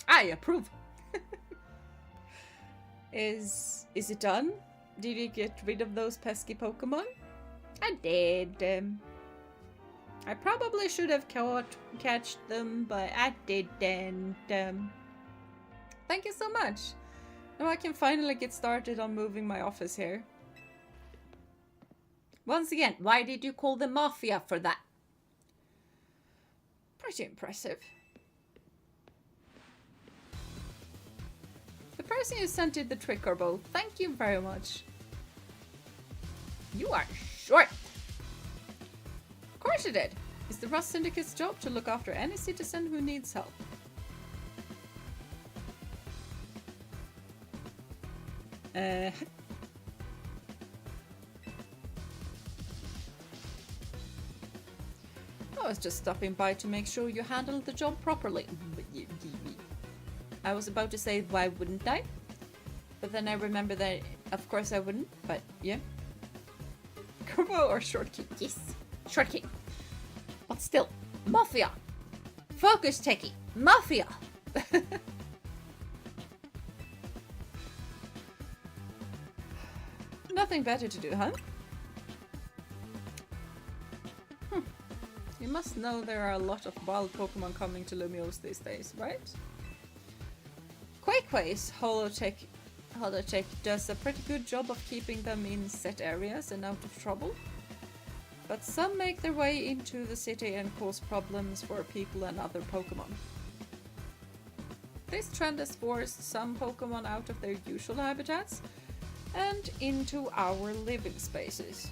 I approve. Is it done? Did you get rid of those pesky Pokemon? I did. I probably should have catched them, but I didn't. Thank you so much. Now I can finally get started on moving my office here. Once again, why did you call the Mafia for that? Pretty impressive. The person who sent you the trick or both, thank you very much. You are short. Of course you did. It's the Rust Syndicate's job to look after any citizen who needs help. was just stopping by to make sure you handled the job properly. I was about to say, why wouldn't I? But then I remember that, of course I wouldn't, but yeah. Combo or short key? Yes, short key. But still, Mafia. Focus techie, Mafia. Nothing better to do, huh? You must know there are a lot of wild Pokemon coming to Lumiose these days, right? Quakeways Holotech does a pretty good job of keeping them in set areas and out of trouble. But some make their way into the city and cause problems for people and other Pokemon. This trend has forced some Pokemon out of their usual habitats and into our living spaces.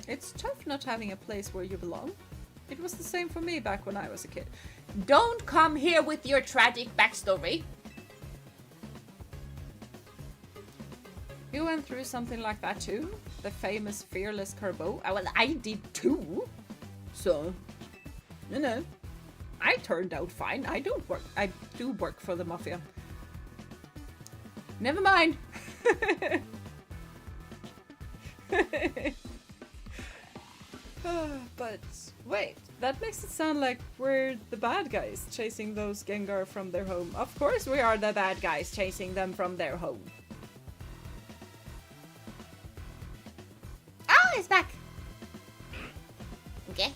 It's tough not having a place where you belong. It was the same for me back when I was a kid. Don't come here with your tragic backstory! You went through something like that too? The famous fearless Kerbo? Oh, well, I did too! So, you know, I turned out fine. I do work for the Mafia. Never mind! But wait, that makes it sound like we're the bad guys chasing those Gengar from their home. Of course we are the bad guys chasing them from their home. Oh, it's back. Okay.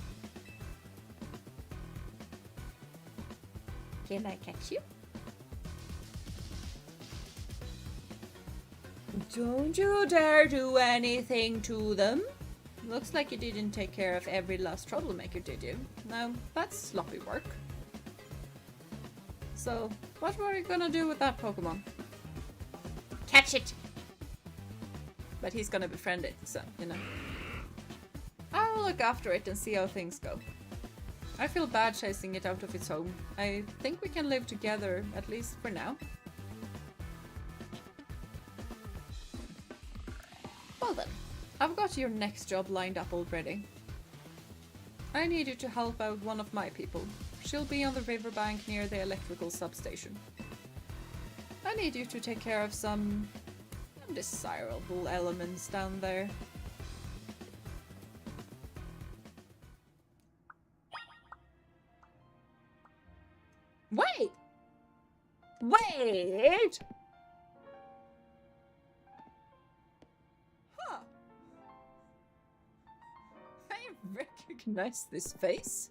Can I catch you? Don't you dare do anything to them. Looks like you didn't take care of every last troublemaker, did you? No, that's sloppy work. So, what were you gonna do with that Pokemon? Catch it. But he's gonna befriend it, so, you know. I'll look after it and see how things go. I feel bad chasing it out of its home. I think we can live together, at least for now. Well then, I've got your next job lined up already. I need you to help out one of my people. She'll be on the riverbank near the electrical substation. I need you to take care of some undesirable elements down there. Wait! Wait! Huh. I recognize this face.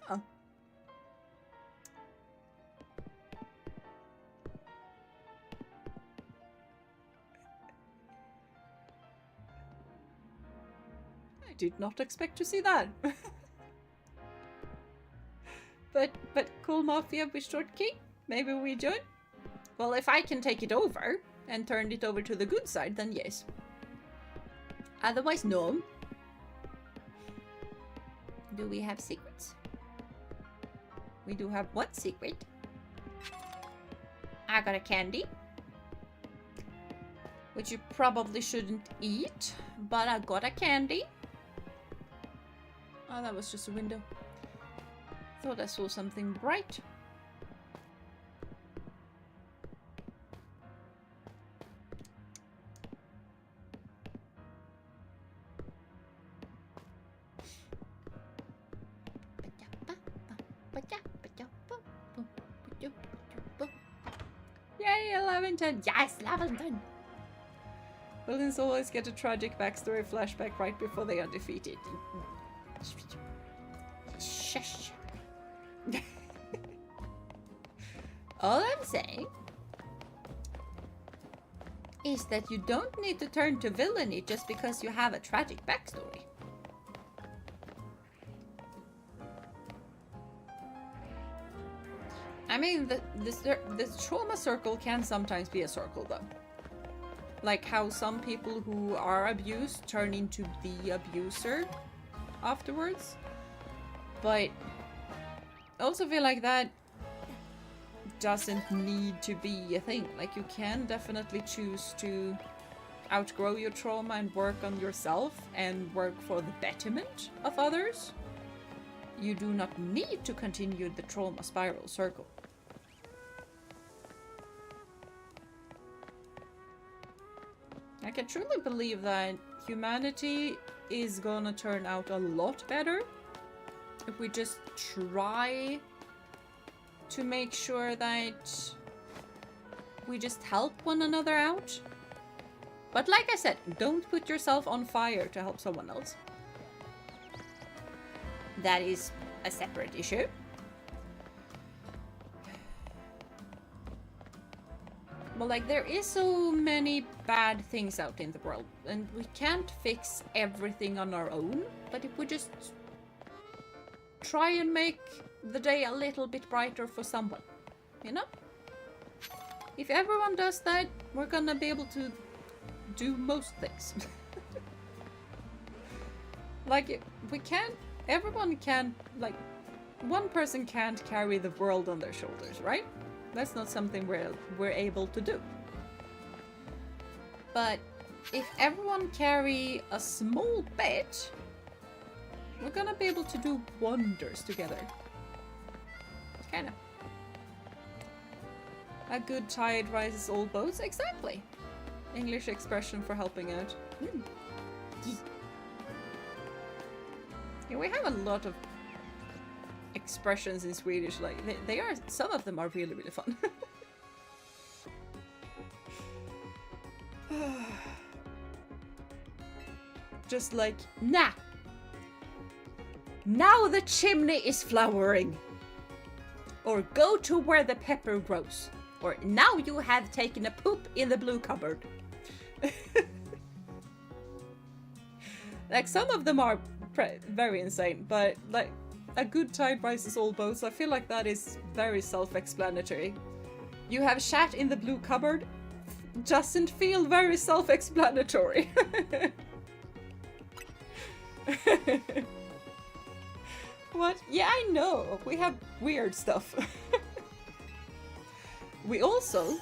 Huh. I did not expect to see that. But cool Mafia with short key? Maybe we join? Well, if I can take it over and turn it over to the good side, then yes. Otherwise, no. Do we have secrets? We do have one secret. I got a candy. Which you probably shouldn't eat, but I got a candy. Oh, that was just a window. Thought I saw something bright. Yay, 11-10. Yes, 11-10. Villains always get a tragic backstory flashback right before they are defeated. Shush. All I'm saying is that you don't need to turn to villainy just because you have a tragic backstory. I mean, the trauma circle can sometimes be a circle, though. Like how some people who are abused turn into the abuser afterwards. But I also feel like that doesn't need to be a thing. Like, you can definitely choose to outgrow your trauma and work on yourself and work for the betterment of others, you do not need to continue the trauma spiral circle. I can truly believe that humanity is gonna turn out a lot better if we just try to make sure that we just help one another out. But like I said, don't put yourself on fire to help someone else. That is a separate issue. But like, there is so many bad things out in the world, and we can't fix everything on our own. But if we just try and make the day a little bit brighter for someone, you know? If everyone does that, we're gonna be able to do most things. Like, we can't, everyone can, like, one person can't carry the world on their shoulders, right? That's not something we're able to do. But if everyone carry a small bit, we're gonna be able to do wonders together. Kinda. A good tide rises all boats, exactly. English expression for helping out. Yeah, we have a lot of expressions in Swedish, like they are, some of them are really, really fun. Just like, nah! Now the chimney is flowering! Or go to where the pepper grows. Or now you have taken a poop in the blue cupboard. Like, some of them are very insane, but like, a good tide rises all boats. I feel like that is very self-explanatory. You have shat in the blue cupboard doesn't feel very self-explanatory. What? Yeah, I know. We have weird stuff. We also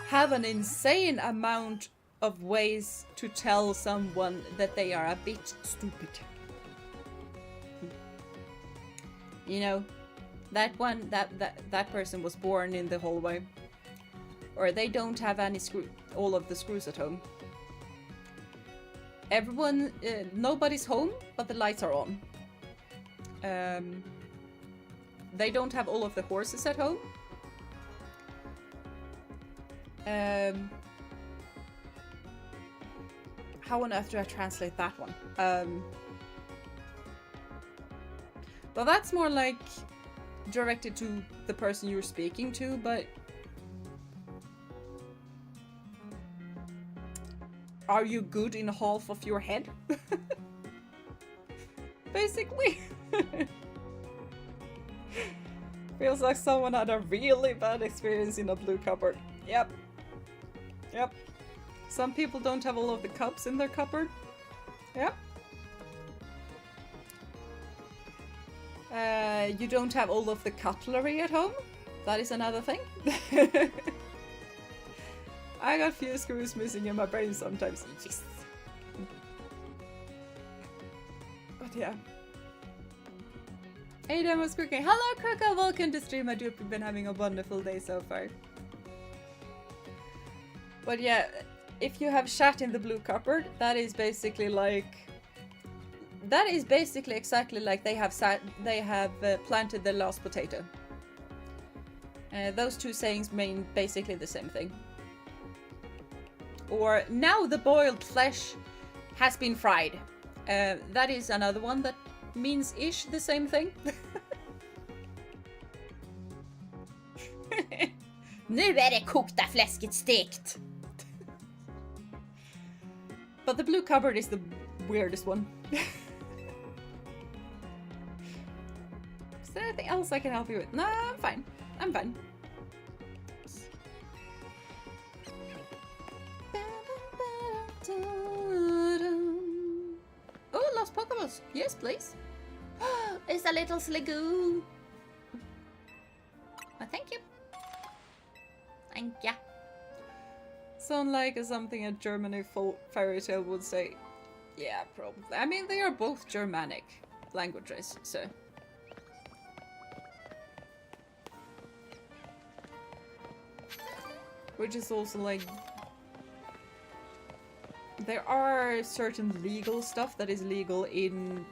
have an insane amount of ways to tell someone that they are a bit stupid. You know, that one, that person was born in the hallway, or they don't have any all of the screws at home. Everyone, nobody's home, but the lights are on. They don't have all of the horses at home. How on earth do I translate that one? Well, that's more like directed to the person you're speaking to, but are you good in half of your head? Basically. Feels like someone had a really bad experience in a blue cupboard. Yep. Yep. Some people don't have all of the cups in their cupboard. Yep. You don't have all of the cutlery at home. That is another thing. I got few screws missing in my brain sometimes. Yes. But yeah. Hey, Dan was cooking. Hello, Coco. Welcome to stream. I do hope you've been having a wonderful day so far. But yeah, if you have shat in the blue cupboard, that is basically like... That is basically exactly like they have planted the last potato. Those two sayings mean basically the same thing. Or, now the boiled flesh has been fried. That is another one that means ish the same thing. Nu är det kokta fläsket stekt. But the blue cupboard is the weirdest one. Is there anything else I can help you with? No, I'm fine. I'm fine. Oh, lost Pokeballs. Yes, please. It's a little sligoo. Oh, thank you. Thank ya. Sound like something a Germany fairy tale would say. Yeah, probably. I mean, they are both Germanic languages, so. Which is also like. There are certain legal stuff that is legal in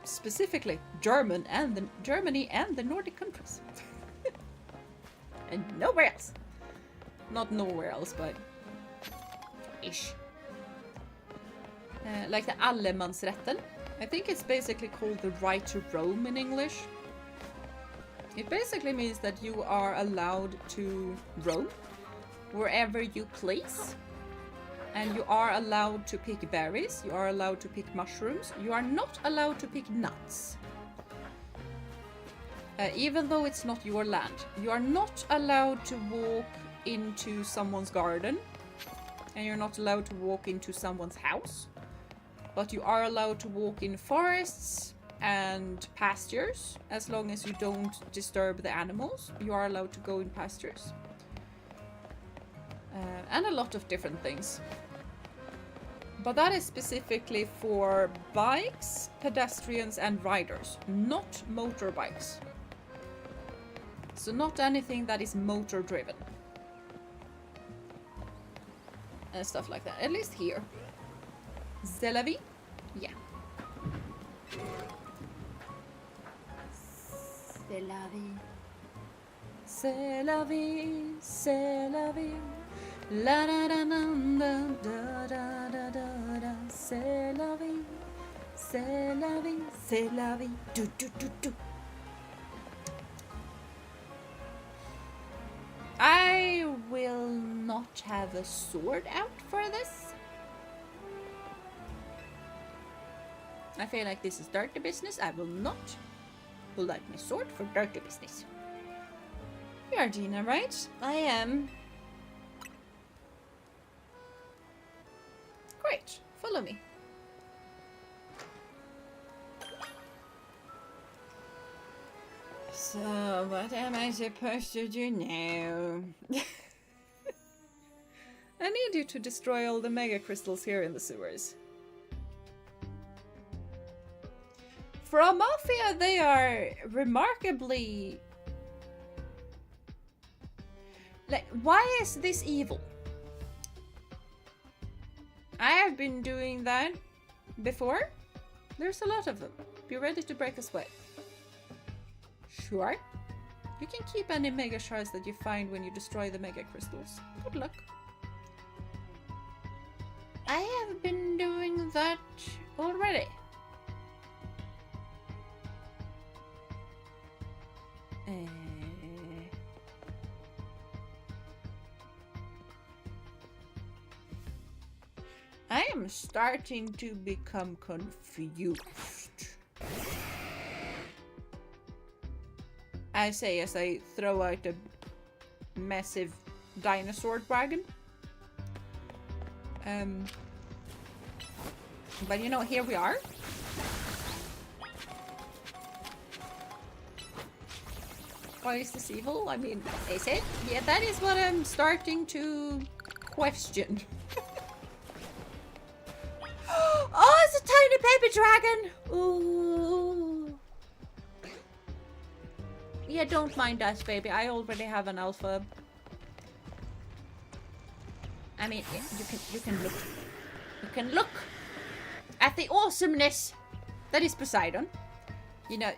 specifically Germany and the Nordic countries. And nowhere else. Not nowhere else, but ish. Like the allemansrätten. I think it's basically called the right to roam in English. It basically means that you are allowed to roam wherever you please. And you are allowed to pick berries, you are allowed to pick mushrooms, you are not allowed to pick nuts. Even though it's not your land. You are not allowed to walk into someone's garden. And you're not allowed to walk into someone's house. But you are allowed to walk in forests and pastures. As long as you don't disturb the animals, you are allowed to go in pastures. And a lot of different things. But that is specifically for bikes, pedestrians and riders, not motorbikes. So not anything that is motor driven. And stuff like that, at least here. C'est la vie? Yeah. C'est la vie. C'est la vie, c'est la vie. La da da da da da da da. C'est la vie, c'est la vie, c'est la vie. Do do do do. I will not have a sword out for this. I feel like this is dirty business. I will not pull out my sword for dirty business. You are Jeena, right? I am. Great, follow me. So, what am I supposed to do now? I need you to destroy all the mega crystals here in the sewers. From Mafia, they are remarkably... Like, why is this evil? I have been doing that before. There's a lot of them. Be ready to break a sweat. Sure. You can keep any mega shards that you find when you destroy the mega crystals. Good luck. I have been doing that already. I am starting to become confused. I say as I throw out a massive dinosaur dragon. But you know, here we are. Why is this evil? I mean, is it? Yeah, that is what I'm starting to question. Oh, it's a tiny baby dragon! Ooh. Yeah, don't mind us, baby. I already have an alpha. I mean, you can look. You can look at the awesomeness that is Poseidon. You know,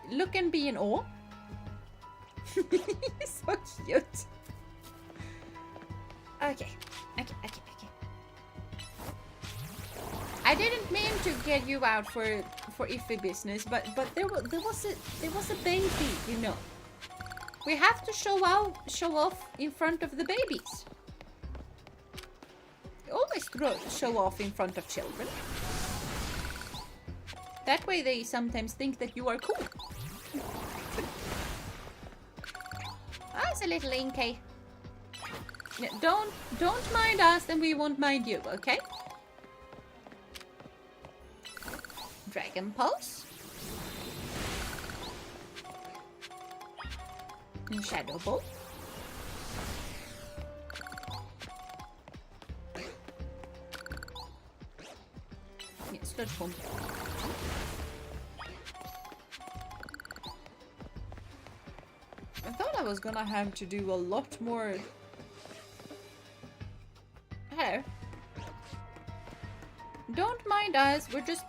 look and be in awe. So cute. Okay. I didn't mean to get you out for iffy business, but there was a baby, you know. We have to show off in front of the babies. You always show off in front of children. That way they sometimes think that you are cool. Oh, it's a little inky. Yeah, don't mind us, and we won't mind you, okay? Dragon Pulse. And Shadow Ball. Yes, let's pump. I thought I was gonna have to do a lot more. Hello. Don't mind us. We're just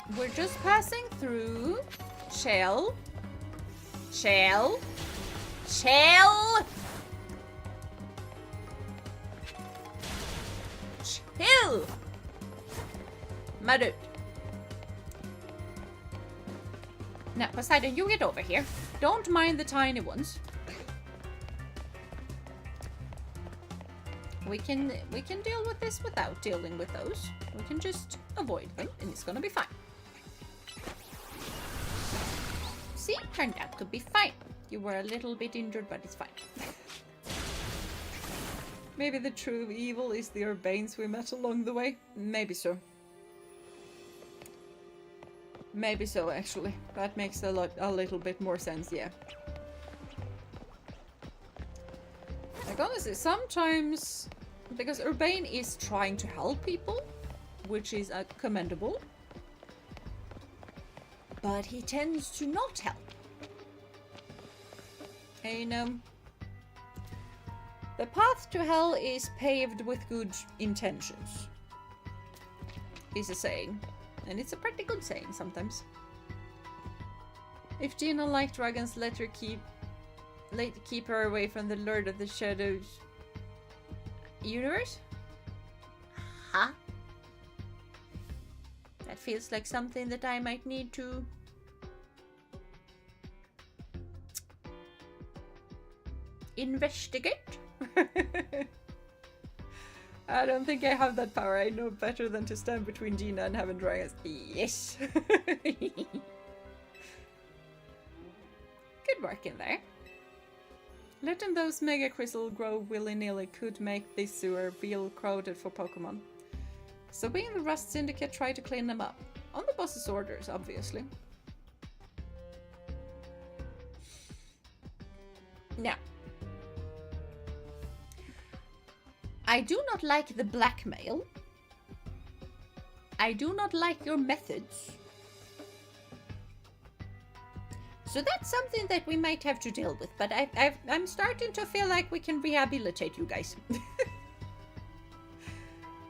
passing through. Shell. Shell. Shell. Chill. My dude. Now, Poseidon, you get over here. Don't mind the tiny ones. We can deal with this without dealing with those. We can just avoid them, and it's gonna be fine. See, turned out to be fine. You were a little bit injured, but it's fine. Maybe the true evil is the Urbanes we met along the way. Maybe so. Maybe so, actually. That makes a little bit more sense, yeah. Like, honestly, sometimes... Because Urbane is trying to help people, which is commendable. But he tends to not help. And, the path to hell is paved with good intentions. Is a saying. And it's a pretty good saying sometimes. If Jeena liked dragons, let her keep her away from the Lord of the Shadows universe? Huh? That feels like something that I might need to... investigate? I don't think I have that power. I know better than to stand between Jeena and having dragons. Yes! Good work in there. Letting those mega crystals grow willy-nilly could make this sewer real crowded for Pokémon. So we in the Rust Syndicate try to clean them up. On the boss's orders, obviously. Now. I do not like the blackmail. I do not like your methods. So that's something that we might have to deal with, but I'm starting to feel like we can rehabilitate you guys.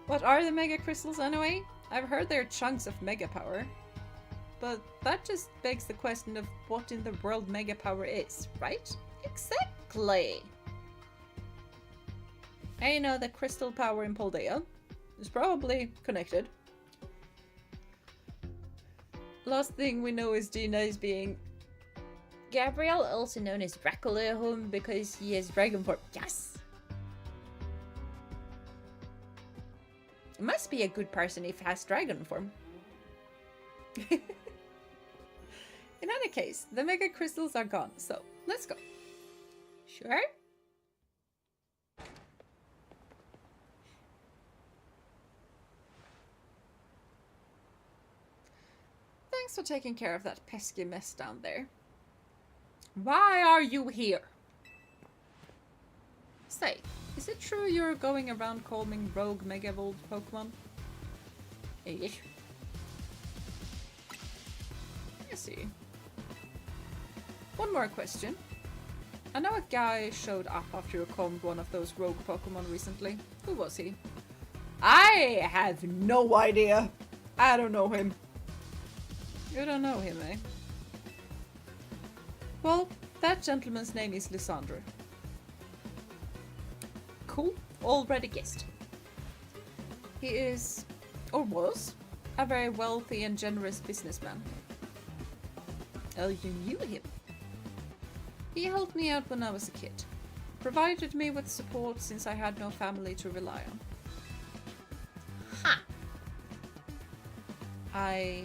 What are the mega crystals anyway? I've heard they're chunks of mega power. But that just begs the question of what in the world mega power is, right? Exactly! And you know that crystal power in Paldea is probably connected. Last thing we know is Jeena is being Gabriel, also known as Angloheim, because he has dragon form. Yes! Must be a good person if he has dragon form. In any case, the mega crystals are gone, so let's go. Sure? Thanks for taking care of that pesky mess down there. Why are you here? Say, is it true you're going around calming rogue Mega Evolved Pokemon? Yes. I see. One more question. I know a guy showed up after you calmed one of those rogue Pokemon recently. Who was he? I have no idea. I don't know him. You don't know him, eh? Well, that gentleman's name is Lysandre. Cool, already guessed. He is, or was, a very wealthy and generous businessman. Oh, you knew him? He helped me out when I was a kid. Provided me with support since I had no family to rely on. Ha! I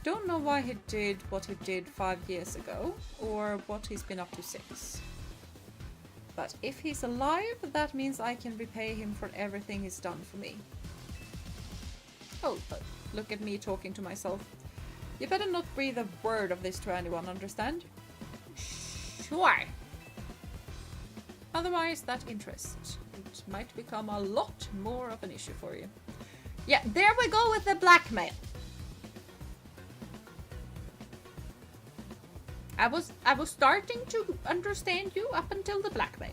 don't know why he did what he did 5 years ago, or what he's been up to since. But if he's alive, that means I can repay him for everything he's done for me. Oh, but look at me talking to myself. You better not breathe a word of this to anyone, understand? Sure. Otherwise, that interest, it might become a lot more of an issue for you. Yeah, there we go with the blackmail. I was starting to understand you up until the blackmail.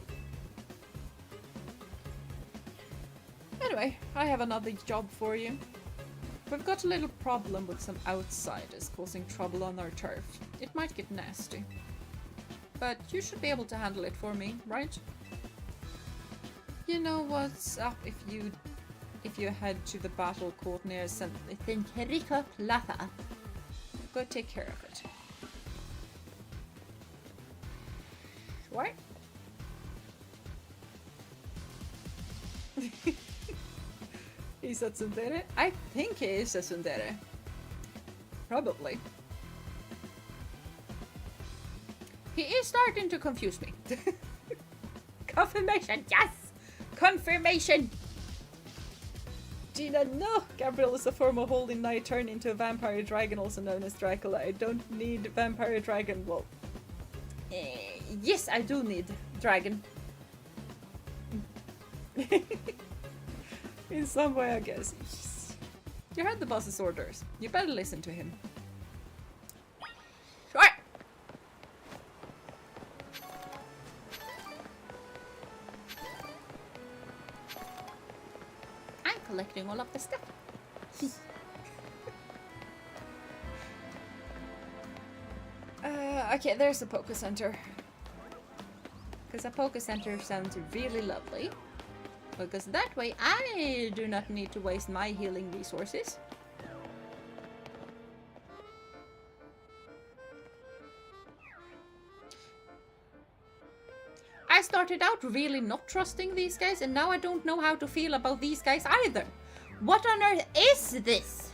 Anyway, I have another job for you. We've got a little problem with some outsiders causing trouble on our turf. It might get nasty. But you should be able to handle it for me, right? You know what's up if you head to the battle court near St. Enrico Plaza. Go take care of it. What? Is that tsundere? I think he is a tsundere. Probably. He is starting to confuse me. Confirmation, yes! Confirmation! Jeena, no! Gabriel is a former holding knight turned into a vampire dragon, also known as Dracula. I don't need vampire dragon. Well, yes, I do need dragon. In some way, I guess. You heard the boss's orders. You better listen to him. Sure! I'm collecting all of the stuff. Okay, there's a Poké Center. Because a Poké Center sounds really lovely. Because that way I do not need to waste my healing resources. I started out really not trusting these guys, and now I don't know how to feel about these guys either. What on earth is this?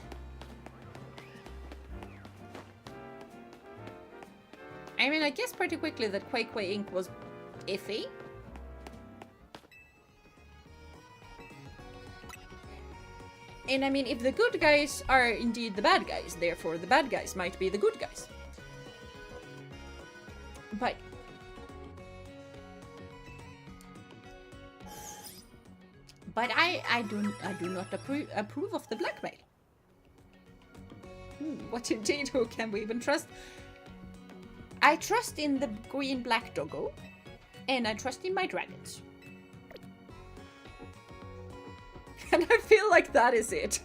I mean, I guess pretty quickly that Quake Inc. was iffy. And I mean, if the good guys are indeed the bad guys, therefore the bad guys might be the good guys. But I do not approve of the blackmail. What indeed? Who can we even trust? I trust in the green black doggo, and I trust in my dragons. And I feel like that is it.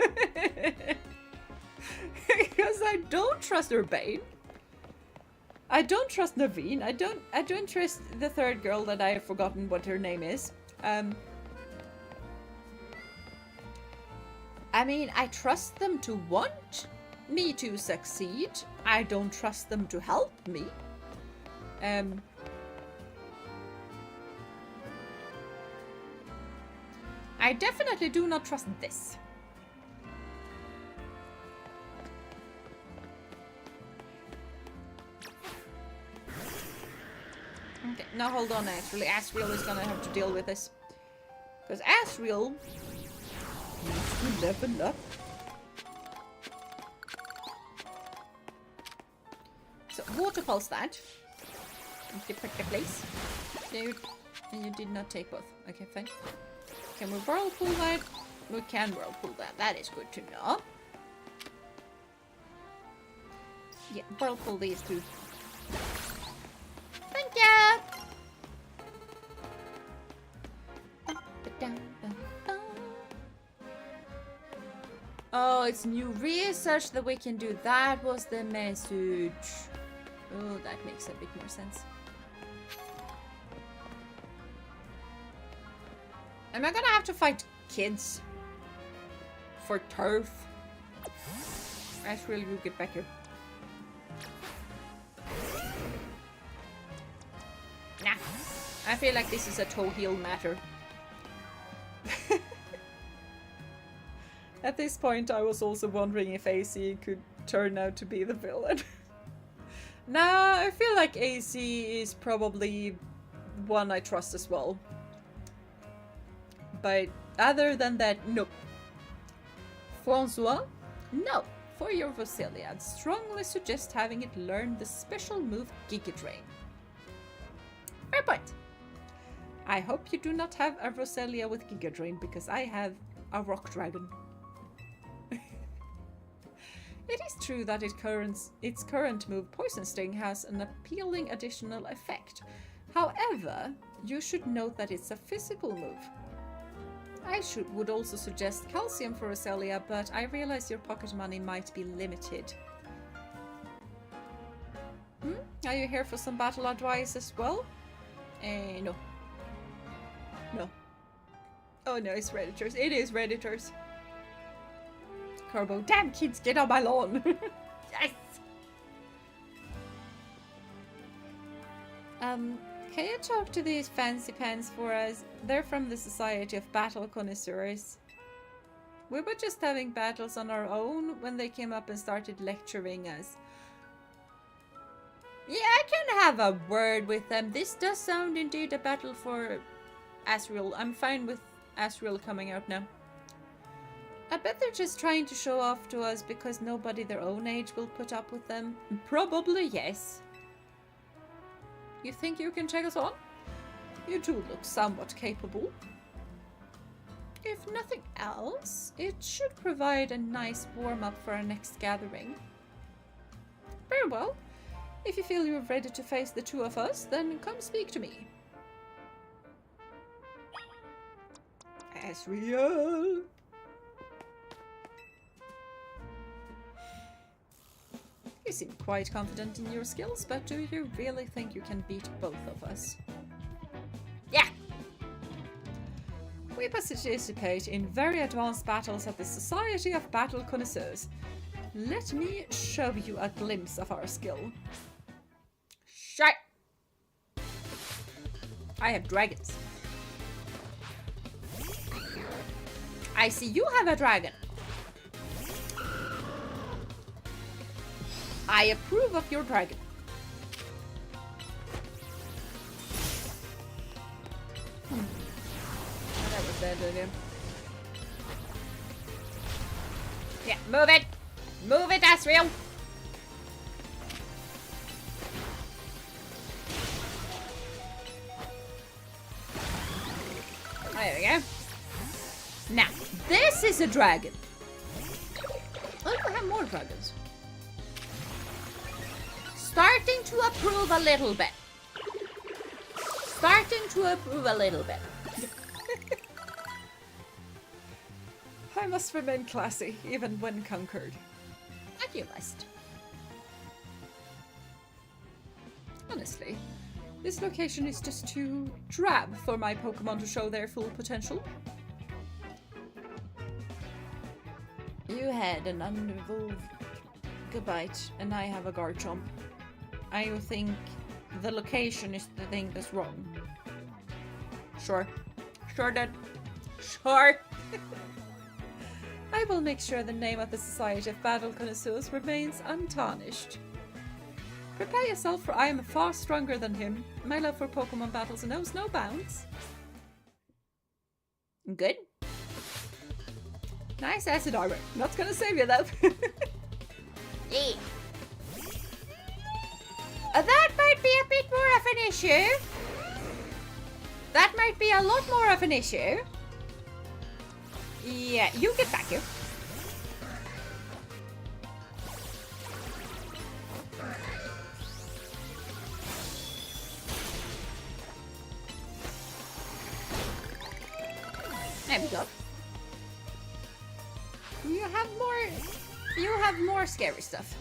Because I don't trust Urbane. I don't trust Naveen. I don't trust the third girl that I have forgotten what her name is. I mean, I trust them to want me to succeed. I don't trust them to help me. I definitely do not trust this. Okay, now hold on actually. Asriel is gonna have to deal with this. Because Asriel needs to level up. So, water pulse that. Okay, put the place. There, and you did not take both. Okay, fine. Can we whirlpool that? We can whirlpool that. That is good to know. Yeah, whirlpool these two. Thank you! Oh, it's new research that we can do. That was the message. Oh, that makes a bit more sense. Am I gonna have to fight kids for turf? Asriel, you get back here. Nah, I feel like this is a toe heel matter. At this point, I was also wondering if AC could turn out to be the villain. Nah, I feel like AC is probably one I trust as well. But other than that, no. Francois? No. For your Roselia, I'd strongly suggest having it learn the special move Giga Drain. Fair point. I hope you do not have a Roselia with Giga Drain, because I have a Rock Dragon. It is true that its current move, Poison Sting, has an appealing additional effect. However, you should note that it's a physical move. I would also suggest Calcium for Roselia, but I realize your pocket money might be limited. Are you here for some battle advice as well? No. No. Oh no, it's Redditors. It is Redditors. Carbo, damn kids, get on my lawn! Yes! Can you talk to these fancy pants for us? They're from the Society of Battle Connoisseurs. We were just having battles on our own when they came up and started lecturing us. Yeah, I can have a word with them. This does sound indeed a battle for Asriel. I'm fine with Asriel coming out now. I bet they're just trying to show off to us because nobody their own age will put up with them. Probably yes. You think you can check us on? You do look somewhat capable. If nothing else, it should provide a nice warm-up for our next gathering. Very well. If you feel you're ready to face the two of us, then come speak to me. Asriel! You seem quite confident in your skills, but do you really think you can beat both of us? Yeah! We participate in very advanced battles at the Society of Battle Connoisseurs. Let me show you a glimpse of our skill. Shut! I have dragons. I see you have a dragon. I approve of your dragon. Oh, that was dead earlier. Yeah, move it! Move it, Asriel! There we go. Now, this is a dragon. Oh, I have more dragons. Starting to approve a little bit. Starting to approve a little bit. I must remain classy, even when conquered. And you must. Honestly, this location is just too drab for my Pokémon to show their full potential. You had an unevolved Gabite, and I have a Garchomp. I think the location is the thing that's wrong. Sure. Sure, Dad. Sure. I will make sure the name of the Society of Battle Connoisseurs remains untarnished. Prepare yourself, for I am far stronger than him. My love for Pokemon battles knows no bounds. Good. Nice acid armor. Not gonna save you though. Yeah. That might be a bit more of an issue. That might be a lot more of an issue. Yeah, you get back here. There we go. You have more scary stuff.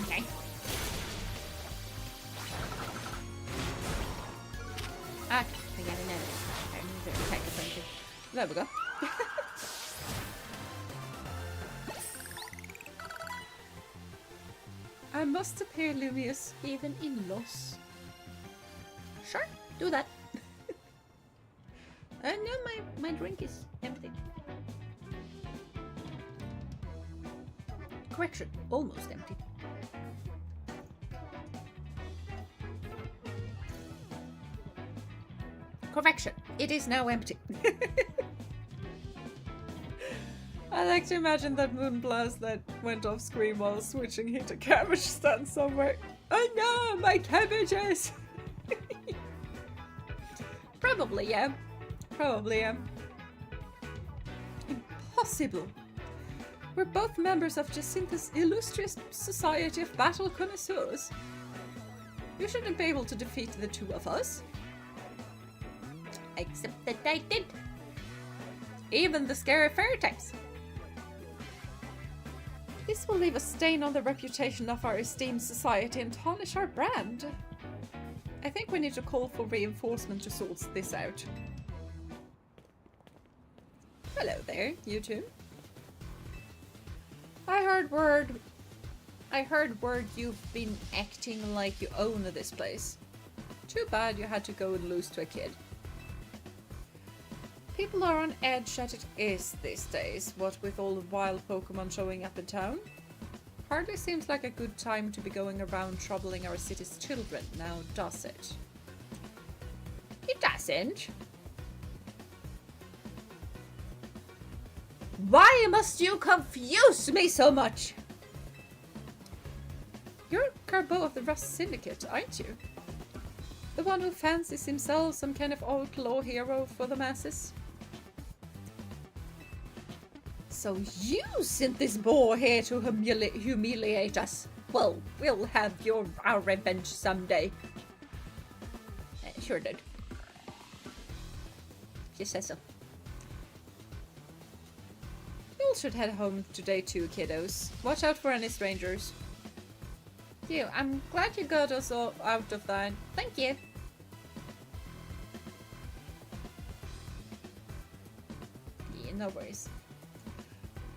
Okay. Okay, I got another. I need to attack something. There we go. I must appear luminous even in loss. Sure, do that. No, my drink is empty. Correction, almost empty. Correction, it is now empty. I like to imagine that Moonblast that went off screen while switching hit a cabbage stand somewhere. Oh no, my cabbages! Probably, yeah. Probably, yeah. Impossible. We're both members of Jacinta's illustrious Society of Battle Connoisseurs. You shouldn't be able to defeat the two of us. Except that I did. Even the scary fairy types. This will leave a stain on the reputation of our esteemed society and tarnish our brand. I think we need to call for reinforcement to sort this out. Hello there, you two. I heard word you've been acting like you own this place. Too bad you had to go and lose to a kid. People are on edge as it is these days, what with all the wild Pokémon showing up in town. Hardly seems like a good time to be going around troubling our city's children, now does it? It doesn't. Why must you confuse me so much? You're Carbo of the Rust Syndicate, aren't you? The one who fancies himself some kind of outlaw hero for the masses? So you sent this boar here to humiliate us. Well, we'll have our revenge someday. Sure did. She says so. You all should head home today too, kiddos. Watch out for any strangers. You, I'm glad you got us all out of that. Thank you. Yeah, no worries.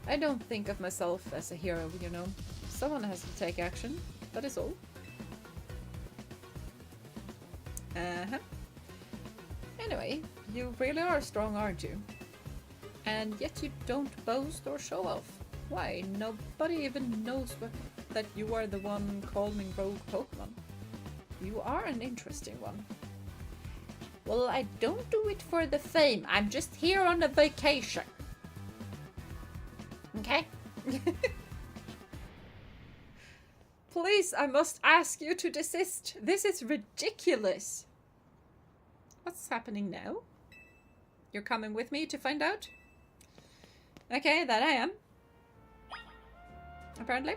I don't think of myself as a hero, you know. Someone has to take action. That is all. Anyway, you really are strong, aren't you? And yet you don't boast or show off. Why? Nobody even knows that you are the one calming rogue Pokemon. You are an interesting one. Well, I don't do it for the fame. I'm just here on a vacation. Okay? Please, I must ask you to desist. This is ridiculous. What's happening now? You're coming with me to find out? Okay, that I am. Apparently.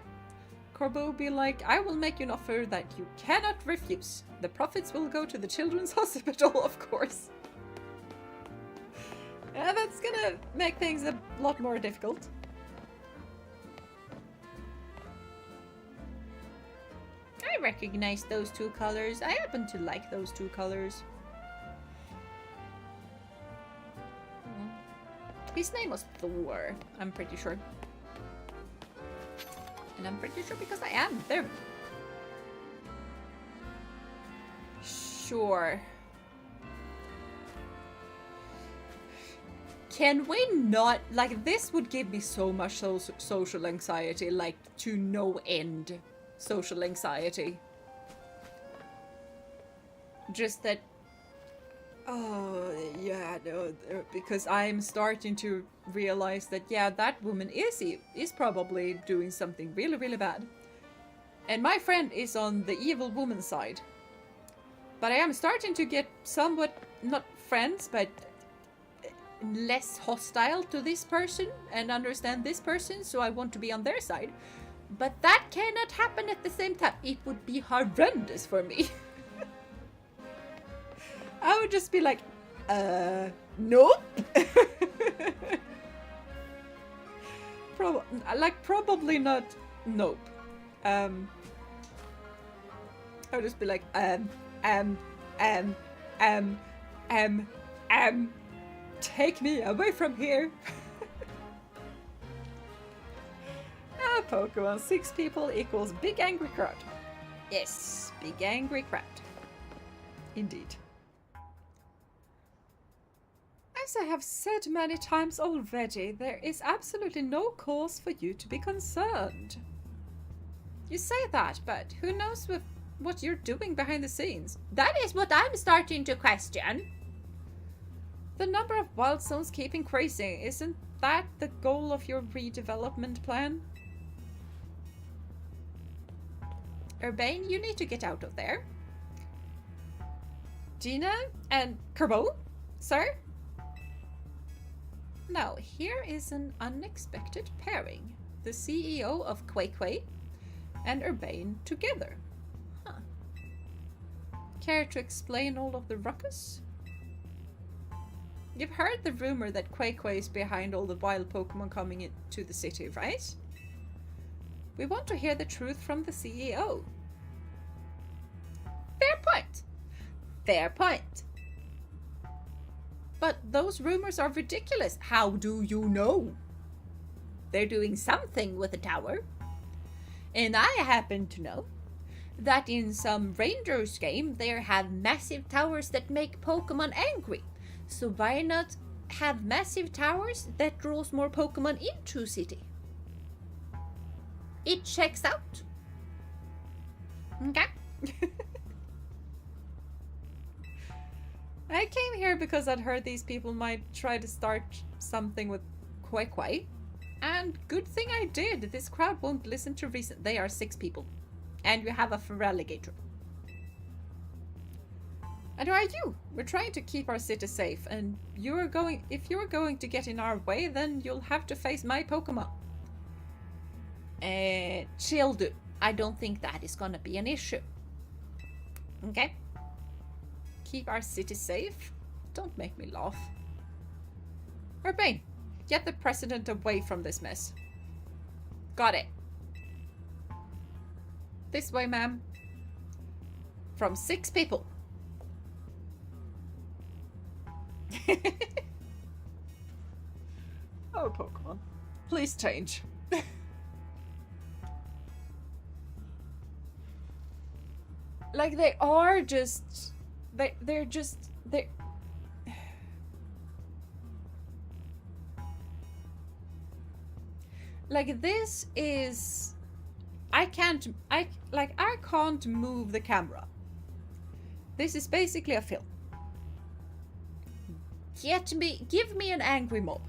Corbo be like, I will make you an offer that you cannot refuse. The profits will go to the children's hospital, of course. Yeah, that's gonna make things a lot more difficult. I recognize those two colors. I happen to like those two colors. His name was Thor, I'm pretty sure. And I'm pretty sure because I am. There. Sure. Can we not... Like, this would give me so much social anxiety. Like, to no end social anxiety. Just that... Oh, yeah, no, because I'm starting to realize that, yeah, that woman is probably doing something really, really bad. And my friend is on the evil woman side. But I am starting to get somewhat, not friends, but less hostile to this person and understand this person, so I want to be on their side. But that cannot happen at the same time. It would be horrendous for me. I would just be like, nope. Probably not, nope. I would just be like, take me away from here. Pokemon, 6 people equals big angry crowd. Yes, big angry crowd. Indeed. As I have said many times already, there is absolutely no cause for you to be concerned. You say that, but who knows what you're doing behind the scenes? That is what I'm starting to question. The number of wild zones keep increasing. Isn't that the goal of your redevelopment plan? Urbane, you need to get out of there. Jeena and Kerbo, sir? Now, here is an unexpected pairing. the CEO of Quay Quay and Urbane together. Huh. Care to explain all of the ruckus? You've heard the rumor that Quay Quay is behind all the wild Pokemon coming into the city, right? We want to hear the truth from the CEO. Fair point. Fair point. But those rumors are ridiculous. How do you know? They're doing something with the tower. And I happen to know that in some Rangers game there have massive towers that make Pokemon angry. So why not have massive towers that draws more Pokemon into city? It checks out. Okay. I came here because I'd heard these people might try to start something with Quay Quay. And good thing I did. This crowd won't listen to reason. They are 6 people. And we have a Feraligatr. And who are you? We're trying to keep our city safe, and if you're going to get in our way, then you'll have to face my Pokemon. Chill, dude. I don't think that is gonna be an issue. Okay? Keep our city safe? Don't make me laugh. Urbane, get the president away from this mess. Got it. This way, ma'am. From 6 people. Oh, Pokemon. Please change. Like, they are just... They're just... Like, this is... I can't move the camera. This is basically a film. Give me an angry mob.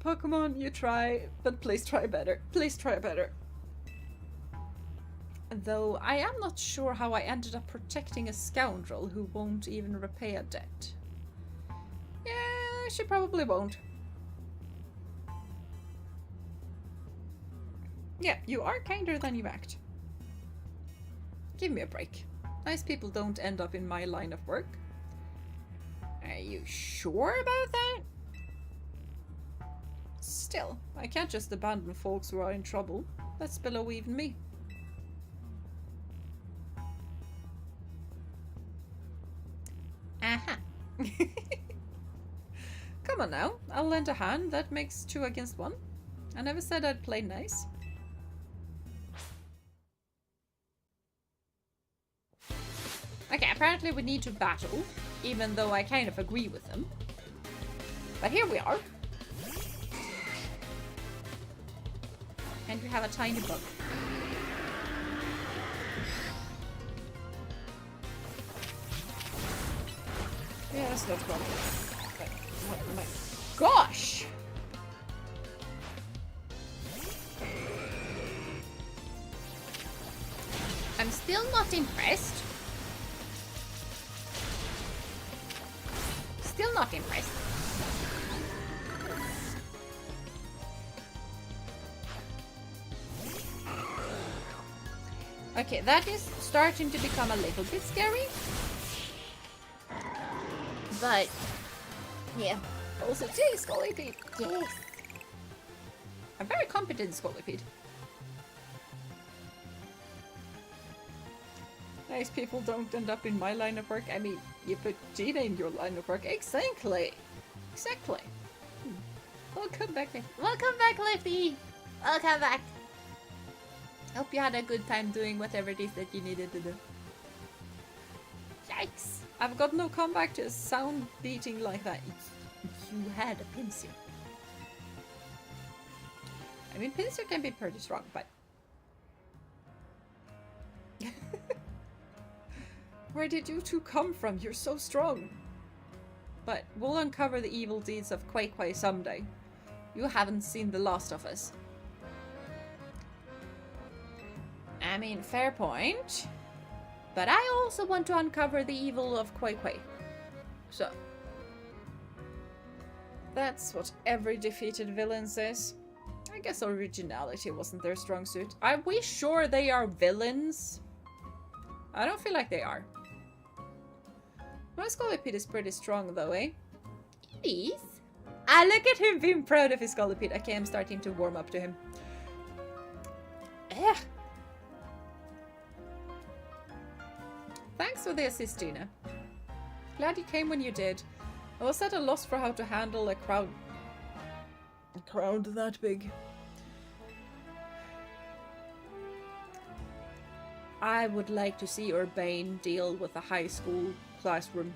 Pokemon, you try, but please try better. Please try better. Though I am not sure how I ended up protecting a scoundrel who won't even repay a debt. Yeah, she probably won't. Yeah, you are kinder than you act. Give me a break. Nice people don't end up in my line of work. Are you sure about that? Still, I can't just abandon folks who are in trouble. That's below even me. Aha. Come on now, I'll lend a hand. That makes 2 against 1. I never said I'd play nice. Okay, apparently we need to battle, even though I kind of agree with them. But here we are. And we have a tiny bug. Yeah, that's not wrong. Oh my gosh! I'm still not impressed. Still not impressed. Okay, that is starting to become a little bit scary. But, yeah. Also, geez, Scolipede. Yes. A very competent Scolipede. Nice people don't end up in my line of work. I mean, you put Jeena in your line of work. Exactly. Exactly. Welcome back, Lifty. Welcome back, Lifty. Welcome back. Hope you had a good time doing whatever it is that you needed to do. Yikes. I've got no comeback to a sound beating like that. You had a Pinsir. I mean, Pinsir can be pretty strong, but... Where did you two come from? You're so strong. But we'll uncover the evil deeds of Quay Quay someday. You haven't seen the last of us. I mean, fair point. But I also want to uncover the evil of Quay Quay. So. That's what every defeated villain says. I guess originality wasn't their strong suit. Are we sure they are villains? I don't feel like they are. My Scolipede is pretty strong though, eh? It is. Ah, look at him being proud of his Scolipede. Okay, I'm starting to warm up to him. Ugh. Thanks for the assist, Jeena. Glad you came when you did. I was at a loss for how to handle a crowd that big. I would like to see Urbane deal with a high school classroom.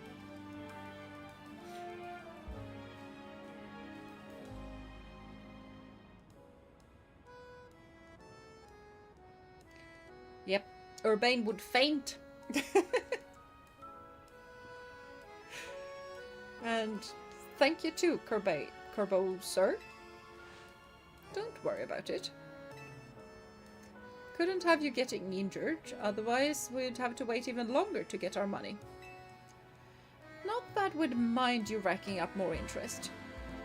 Yep, Urbane would faint. And thank you too, Corbo, sir. Don't worry about it. Couldn't have you getting injured, otherwise we'd have to wait even longer to get our money. Not that we'd mind you racking up more interest.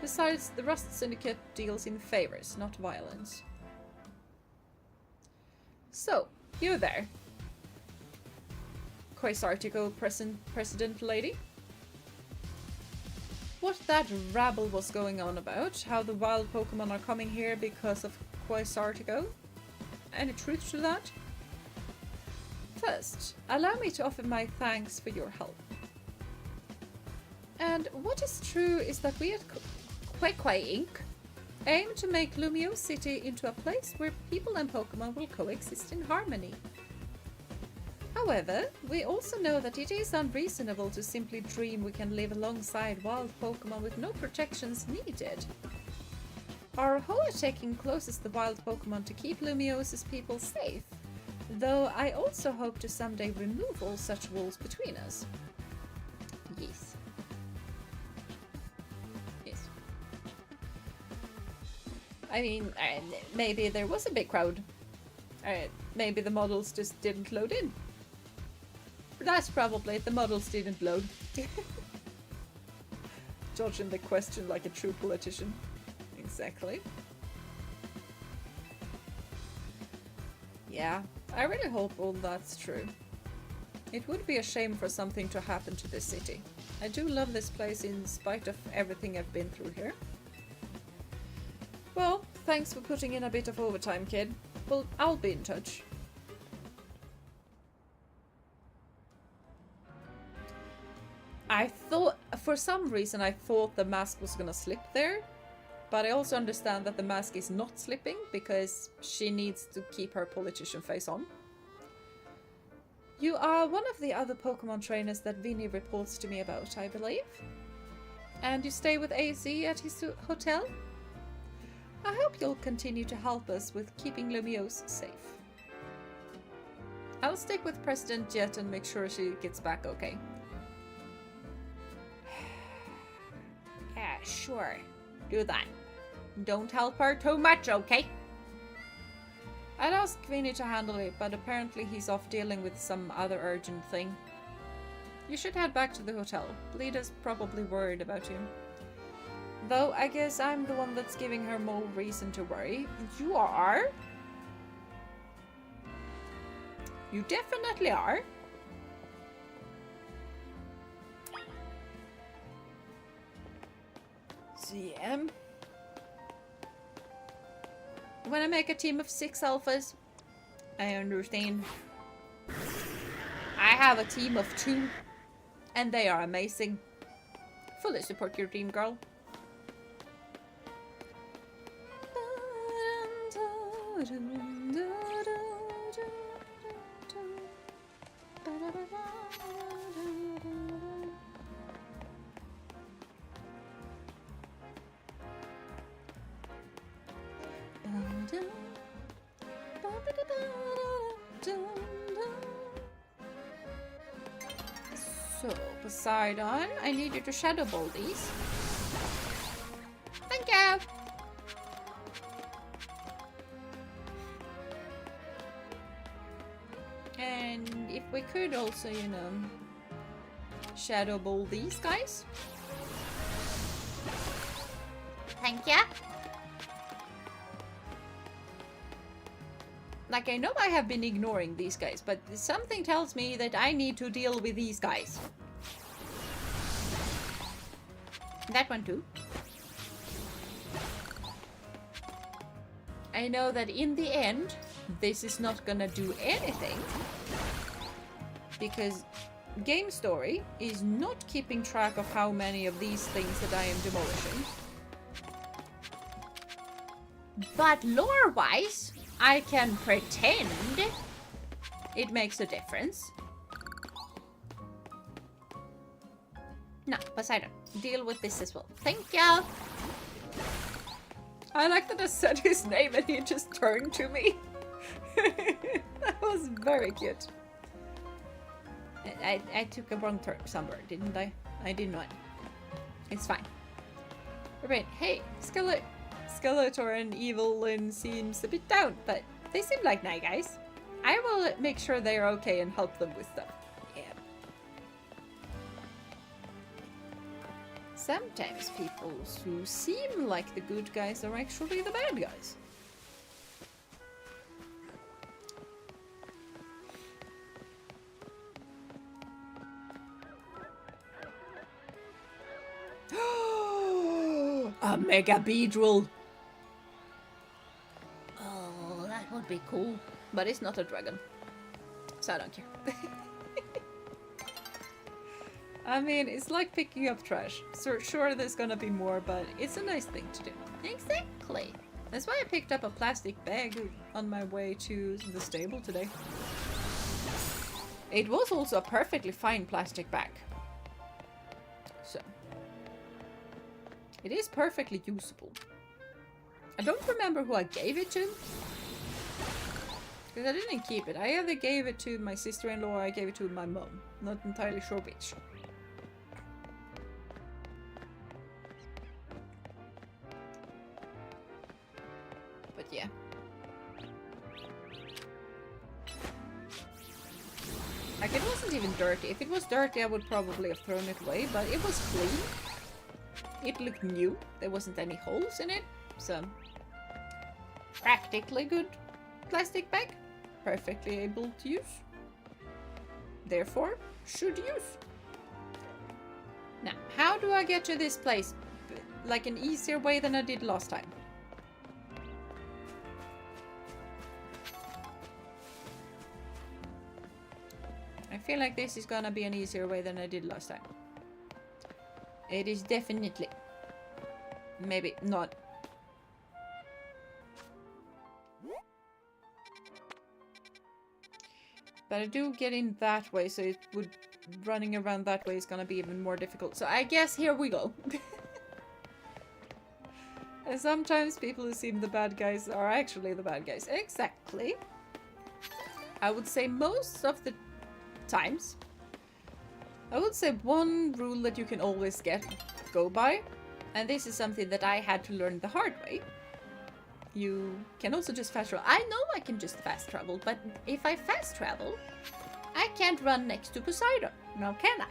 Besides, the Rust Syndicate deals in favors, not violence. So, you there. Quasartico President Lady? What that rabble was going on about, how the wild Pokemon are coming here because of Quasartico? Any truth to that? First, allow me to offer my thanks for your help. And what is true is that we at Quai Inc. aim to make Lumiose City into a place where people and Pokemon will coexist in harmony. However, we also know that it is unreasonable to simply dream we can live alongside wild Pokemon with no protections needed. Our Hoenn closes the wild Pokemon to keep Lumiose's people safe, though I also hope to someday remove all such walls between us. Yes. Yes. I mean, maybe there was a big crowd. Maybe the models just didn't load in. That's probably it, the models didn't load. Dodging the question like a true politician. Exactly. Yeah, I really hope all that's true. It would be a shame for something to happen to this city. I do love this place in spite of everything I've been through here. Well, thanks for putting in a bit of overtime, kid. Well, I'll be in touch. I thought, for some reason, I thought the mask was gonna slip there. But I also understand that the mask is not slipping because she needs to keep her politician face on. You are one of the other Pokemon trainers that Vinny reports to me about, I believe. And you stay with AZ at his hotel? I hope you'll continue to help us with keeping Lumiose safe. I'll stick with President Jet and make sure she gets back okay. Yeah, sure. Do that. Don't help her too much, okay? I'd ask Vinny to handle it, but apparently he's off dealing with some other urgent thing. You should head back to the hotel. Lida's probably worried about you. Though I guess I'm the one that's giving her more reason to worry. You are? You definitely are. CM. When I make a team of 6 alphas, I understand. I have a team of 2, and they are amazing. Fully support your dream, girl. So, Poseidon, I need you to Shadow Ball these. Thank you! And if we could also, you know, Shadow Ball these guys. Thank you. Like, I know I have been ignoring these guys, but something tells me that I need to deal with these guys. That one too. I know that in the end, this is not gonna do anything. Because Game Story is not keeping track of how many of these things that I am demolishing. But lore-wise, I can pretend it makes a difference. No, Poseidon, deal with this as well. Thank you. I like that I said his name and he just turned to me. That was very cute. I took a wrong turn somewhere, didn't I? I did not. It's fine. Right, hey, Skeletor and Evelyn seems a bit down, but they seem like nice guys. I will make sure they are okay and help them with stuff. Yeah. Sometimes people who seem like the good guys are actually the bad guys. A Mega Beedrill! Oh, that would be cool. But it's not a dragon, so I don't care. I mean, it's like picking up trash. So sure, there's gonna be more, but it's a nice thing to do. Exactly. That's why I picked up a plastic bag on my way to the stable today. It was also a perfectly fine plastic bag. So, it is perfectly usable. I don't remember who I gave it to. Because I didn't keep it. I either gave it to my sister-in-law or I gave it to my mom. Not entirely sure which. But yeah. Like, it wasn't even dirty. If it was dirty, I would probably have thrown it away, but it was clean. It looked new. There wasn't any holes in it, so practically good plastic bag. Perfectly able to use. Therefore, should use. Now, how do I get to this place? Like an easier way than I did last time. I feel like this is gonna be an easier way than I did last time. It is definitely. Maybe not. But I do get in that way, so it would... running around that way is gonna be even more difficult. So I guess here we go. And sometimes people who seem the bad guys are actually the bad guys. Exactly. I would say most of the times. I would say one rule that you can always go by, and this is something that I had to learn the hard way. You can also just fast travel. I know I can just fast travel, but if I fast travel, I can't run next to Poseidon. Now can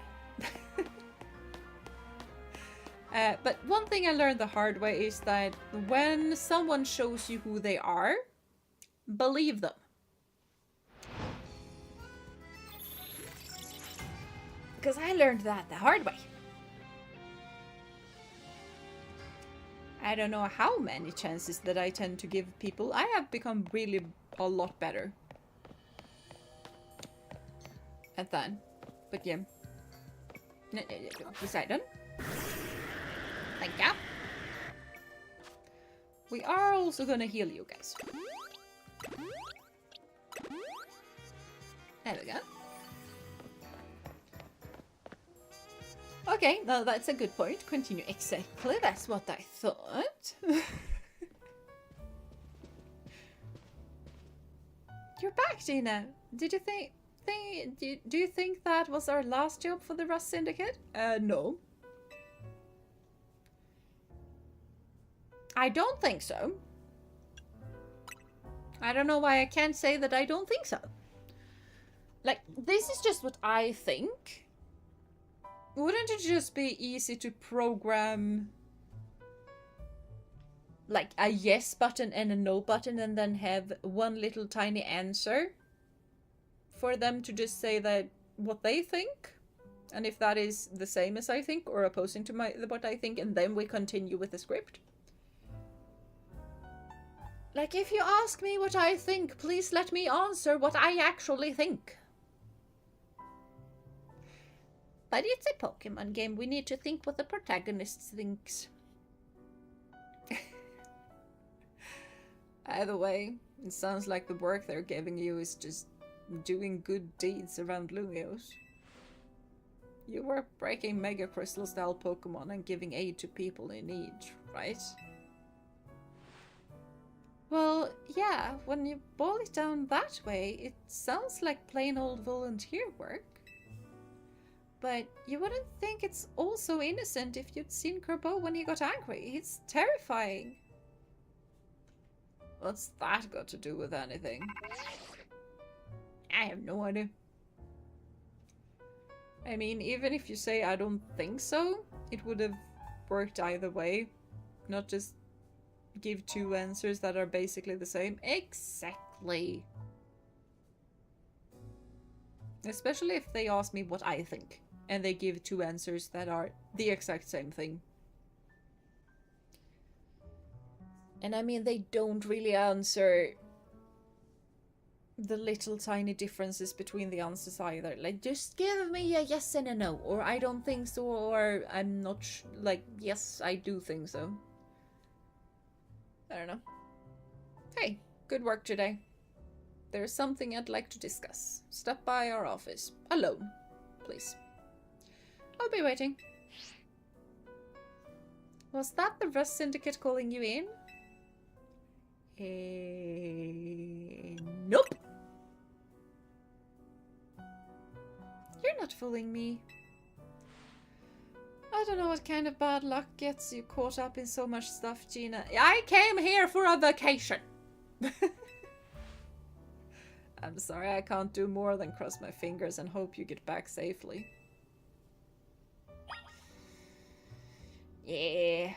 I? But one thing I learned the hard way is that when someone shows you who they are, believe them. Because I learned that the hard way. I don't know how many chances that I tend to give people. I have become really a lot better at that. But yeah. Poseidon. Thank you. We are also gonna heal you guys. There we go. Okay, now that's a good point. Continue. Exactly, that's what I thought. You're back, Jeena. Did you do you think that was our last job for the Rust Syndicate? No. I don't think so. I don't know why I can't say that I don't think so. Like, this is just what I think. Wouldn't it just be easy to program like a yes button and a no button, and then have one little tiny answer for them to just say that what they think, and if that is the same as I think or opposing to what I think, and then we continue with the script. Like, if you ask me what I think, please let me answer what I actually think. But it's a Pokemon game. We need to think what the protagonist thinks. Either way, it sounds like the work they're giving you is just doing good deeds around Lumiose. You were breaking Mega Crystal style Pokemon and giving aid to people in need, right? Well, yeah, when you boil it down that way, it sounds like plain old volunteer work. But you wouldn't think it's all so innocent if you'd seen Kerbo when he got angry. It's terrifying. What's that got to do with anything? I have no idea. I mean, even if you say I don't think so, it would have worked either way. Not just give two answers that are basically the same. Exactly. Especially if they ask me what I think, and they give two answers that are the exact same thing. And I mean, they don't really answer the little tiny differences between the answers either. Like, just give me a yes and a no, or I don't think so, or I'm not like, yes, I do think so. I don't know. Hey, good work today. There's something I'd like to discuss. Stop by our office. Alone, please. I'll be waiting. Was that the Rust Syndicate calling you in? Nope. You're not fooling me. I don't know what kind of bad luck gets you caught up in so much stuff, Jeena. I came here for a vacation. I'm sorry, I can't do more than cross my fingers and hope you get back safely. Yeah.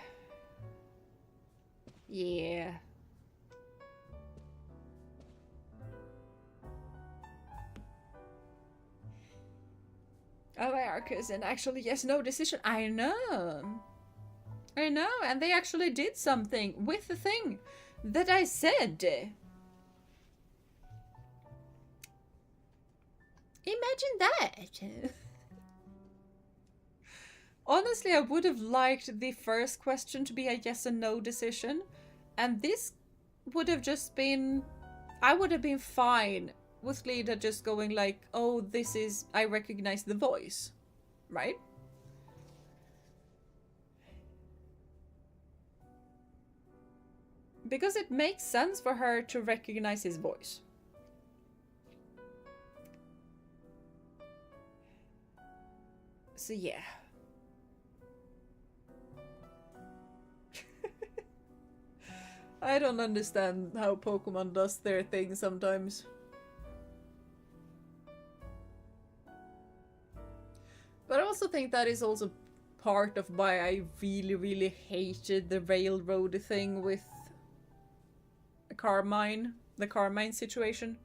Yeah. Oh, Arcus, and actually, yes, no decision. I know. I know, and they actually did something with the thing that I said. Imagine that. Honestly, I would have liked the first question to be a yes and no decision, and this would have just been... I would have been fine with Lida just going like, oh, this is... I recognize the voice. Right? Because it makes sense for her to recognize his voice. So yeah. I don't understand how Pokemon does their thing sometimes. But I also think that is also part of why I really, really hated the railroad thing with Carmine. The Carmine situation.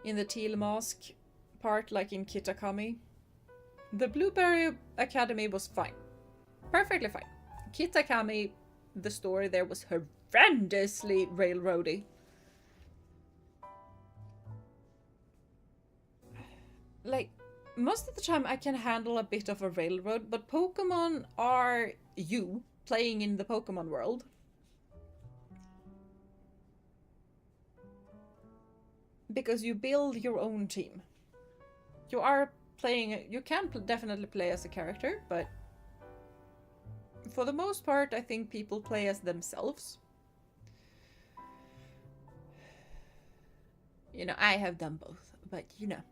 In the Teal Mask part, like in Kitakami. The Blueberry Academy was fine. Perfectly fine. Kitakami, the story there was horrendously railroady. Like, most of the time I can handle a bit of a railroad, but Pokemon are you playing in the Pokemon world. Because you build your own team. You are playing, you can definitely play as a character, but for the most part I think people play as themselves. You know, I have done both, but you know.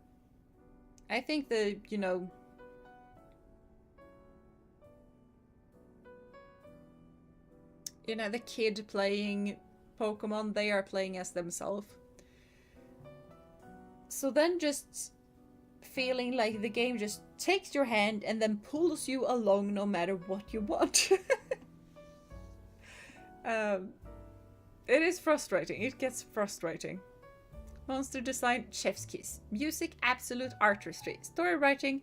I think the, you know, the kid playing Pokemon, they are playing as themselves. So then just feeling like the game just takes your hand and then pulls you along no matter what you want. Um, it is frustrating. It gets frustrating. Monster design, chef's kiss. Music, absolute artistry. Story writing,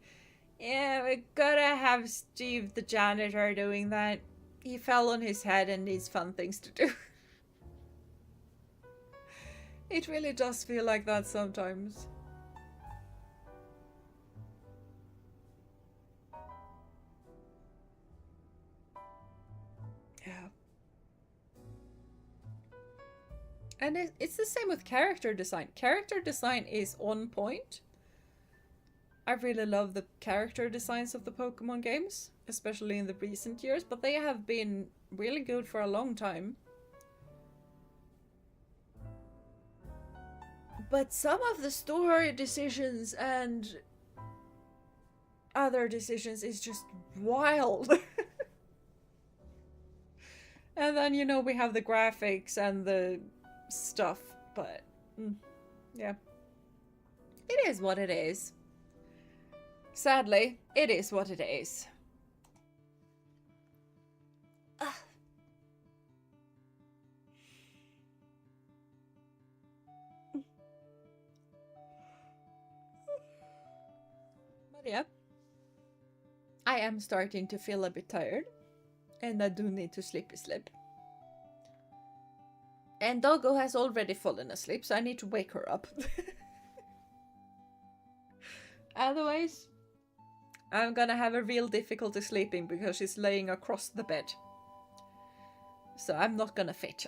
yeah, we gotta have Steve the janitor doing that. He fell on his head and needs fun things to do. It really does feel like that sometimes. Yeah. And it's the same with character design. Character design is on point. I really love the character designs of the Pokemon games, especially in the recent years, but they have been really good for a long time. But some of the story decisions and other decisions is just wild. And then, you know, we have the graphics and the stuff, but yeah. It is what it is. Sadly, it is what it is. But yeah, I am starting to feel a bit tired, and I do need to sleep. And Doggo has already fallen asleep, so I need to wake her up. Otherwise, I'm gonna have a real difficulty sleeping because she's laying across the bed. So I'm not gonna fit.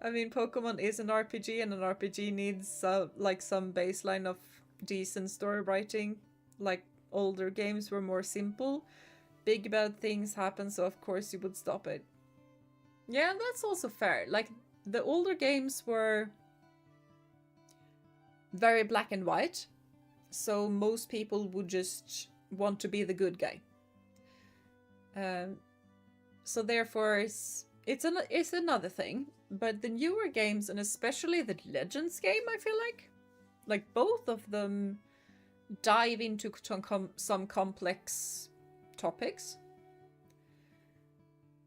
I mean, Pokemon is an RPG, and an RPG needs like some baseline of decent story writing. Like older games were more simple. Big bad things happen, so of course you would stop it. Yeah, that's also fair. Like, the older games were very black and white, so most people would just want to be the good guy. So therefore, it's another thing. But the newer games, and especially the Legends game, I feel like both of them dive into some complex topics.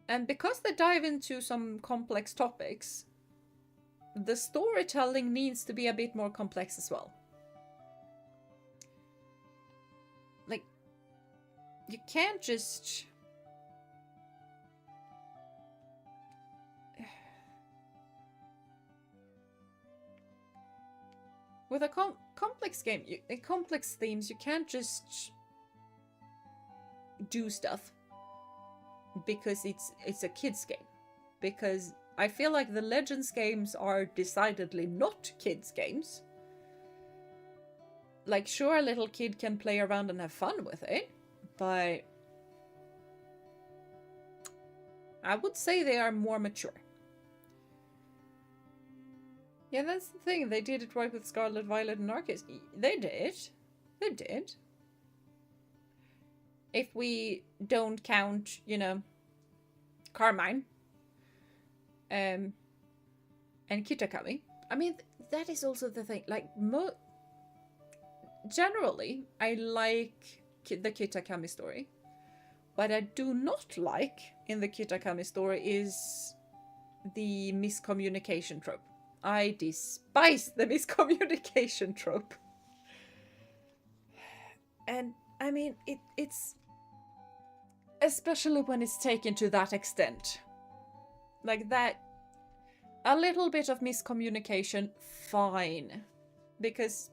And because they dive into some complex topics, the storytelling needs to be a bit more complex as well. Like, you can't just... With a complex game, complex themes, you can't just do stuff because it's a kids game. Because I feel like the Legends games are decidedly not kids games. Like, sure, a little kid can play around and have fun with it, but I would say they are more mature. Yeah, that's the thing. They did it right with Scarlet, Violet, and Arceus. They did. They did. If we don't count, you know, Carmine. And Kitakami. I mean, that is also the thing. Like, generally, I like the Kitakami story. What I do not like in the Kitakami story is the miscommunication trope. I despise the miscommunication trope. And, I mean, it's... especially when it's taken to that extent. Like that... A little bit of miscommunication, fine. Because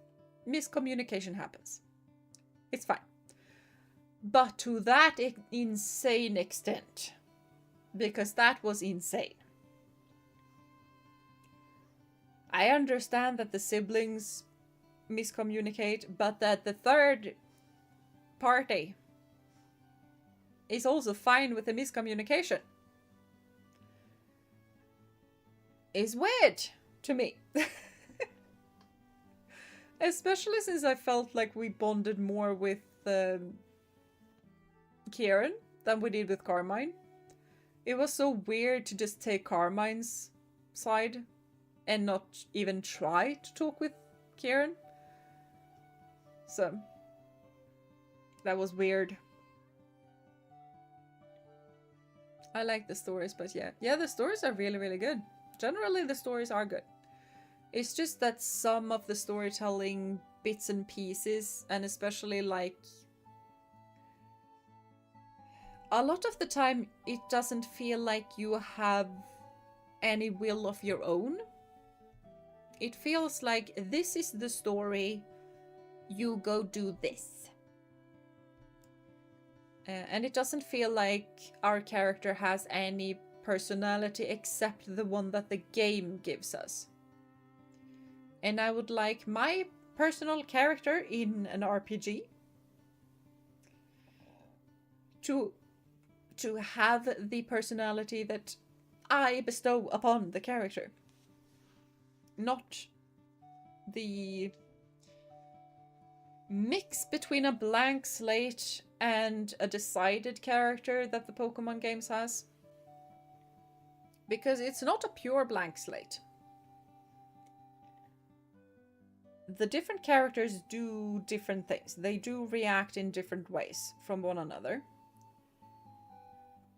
miscommunication happens. It's fine. But to that insane extent. Because that was insane. I understand that the siblings miscommunicate, but that the third party is also fine with the miscommunication is weird to me. Especially since I felt like we bonded more with Kieran than we did with Carmine. It was so weird to just take Carmine's side and not even try to talk with Kieran. So, that was weird. I like the stories, but yeah. Yeah, the stories are really, really good. Generally, the stories are good. It's just that some of the storytelling bits and pieces, and especially like a lot of the time, it doesn't feel like you have any will of your own. It feels like this is the story, you go do this. And it doesn't feel like our character has any personality except the one that the game gives us. And I would like my personal character in an RPG to have the personality that I bestow upon the character. Not the mix between a blank slate and a decided character that the Pokemon games has. Because it's not a pure blank slate. The different characters do different things. They do react in different ways from one another.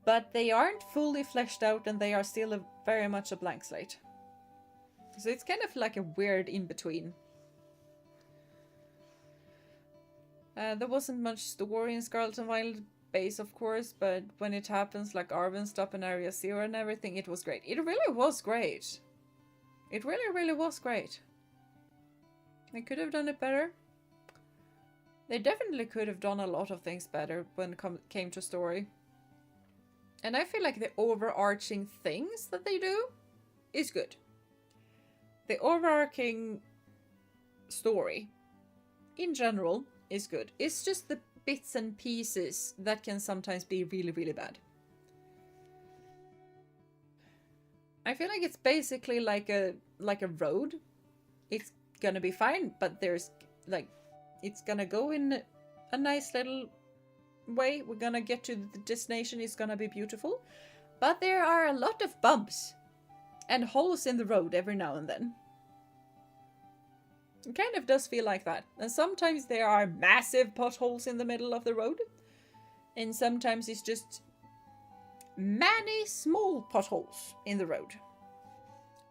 But they aren't fully fleshed out and they are still very much a blank slate. So it's kind of like a weird in-between. There wasn't much story in Scarlet and Violet base, of course, but when it happens, like Arven stop in Area Zero and everything, it was great. It really was great. It really, really was great. They could have done it better. They definitely could have done a lot of things better when it came to story. And I feel like the overarching things that they do is good. The overarching story, in general, is good. It's just the bits and pieces that can sometimes be really, really bad. I feel like it's basically like a road. It's gonna be fine, but there's like, it's gonna go in a nice little way. We're gonna get to the destination. It's gonna be beautiful, but there are a lot of bumps and holes in the road every now and then. It kind of does feel like that. And sometimes there are massive potholes in the middle of the road, and sometimes it's just many small potholes in the road.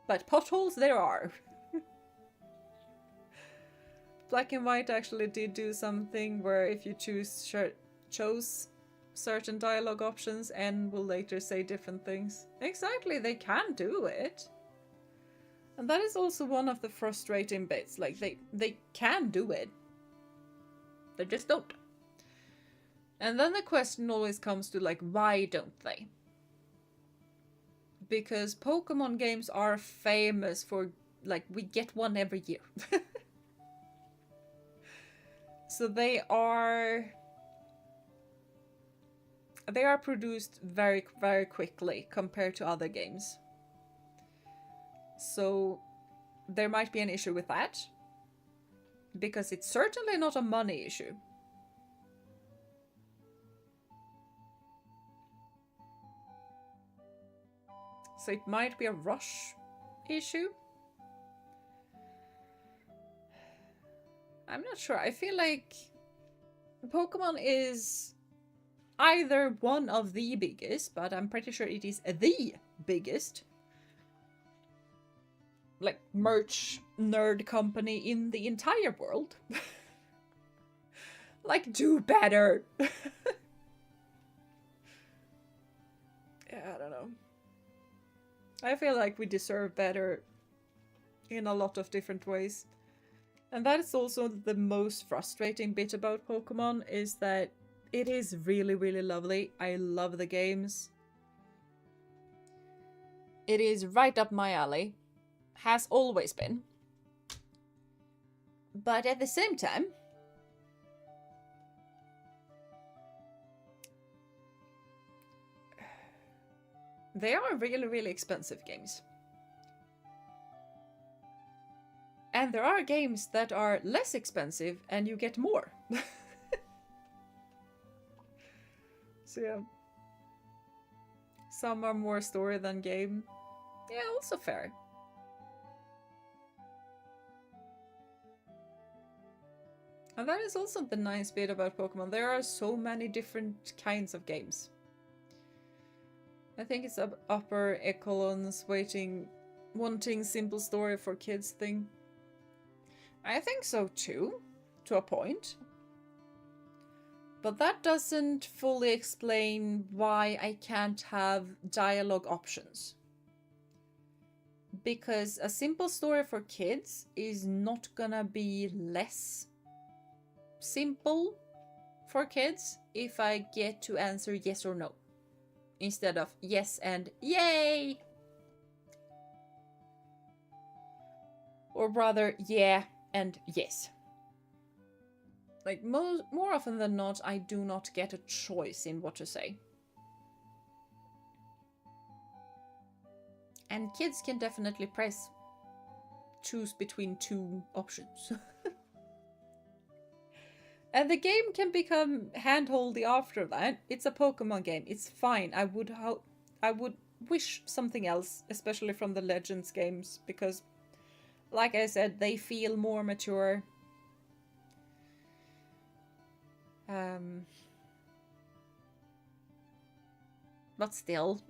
But potholes there are. Black and White actually did do something where if you chose certain dialogue options, N will later say different things. Exactly, they can do it. And that is also one of the frustrating bits. Like, they can do it. They just don't. And then the question always comes to, like, why don't they? Because Pokemon games are famous for, like, we get one every year. So they are produced very, very quickly compared to other games. So there might be an issue with that, because it's certainly not a money issue. So it might be a rush issue. I'm not sure. I feel like Pokemon is either one of the biggest, but I'm pretty sure it is the biggest, like, merch nerd company in the entire world. Like, do better. Yeah, I don't know. I feel like we deserve better in a lot of different ways. And that is also the most frustrating bit about Pokemon, is that it is really, really lovely. I love the games. It is right up my alley. Has always been. But at the same time, they are really, really expensive games. And there are games that are less expensive and you get more. So yeah. Some are more story than game. Yeah, also fair. And that is also the nice bit about Pokemon. There are so many different kinds of games. I think it's upper echelons wanting simple story for kids thing. I think so too, to a point. But that doesn't fully explain why I can't have dialogue options. Because a simple story for kids is not gonna be less simple for kids if I get to answer yes or no, instead of yes and yay! Or rather, yeah and yes. Like, more often than not, I do not get a choice in what to say. And kids can definitely choose between two options. And the game can become handholdy after that. It's a Pokemon game. It's fine. I would wish something else, especially from the Legends games, because, like I said, they feel more mature. But still.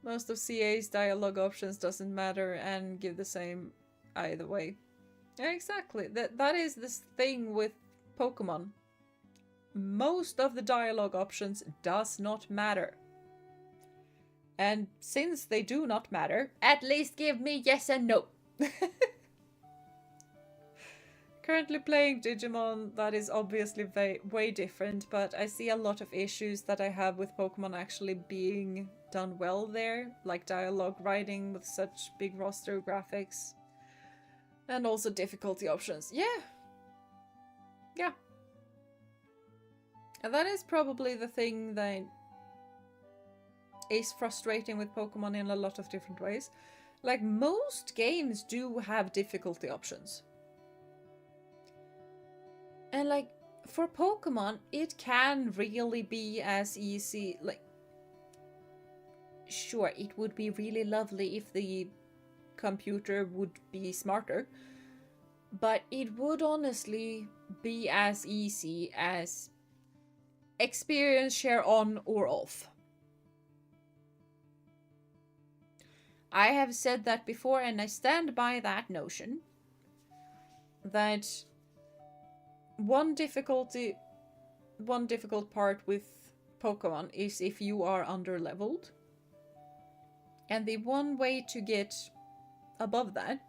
Most of CA's dialogue options doesn't matter and give the same either way. Yeah, exactly. That is this thing with Pokemon. Most of the dialogue options does not matter. And since they do not matter, at least give me yes and no. Currently playing Digimon, that is obviously way different, but I see a lot of issues that I have with Pokemon actually being done well there, like dialogue writing with such big roster graphics. And also difficulty options. Yeah. Yeah. And that is probably the thing that is frustrating with Pokemon in a lot of different ways. Like, most games do have difficulty options. And like, for Pokemon, it can really be as easy, like, sure, it would be really lovely if the computer would be smarter, but it would honestly be as easy as experience share on or off. I have said that before and I stand by that notion, that one difficult part with Pokemon is if you are under-leveled. And the one way to get above that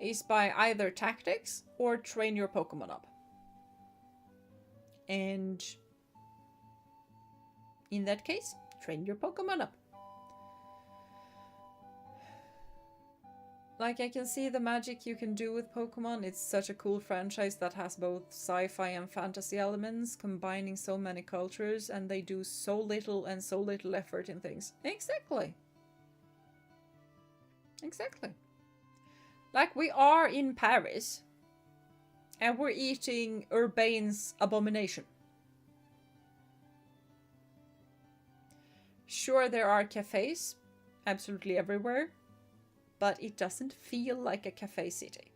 is by either tactics or train your Pokemon up. And in that case, train your Pokemon up. Like, I can see the magic you can do with Pokemon. It's such a cool franchise that has both sci-fi and fantasy elements, combining so many cultures, and they do so little and so little effort in things. Exactly. Exactly. Like, we are in Paris, and we're eating Urbain's abomination. Sure, there are cafes absolutely everywhere, but it doesn't feel like a cafe city.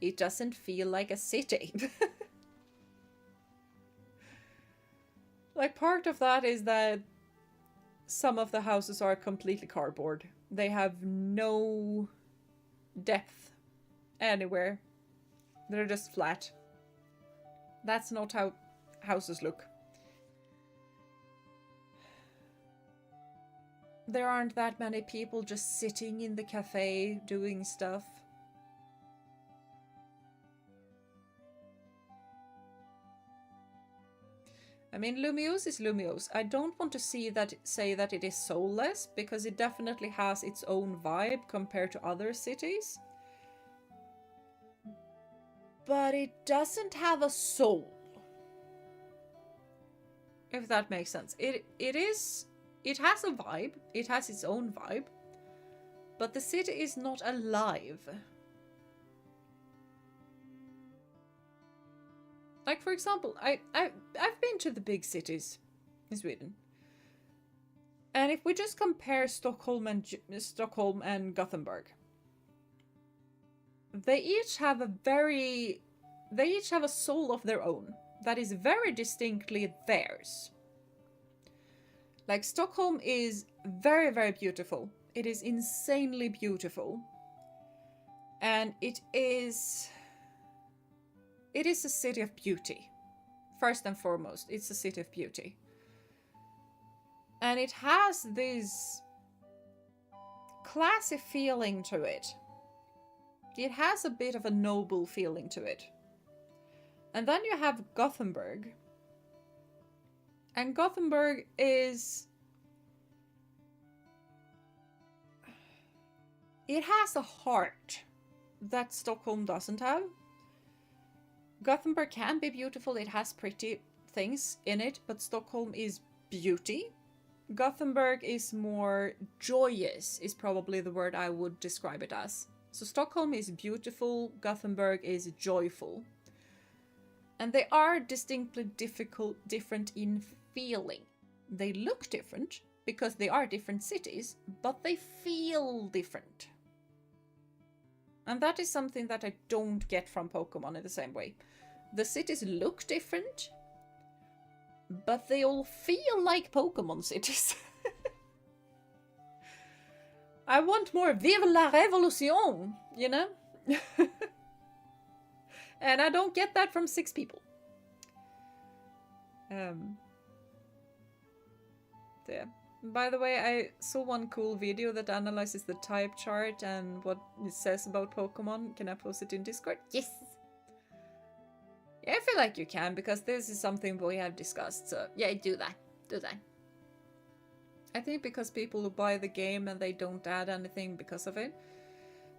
It doesn't feel like a city. Like, part of that is that some of the houses are completely cardboard. They have no depth anywhere. They're just flat. That's not how houses look. There aren't that many people just sitting in the cafe doing stuff. I mean, Lumiose is Lumiose. I don't want to say that it is soulless, because it definitely has its own vibe compared to other cities. But it doesn't have a soul. If that makes sense. It has a vibe, it has its own vibe, but the city is not alive. Like, for example, I've been to the big cities in Sweden. And if we just compare Stockholm and Gothenburg, they each have a soul of their own that is very distinctly theirs. Like, Stockholm is very, very beautiful. It is insanely beautiful. And it is a city of beauty. First and foremost, it's a city of beauty. And it has this classy feeling to it. It has a bit of a noble feeling to it. And then you have Gothenburg. And Gothenburg is... it has a heart that Stockholm doesn't have. Gothenburg can be beautiful, it has pretty things in it, but Stockholm is beauty. Gothenburg is more joyous, is probably the word I would describe it as. So Stockholm is beautiful, Gothenburg is joyful. And they are distinctly different in feeling. They look different because they are different cities, but they feel different. And that is something that I don't get from Pokémon in the same way. The cities look different, but they all feel like Pokémon cities. I want more Vive la Révolution, you know? And I don't get that from 6 people. Yeah. By the way, I saw one cool video that analyzes the type chart and what it says about Pokemon. Can I post it in Discord? Yes. Yeah, I feel like you can, because this is something we have discussed, so yeah, do that. Do that. I think because people who buy the game and they don't add anything because of it,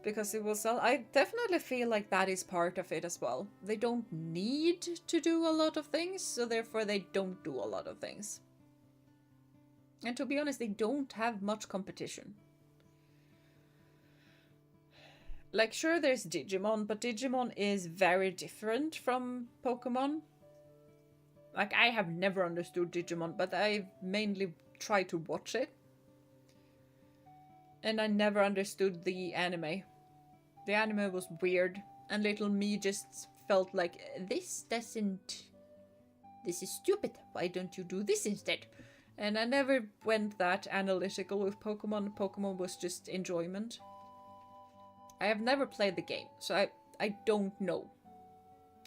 because it will sell, I definitely feel like that is part of it as well. They don't need to do a lot of things, so therefore they don't do a lot of things. And to be honest, they don't have much competition. Like, sure, there's Digimon, but Digimon is very different from Pokemon. Like, I have never understood Digimon, but I've mainly tried to watch it. And I never understood the anime. The anime was weird, and little me just felt like, this is stupid. Why don't you do this instead? And I never went that analytical with Pokemon. Pokemon was just enjoyment. I have never played the game, so I don't know.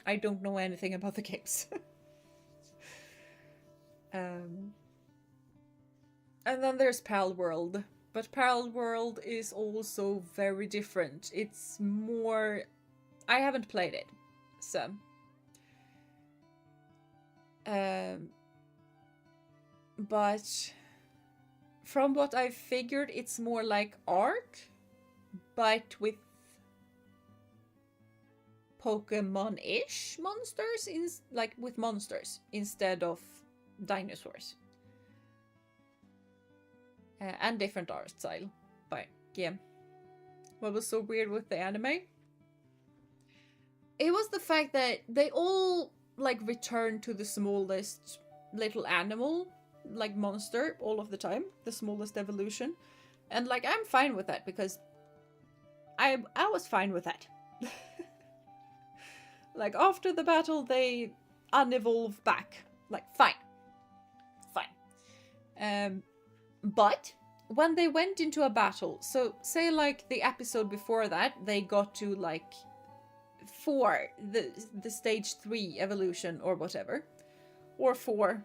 I don't know anything about the games. And then there's Pal World. But Pal World is also very different. It's more... I haven't played it, so... But from what I've figured, it's more like Ark, but with Pokemon-ish monsters, like with monsters instead of dinosaurs. And different art style. But yeah. What was so weird with the anime? It was the fact that they all like return to the smallest little animal, like monster, all of the time. The smallest evolution. And like, I'm fine with that, because I was fine with that. Like, after the battle, they unevolve back. Like, fine. Fine. But when they went into a battle, so say like the episode before that, they got to like 4, the stage 3 evolution or whatever. Or 4.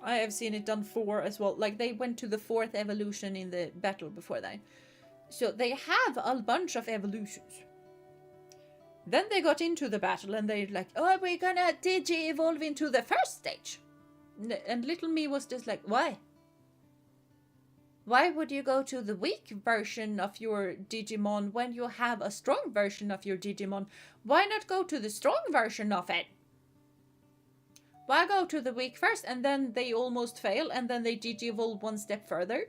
I have seen it done 4 as well. Like, they went to the 4th evolution in the battle before that. So they have a bunch of evolutions. Then they got into the battle and they're like, oh, we're gonna digi-evolve into the first stage. And little me was just like, why? Why would you go to the weak version of your Digimon when you have a strong version of your Digimon? Why not go to the strong version of it? Why go to the weak first, and then they almost fail, and then they Digi-evolve one step further,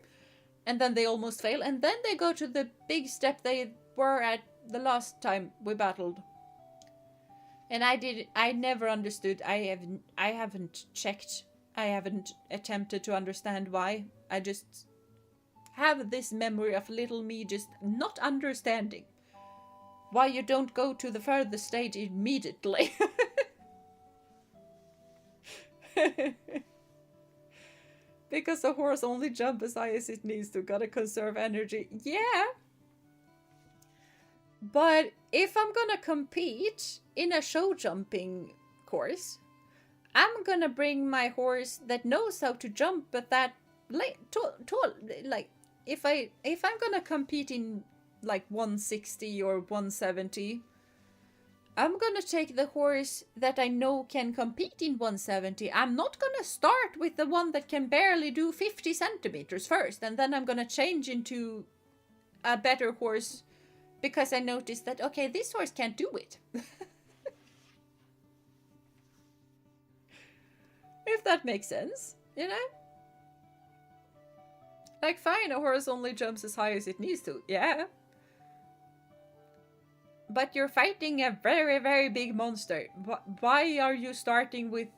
and then they almost fail, and then they go to the big step they were at the last time we battled. And I never understood. I haven't checked. I haven't attempted to understand why. I just have this memory of little me just not understanding why you don't go to the further stage immediately. Because the horse only jumps as high as it needs to. Gotta conserve energy. Yeah. But if I'm gonna compete in a show jumping course, I'm gonna bring my horse that knows how to jump, but that tall. Like if I'm gonna compete in like 160 or 170, I'm gonna take the horse that I know can compete in 170. I'm not gonna start with the one that can barely do 50 centimeters first, and then I'm gonna change into a better horse because I noticed that, okay, this horse can't do it. If that makes sense, you know? Like, fine, a horse only jumps as high as it needs to, yeah. But you're fighting a very, very big monster. Why are you starting with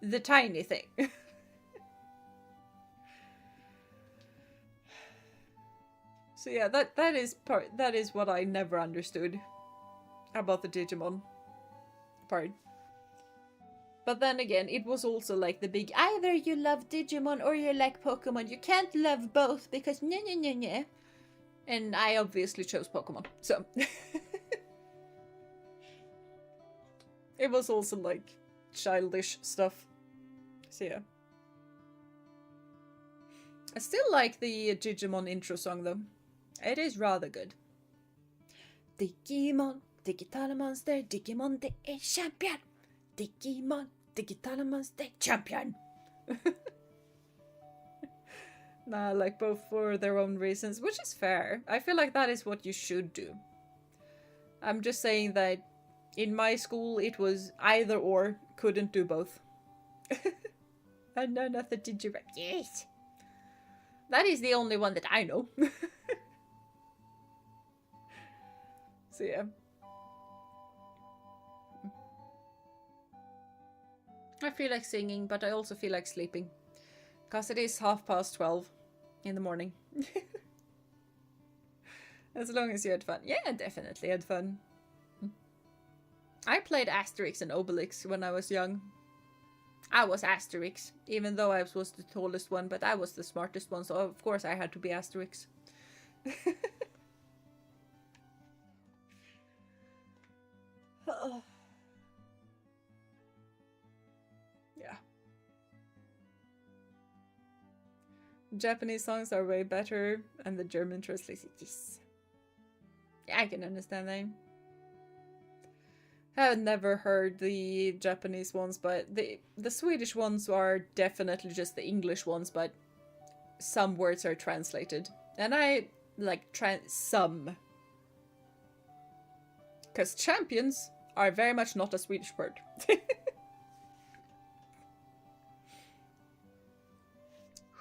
the tiny thing? So yeah, that is what I never understood about the Digimon part. But then again, it was also like the big, either you love Digimon or you like Pokemon. You can't love both because nya. And I obviously chose Pokemon, so. It was also like childish stuff. So yeah. I still like the Digimon intro song though. It is rather good. Digimon, digitala monster, Digimon det är champion. Digimon, digitala monster, champion. Nah, like both for their own reasons, which is fair. I feel like that is what you should do. I'm just saying that in my school it was either or, couldn't do both. And none of the Digirep. Yes. That is the only one that I know. So yeah. I feel like singing, but I also feel like sleeping. Because it is 12:30 in the morning. As long as you had fun. Yeah, definitely had fun. I played Asterix and Obelix when I was young. I was Asterix, even though I was the tallest one, but I was the smartest one, so of course I had to be Asterix. Yeah. Japanese songs are way better, and the German translation, yes. Yeah, I can understand that. I've never heard the Japanese ones, but the Swedish ones are definitely just the English ones, but some words are translated. And I like some. Because champions are very much not a Swedish word.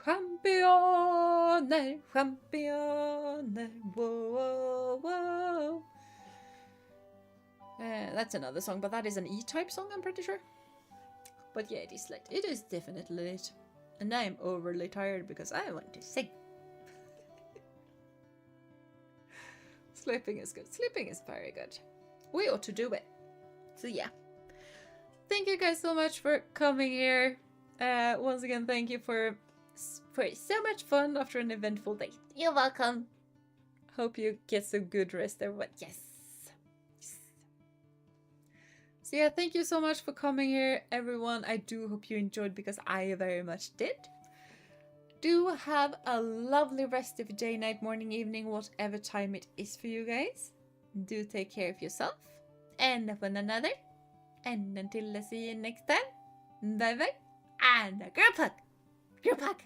Champione, champione, whoa, whoa. That's another song, but that is an E-type song, I'm pretty sure. But yeah, it is late. It is definitely late. And I am overly tired because I want to sing. Sleeping is good. Sleeping is very good. We ought to do it. So yeah. Thank you guys so much for coming here. Once again, thank you for so much fun after an eventful day. You're welcome. Hope you get some good rest, everyone. Yes. So yeah, thank you so much for coming here, everyone. I do hope you enjoyed because I very much did. Do have a lovely rest of your day, night, morning, evening, whatever time it is for you guys. Do take care of yourself and of one another. And until I see you next time, bye bye and a group hug. Group hug.